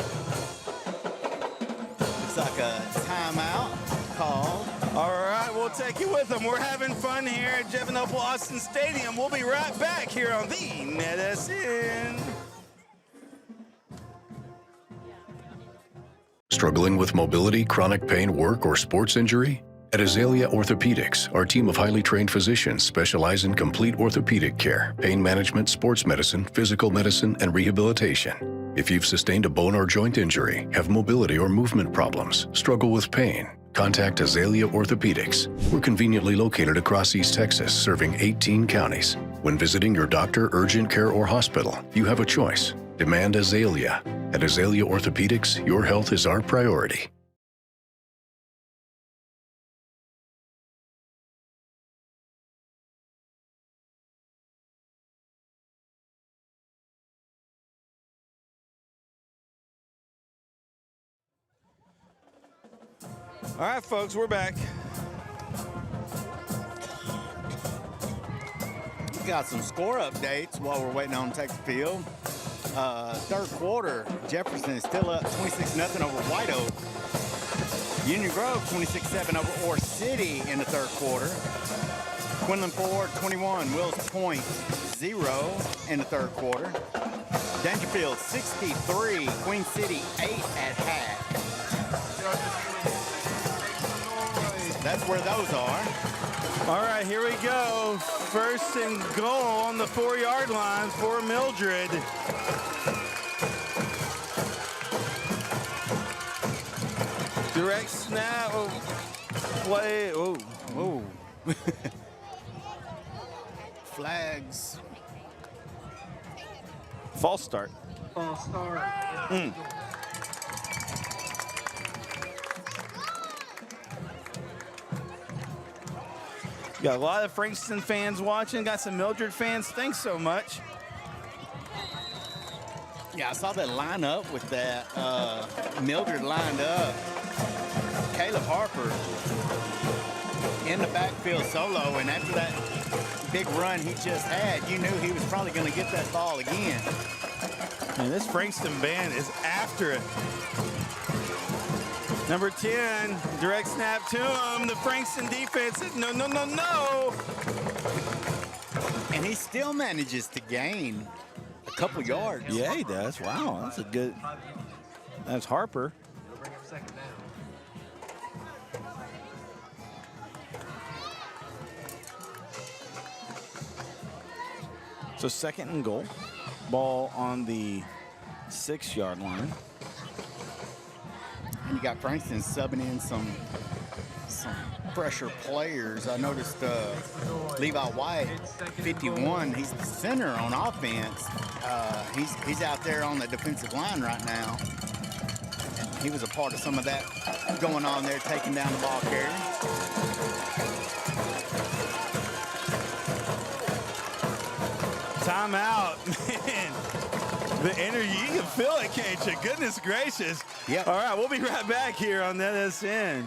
B: Looks like a timeout called.
A: All right, we'll take you with them. We're having fun here at Jeffenople Austin Stadium. We'll be right back here on the NETSN.
E: Struggling with mobility, chronic pain, work, or sports injury? At Azalea Orthopedics, our team of highly trained physicians specialize in complete orthopedic care, pain management, sports medicine, physical medicine, and rehabilitation. If you've sustained a bone or joint injury, have mobility or movement problems, struggle with pain, contact Azalea Orthopedics. We're conveniently located across East Texas, serving 18 counties. When visiting your doctor, urgent care, or hospital, you have a choice. Demand Azalea. At Azalea Orthopedics, your health is our priority.
A: All right, folks, we're back.
B: We got some score updates while we're waiting on Texas Field. 3rd quarter, Jefferson is still up 26-0 over White Oak. Union Grove 26-7 over Ore City in the 3rd quarter. Quinlan Ford 21, Wills Point 0 in the 3rd quarter. Dangerfield 63, Queen City 8 at half. That's where those are.
A: All right, here we go. 1st and goal on the 4-yard line for Mildred. Direct snap. Play. Oh.
B: Whoa. Flags.
A: False start.
C: False start.
A: Got a lot of Frankston fans watching. Got some Mildred fans. Thanks so much.
B: Yeah, I saw that line up with that. Mildred lined up. Caleb Harper in the backfield solo, and after that big run he just had, you knew he was probably going to get that ball again.
A: And this Frankston band is after it. Number 10, direct snap to him. The Frankston defense says, no, no, no, no.
B: And he still manages to gain a couple yards.
A: Yeah, he does. Wow, that's a good. That's Harper.
C: It'll bring up second down.
A: So 2nd and goal. Ball on the 6-yard line.
B: And you got Frankston subbing in some fresher players. I noticed Levi White, 51. He's the center on offense. He's out there on the defensive line right now. And he was a part of some of that going on there, taking down the ball carrier.
A: Timeout, man. The energy, you can feel it, can't you? Goodness gracious.
B: Yep.
A: All right, we'll be right back here on NETSN.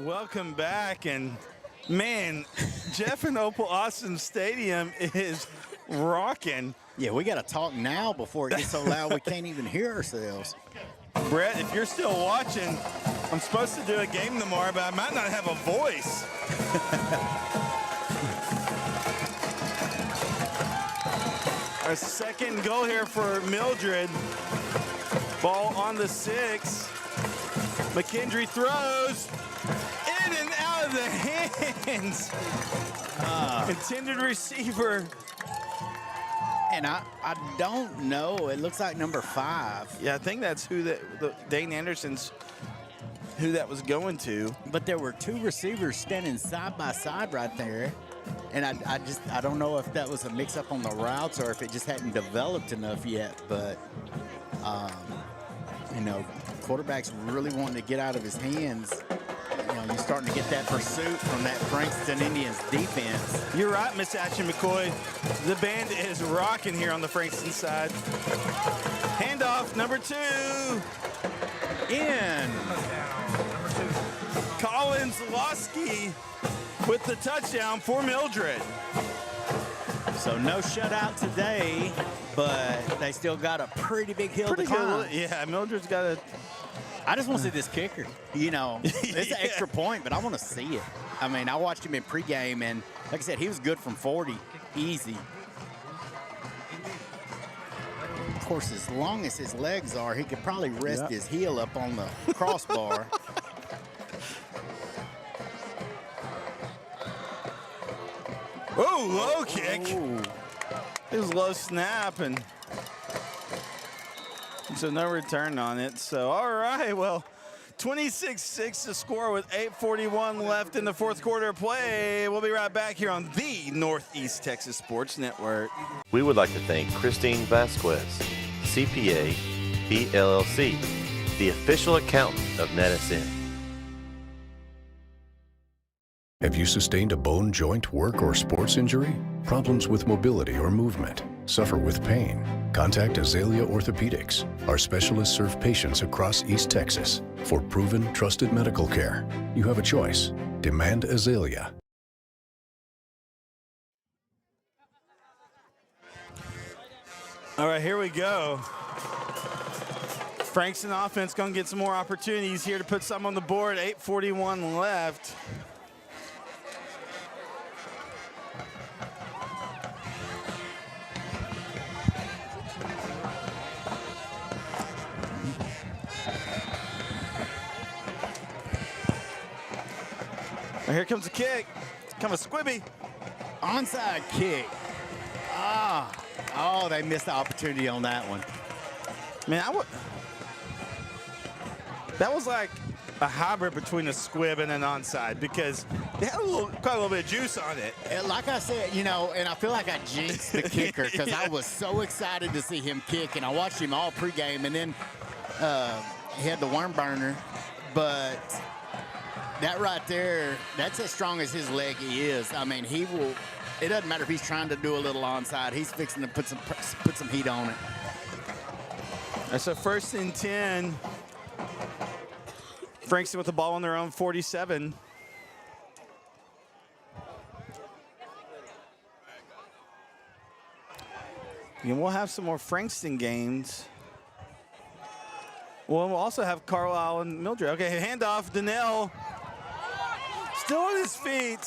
A: Welcome back, and man, Jeff and Opal Austin Stadium is rocking.
B: Yeah, we got to talk now before it gets so loud we can't even hear ourselves.
A: Brett, if you're still watching, I'm supposed to do a game tomorrow, but I might not have a voice. Our 2nd goal here for Mildred. Ball on the 6. McKendry throws. In and out of the hands. Intended receiver.
B: And I don't know. It looks like number 5.
A: Yeah, I think that's who Dane Anderson's who that was going to.
B: But there were 2 receivers standing side by side right there. And I don't know if that was a mix-up on the routes or if it just hadn't developed enough yet. But, you know, quarterback's really wanting to get out of his hands. You know, you're starting to get that pursuit from that Frankston Indians defense.
A: You're right, Miss Action McCoy. The band is rocking here on the Frankston side. Handoff, number 2.
B: In.
C: Number 2.
A: Collins Losky with the touchdown for Mildred.
B: So no shutout today, but they still got a pretty big hill to climb.
A: Yeah, Mildred's got a...
B: I just want to see this kicker. You know, it's an extra point, but I want to see it. I mean, I watched him in pregame, and like I said, he was good from 40, easy. Of course, as long as his legs are, he could probably rest his heel up on the crossbar.
A: Oh, low kick. It was low snap, and so no return on it. So, all right, well, 26-6 to score with 8:41 left in the 4th quarter of play. We'll be right back here on the Northeast Texas Sports Network.
O: We would like to thank Christine Vasquez, CPA, PLLC, the official accountant of NETSN.
E: Have you sustained a bone, joint, work, or sports injury? Problems with mobility or movement? Suffer with pain? Contact Azalea Orthopedics. Our specialists serve patients across East Texas. For proven, trusted medical care, you have a choice. Demand Azalea.
A: All right, here we go. Frankston offense going to get some more opportunities here to put some on the board. 8:41 left. And here comes the kick. It's kind of a squibby.
B: Onside kick. Oh, they missed the opportunity on that one.
A: Man, That was like a hybrid between a squib and an onside because they had quite a little bit of juice on it.
B: And like I said, you know, and I feel like I jinxed the kicker because I was so excited to see him kick, and I watched him all pregame, and then he had the worm burner, but that right there, that's as strong as his leg is. I mean, he will. It doesn't matter if he's trying to do a little onside. He's fixing to put some heat on it.
A: That's a 1st and 10. Frankston with the ball on their own 47. And we'll have some more Frankston games. We'll also have Carlisle and Mildred. Okay, handoff, Donnell. Still on his feet.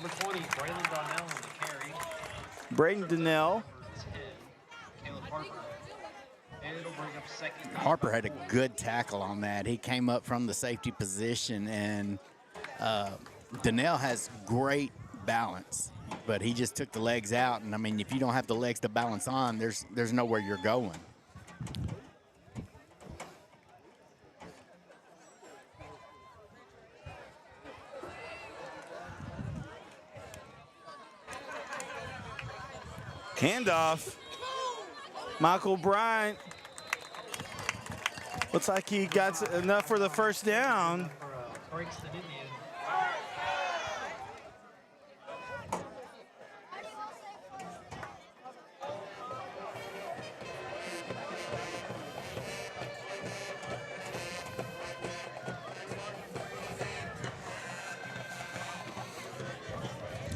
C: Number 20, Braylon Donnell on the carry.
A: Braden Donnell.
C: Caleb Harper. And it'll bring up 2nd.
B: Harper had a good tackle on that. He came up from the safety position, and Donnell has great balance, but he just took the legs out. And I mean, if you don't have the legs to balance on, there's nowhere you're going.
A: Handoff. Michael Bryant. Looks like he got enough for the 1st down.
C: Frankston Indian.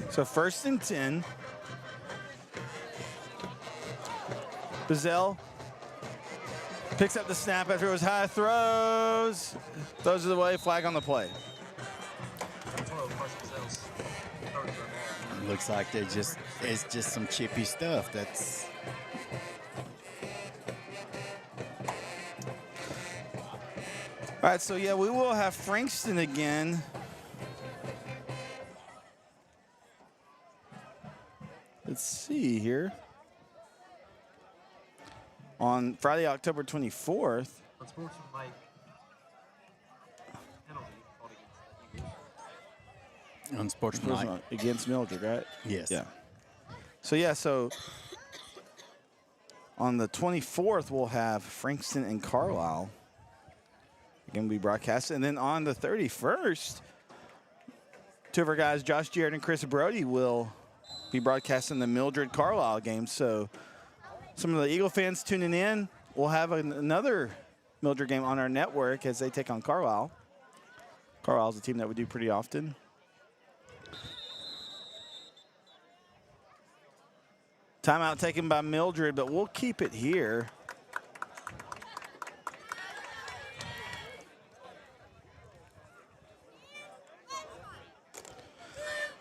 A: So 1st and 10. Bazell picks up the snap after it was high, throws it away, flag on the play.
B: Looks like it's just some chippy stuff. That's
A: all right. So yeah, we will have Frankston again. Let's see here. On Friday, October 24th.
C: Unsportsmanlike penalty called against the Eagles.
B: unsportsmanlike.
A: Against Mildred, right?
B: Yes.
A: Yeah. So on the 24th, we'll have Frankston and Carlisle. Again, we broadcast. And then on the 31st, 2 of our guys, Josh Jarrett and Chris Brody, will be broadcasting the Mildred Carlisle game. So some of the Eagle fans tuning in, we'll have another Mildred game on our network as they take on Carlisle. Carlisle's a team that we do pretty often. Timeout taken by Mildred, but we'll keep it here.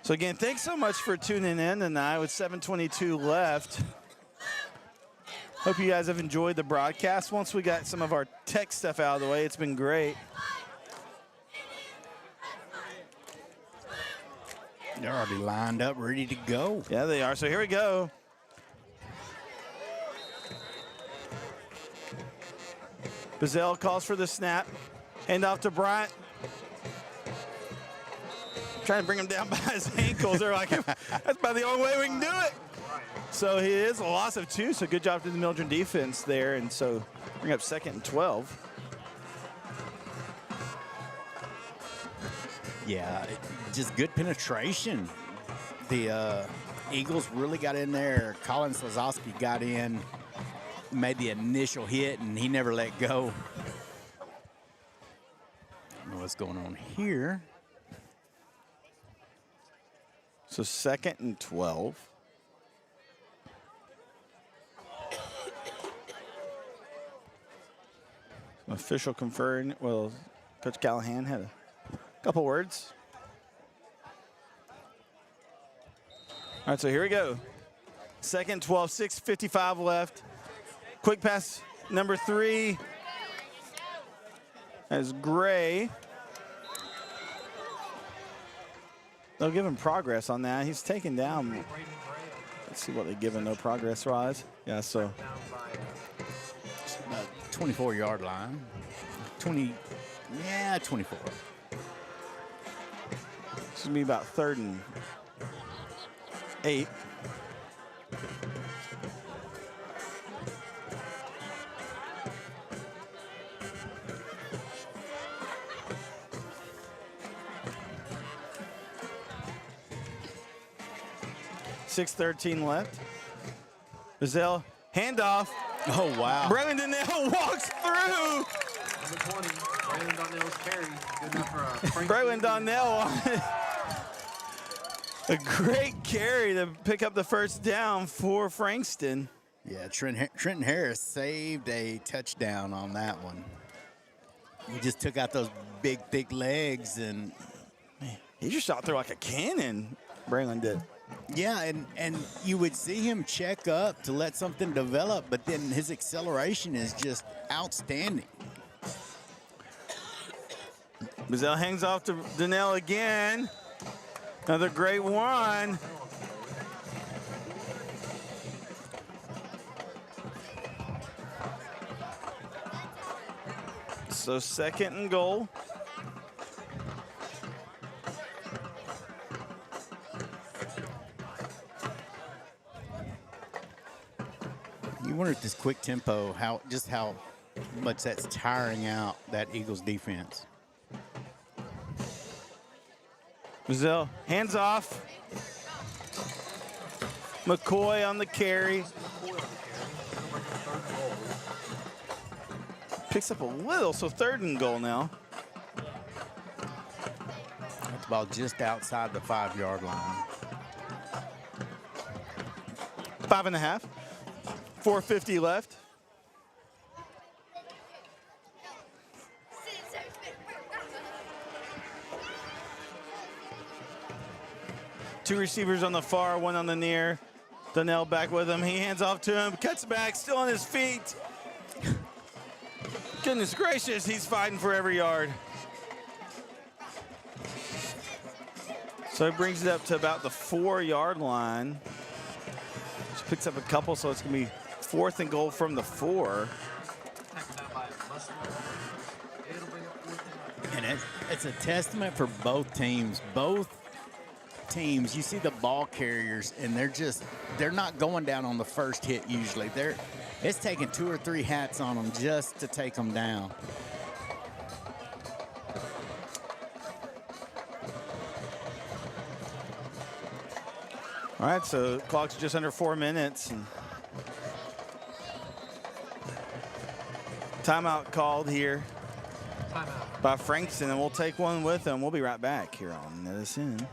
A: So again, thanks so much for tuning in tonight with 7:22 left. Hope you guys have enjoyed the broadcast. Once we got some of our tech stuff out of the way, it's been great.
B: They're already lined up, ready to go.
A: Yeah, they are. So here we go. Bazell calls for the snap. Hand off to Bryant. Trying to bring him down by his ankles. They're like, that's about the only way we can do it. So he is a loss of 2. So good job to the Mildred defense there. And so bring up 2nd and 12.
B: Yeah, just good penetration. The Eagles really got in there. Colin Slazowski got in, made the initial hit, and he never let go. I don't know what's going on here.
A: So 2nd and 12. Official conferring. Well, Coach Callahan had a couple words. All right, so here we go. 2nd, 12, 6:55 left. Quick pass, number 3. As Gray. They'll give him progress on that. He's taken down. Let's see what they give him, no progress-wise. Yeah, so.
B: 24-yard line. Yeah, 24.
A: This is going to be about 3rd and 8. .6:13 left. Bazell, handoff.
B: Oh, wow.
A: Braylon Donnell walks through.
C: Number 20, Braylon Donnell's carry. Good enough for Frankston.
A: Braylon Donnell. A great carry to pick up the first down for Frankston.
B: Yeah, Trenton Harris saved a touchdown on that one. He just took out those big, thick legs, and
A: he just shot through like a cannon, Braylon did.
B: Yeah, and you would see him check up to let something develop, but then his acceleration is just outstanding.
A: Bazell hangs off to Donnell again. Another great one. So 2nd and goal.
B: You wonder at this quick tempo how much that's tiring out that Eagles defense.
A: Bazell, hands off. McCoy on the carry. Picks up a little, so 3rd and goal now.
B: That's about just outside the 5-yard line.
A: 5.5. 4:50 left. Two receivers on the far, one on the near. Donnell back with him. He hands off to him, cuts back, still on his feet. Goodness gracious, he's fighting for every yard. So he brings it up to about the 4-yard line. Just picks up a couple, so it's going to be 4th and goal from the 4.
B: And it's a testament for both teams. Both teams, you see the ball carriers, and they're not going down on the first hit usually. It's taking 2 or 3 hats on them just to take them down.
A: All right, so clock's just under 4 minutes. And timeout called here by Frankston, and we'll take one with them. We'll be right back here on NETSN.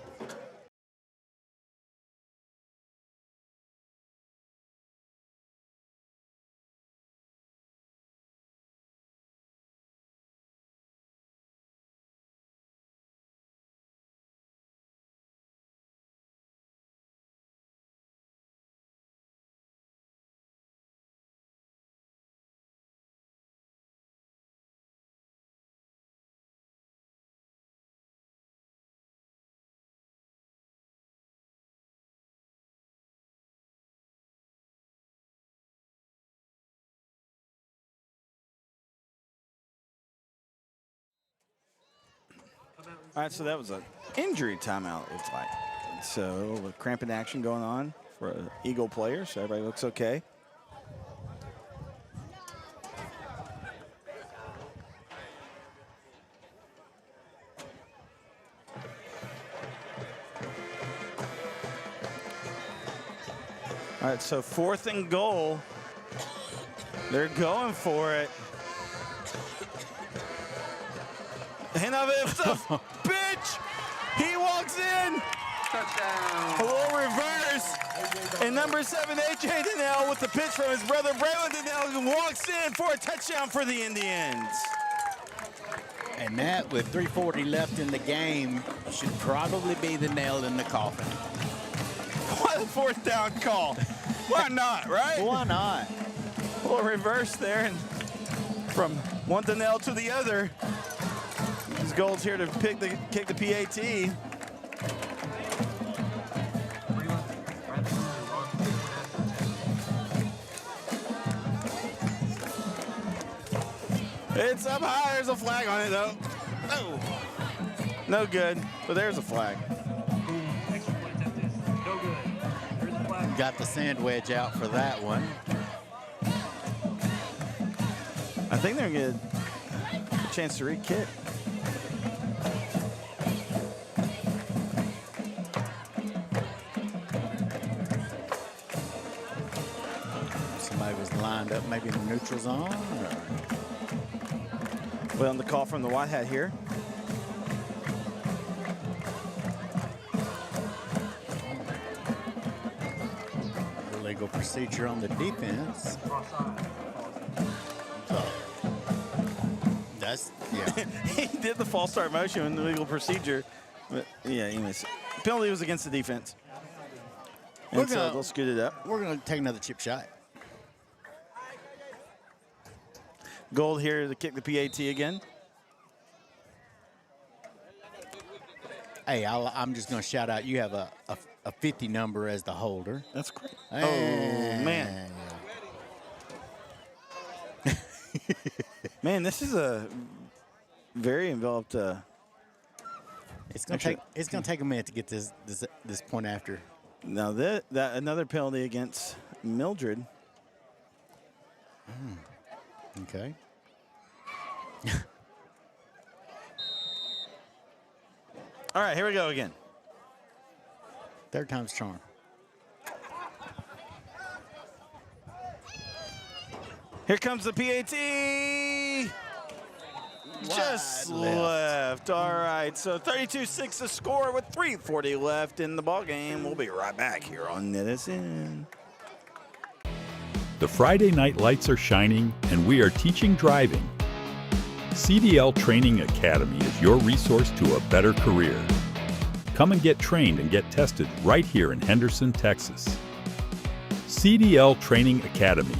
A: All right, so that was an injury timeout, it's like. So a cramping action going on for an Eagle player, so everybody looks okay. All right, so 4th and goal. They're going for it. Hand of it, the pitch. He walks in.
C: Touchdown.
A: A little reverse. And number 7, A.J. Donnell with the pitch from his brother, Braylon Donnell, walks in for a touchdown for the Indians.
B: And that, with 3:40 left in the game, should probably be the nail in the coffin.
A: What a 4th down call. Why not, right?
B: Why not?
A: A little reverse there, and from one Donnell to the other. His goal's here to kick the PAT. It's up high. There's a flag on it, though. Oh. No good, but there's a flag.
C: Extra point attempt is no good. There's a flag.
B: Got the sand wedge out for that one.
A: I think they're going to get a chance to re-kick.
B: Somebody was lined up maybe in the neutral zone.
A: Well, on the call from the white hat here.
B: Illegal procedure on the defense. That's, yeah.
A: He did the false start motion in the legal procedure. But, yeah, anyways. Penalty was against the defense. And so they'll scoot it up.
B: We're going to take another chip shot.
A: Gold here to kick the PAT again.
B: Hey, I'm just going to shout out, you have a 50 number as the holder.
A: That's great.
B: Hey.
A: Oh, man. Man, this is a very involved.
B: It's going to take a minute to get this point after.
A: Now that another penalty against Mildred.
B: Okay.
A: All right, here we go again.
B: Third time's charm.
A: Here comes the PAT. Just left. All right, so 32-6 the score with 3:40 left in the ball game. We'll be right back here on NETSN.
D: The Friday night lights are shining, and we are teaching driving. CDL Training Academy is your resource to a better career. Come and get trained and get tested right here in Henderson, Texas. CDL Training Academy.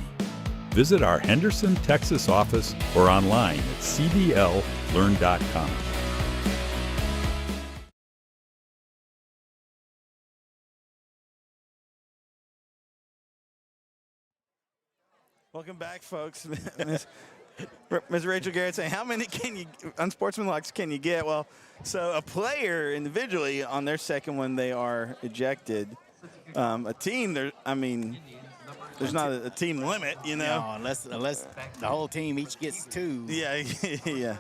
D: Visit our Henderson, Texas office or online at cdllearn.com.
A: Welcome back, folks. Ms. Rachel Garrett saying, how many unsportsmanlike can you get? Well, so a player individually on their second one, they are ejected. A team, there's not a team limit, you know.
B: No, unless the whole team each gets 2.
A: Yeah, yeah.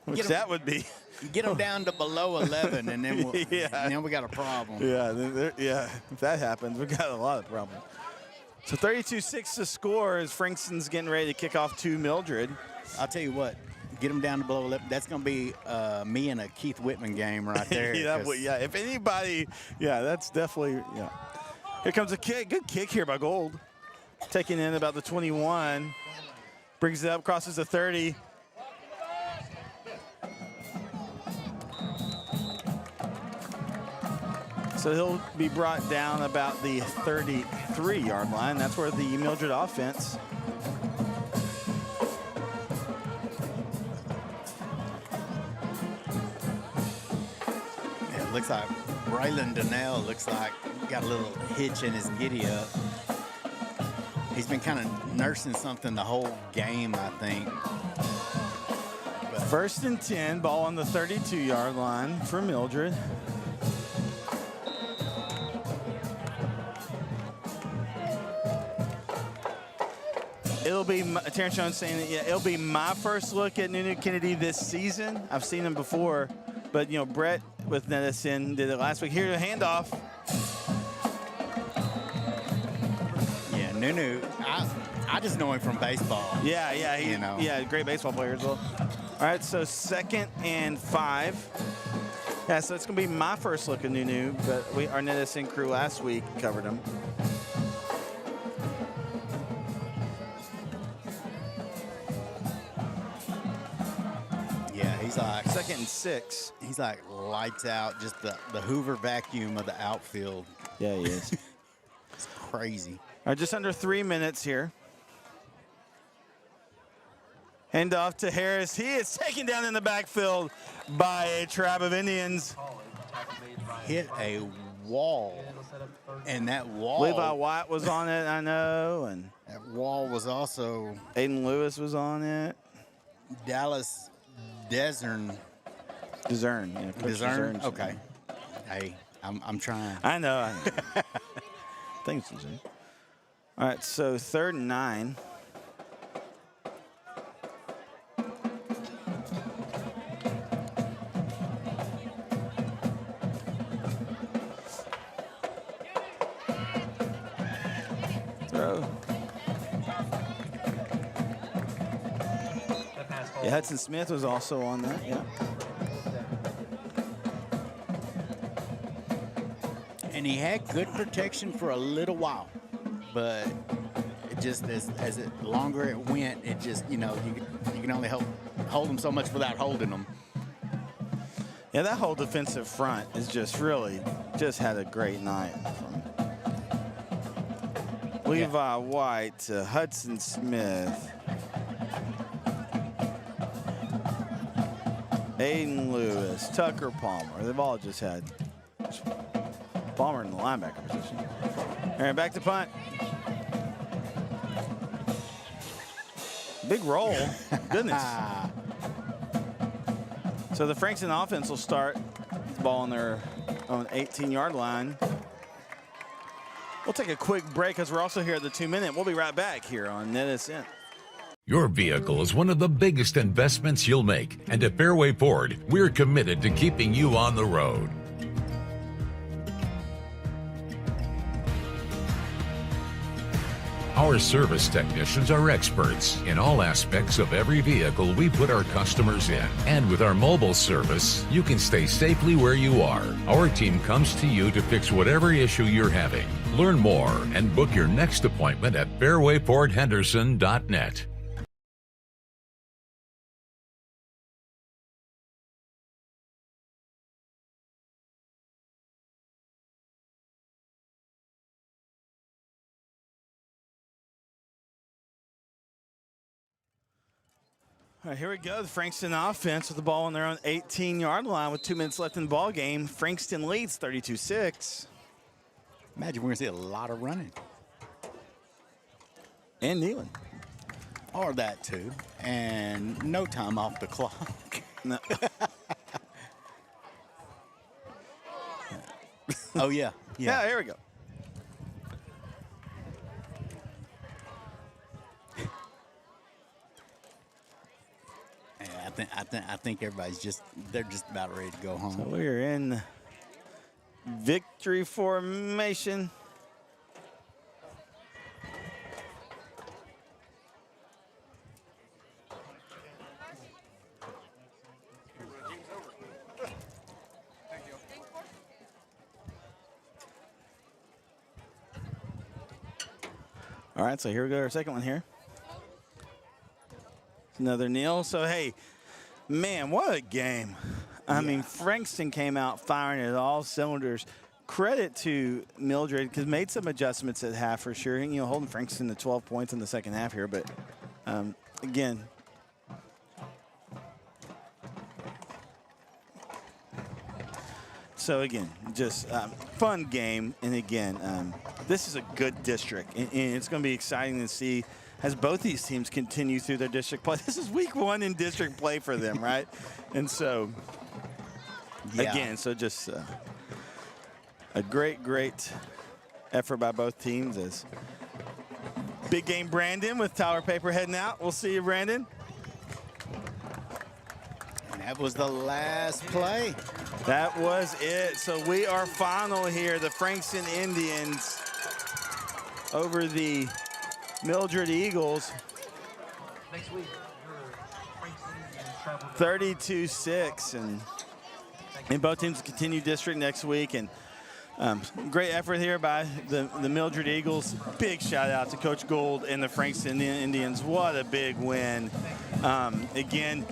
A: Which that would be.
B: Get them down to below 11, and then then we got a problem.
A: Yeah, if that happens, we got a lot of problems. So 32-6 to score as Frankston's getting ready to kick off to Mildred.
B: I'll tell you what, get them down to below 11. That's going to be me and a Keith Whitman game right there.
A: Yeah, if anybody, that's definitely, Here comes a kick. Good kick here by Gold. Taking in about the 21. Brings it up, crosses the 30. So he'll be brought down about the 33-yard line. That's where the Mildred offense
B: it looks like Braylon Donnell looks like got a little hitch in his giddy up. He's been kind of nursing something the whole game, I think. But
A: 1st and 10, ball on the 32-yard line for Mildred. It'll be, Terrence Jones saying that, it'll be my first look at Nunu Kennedy this season. I've seen him before, but, Brett with NETSN did it last week. Here's a handoff.
B: Yeah, Nunu, I just know him from baseball.
A: Yeah, great baseball player as well. All right, so 2nd and 5. Yeah, so it's going to be my first look at Nunu, but our NETSN crew last week covered him.
B: He's like
A: 2nd and 6.
B: He's like lights out, just the Hoover vacuum of the outfield.
A: Yeah, he is.
B: It's crazy.
A: All right, just under 3 minutes here. Hand off to Harris. He is taken down in the backfield by a tribe of Indians.
B: Hit a wall, and that wall.
A: Levi White was on it, I know, and
B: that wall was also.
A: Aiden Lewis was on it.
B: Dallas Desern.
A: Desern, yeah. Coach
B: Desern?
A: Desern's-
B: Okay. Hey, I'm trying.
A: I know. I think it's Desern. All right, so 3rd and 9. Throw. Yeah, Hudson Smith was also on that, yeah.
B: And he had good protection for a little while, but it just as it longer it went, it just you can only hold them so much without holding them.
A: Yeah, that whole defensive front is just really had a great night. From Levi White to Hudson Smith, Aiden Lewis, Tucker Palmer. They've all just had Palmer in the linebacker position. All right, back to punt. Big roll. Goodness. So the Frankston offense will start the ball on their own 18-yard line. We'll take a quick break because we're also here at the 2-minute. We'll be right back here on NETSN.
N: Your vehicle is one of the biggest investments you'll make, and at Fairway Ford, we're committed to keeping you on the road. Our service technicians are experts in all aspects of every vehicle we put our customers in. And with our mobile service, you can stay safely where you are. Our team comes to you to fix whatever issue you're having. Learn more and book your next appointment at fairwayfordhenderson.net.
A: All right, here we go. The Frankston offense with the ball on their own 18-yard line with 2 minutes left in the ball game. Frankston leads 32-6.
B: Imagine we're going to see a lot of running.
A: And kneeling.
B: Or that, too. And no time off the clock.
A: No.
B: Oh, yeah.
A: Yeah, here we go.
B: I think everybody's they're just about ready to go home.
A: So we're in victory formation. All right, so here we go, our second one here. Another kneel. So, hey, man, what a game. I mean, Frankston came out firing at all cylinders. Credit to Mildred, because made some adjustments at half for sure. You know, holding Frankston to 12 points in the second half here. But, again, so, again, just fun game. And, again, this is a good district. And it's going to be exciting to see as both these teams continue through their district play. This is week 1 in district play for them, right? And so, again, so just a great effort by both teams. As big game Brandon with Tyler Paper heading out. We'll see you, Brandon.
B: And that was the last play.
A: That was it. So we are final here. The Frankston Indians over the Mildred Eagles, 32-6, and both teams continue district next week. And great effort here by the Mildred Eagles. Big shout out to Coach Gould and the Frankston Indians. What a big win! Again,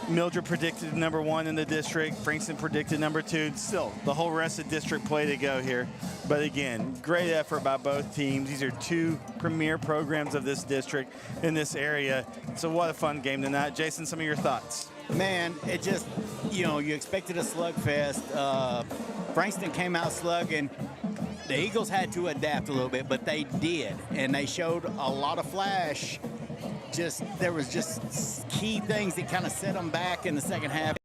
A: Mildred predicted number 1 in the district. Frankston predicted number 2. Still, the whole rest of district play to go here. But again, great effort by both teams. These are 2 premier programs of this district in this area. So what a fun game tonight. Jason, some of your thoughts?
B: Man, it just, you expected a slugfest. Frankston came out slugging. The Eagles had to adapt a little bit, but they did. And they showed a lot of flash there was just key things that kind of set them back in the second half.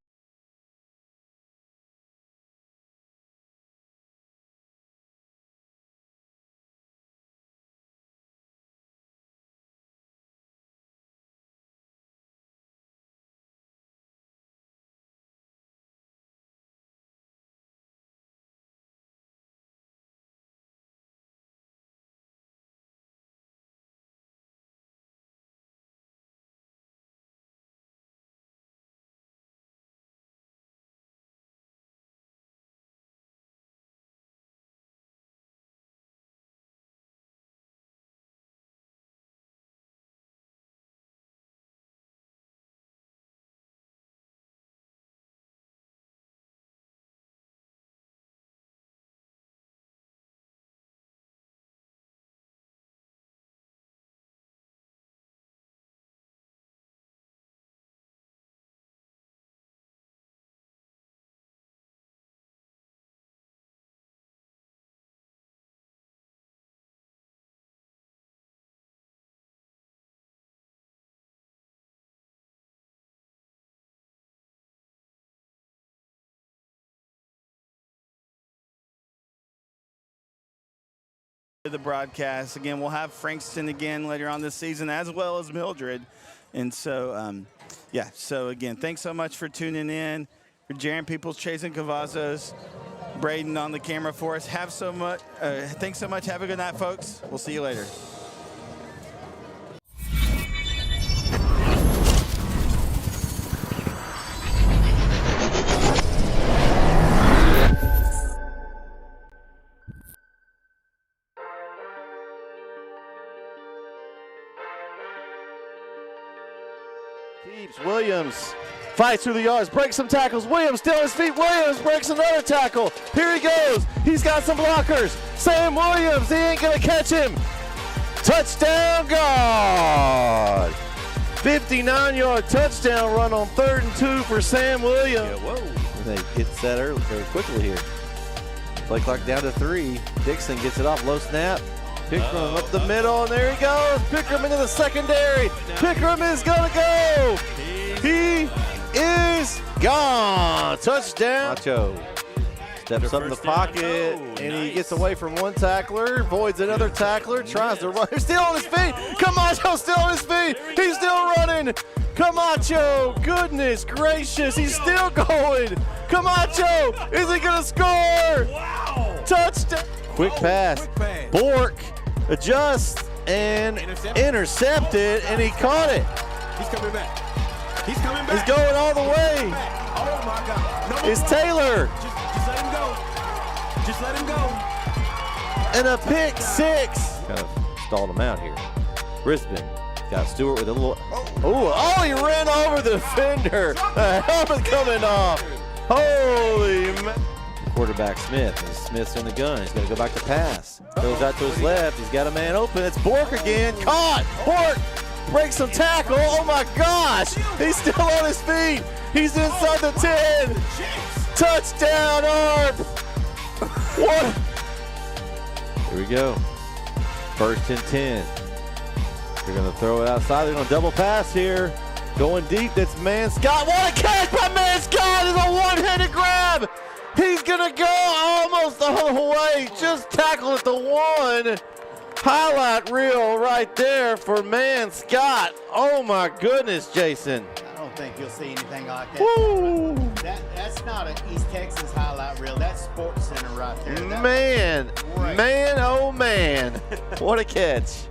A: The broadcast again. We'll have Frankston again later on this season, as well as Mildred. And so, yeah. So again, thanks so much for tuning in. For Jaron Peoples, Jason Cavazos, Braden on the camera for us. Thanks so much. Have a good night, folks. We'll see you later.
O: Williams fights through the yards, breaks some tackles. Williams still on his feet. Williams breaks another tackle. Here he goes. He's got some blockers. Sam Williams, he ain't going to catch him. Touchdown, God. 59-yard touchdown run on 3rd and 2 for Sam Williams. Yeah, whoa. They get set early, very quickly here. Play clock down to 3. Dixon gets it off, low snap. Pickram up the middle, and there he goes. Pickram into the secondary. Pickram is going to go. He is gone. Touchdown. Nacho steps up in the pocket, and he gets away from one tackler, avoids another tackler, tries to run. He's still on his feet. Camacho's still on his feet. He's still running. Camacho, goodness gracious, he's still going. Camacho, is he going to score? Wow. Touchdown. Quick pass. Bork adjusts and intercepted, and he caught it.
P: He's coming back. He's coming back.
O: He's going all the way.
P: Oh, my God. No,
O: it's Taylor.
P: Just let him go. Just let him go.
O: And a pick 6. Kind of stalled him out here. Brisbane got Stewart with a little. Oh, he ran over the defender. The helmet coming off. Holy man. Quarterback Smith. And Smith's in the gun. He's going to go back to pass. Goes out to his left. He's got a man open. It's Bork again. Caught. Bork breaks some tackle. Oh my gosh. He's still on his feet. He's inside the 10. Touchdown, Arp. What? Here we go. 1st and 10. They're going to throw it outside. They're going to double pass here. Going deep. That's Man Scott. What a catch by Man Scott. It's a one-handed grab. He's going to go almost all the way. Just tackled at the 1. Highlight reel right there for Man Scott. Oh, my goodness, Jason.
B: I don't think you'll see anything like that.
O: Woo!
B: That's not an East Texas highlight reel. That's Sports Center right there.
O: Man, oh, man. What a catch.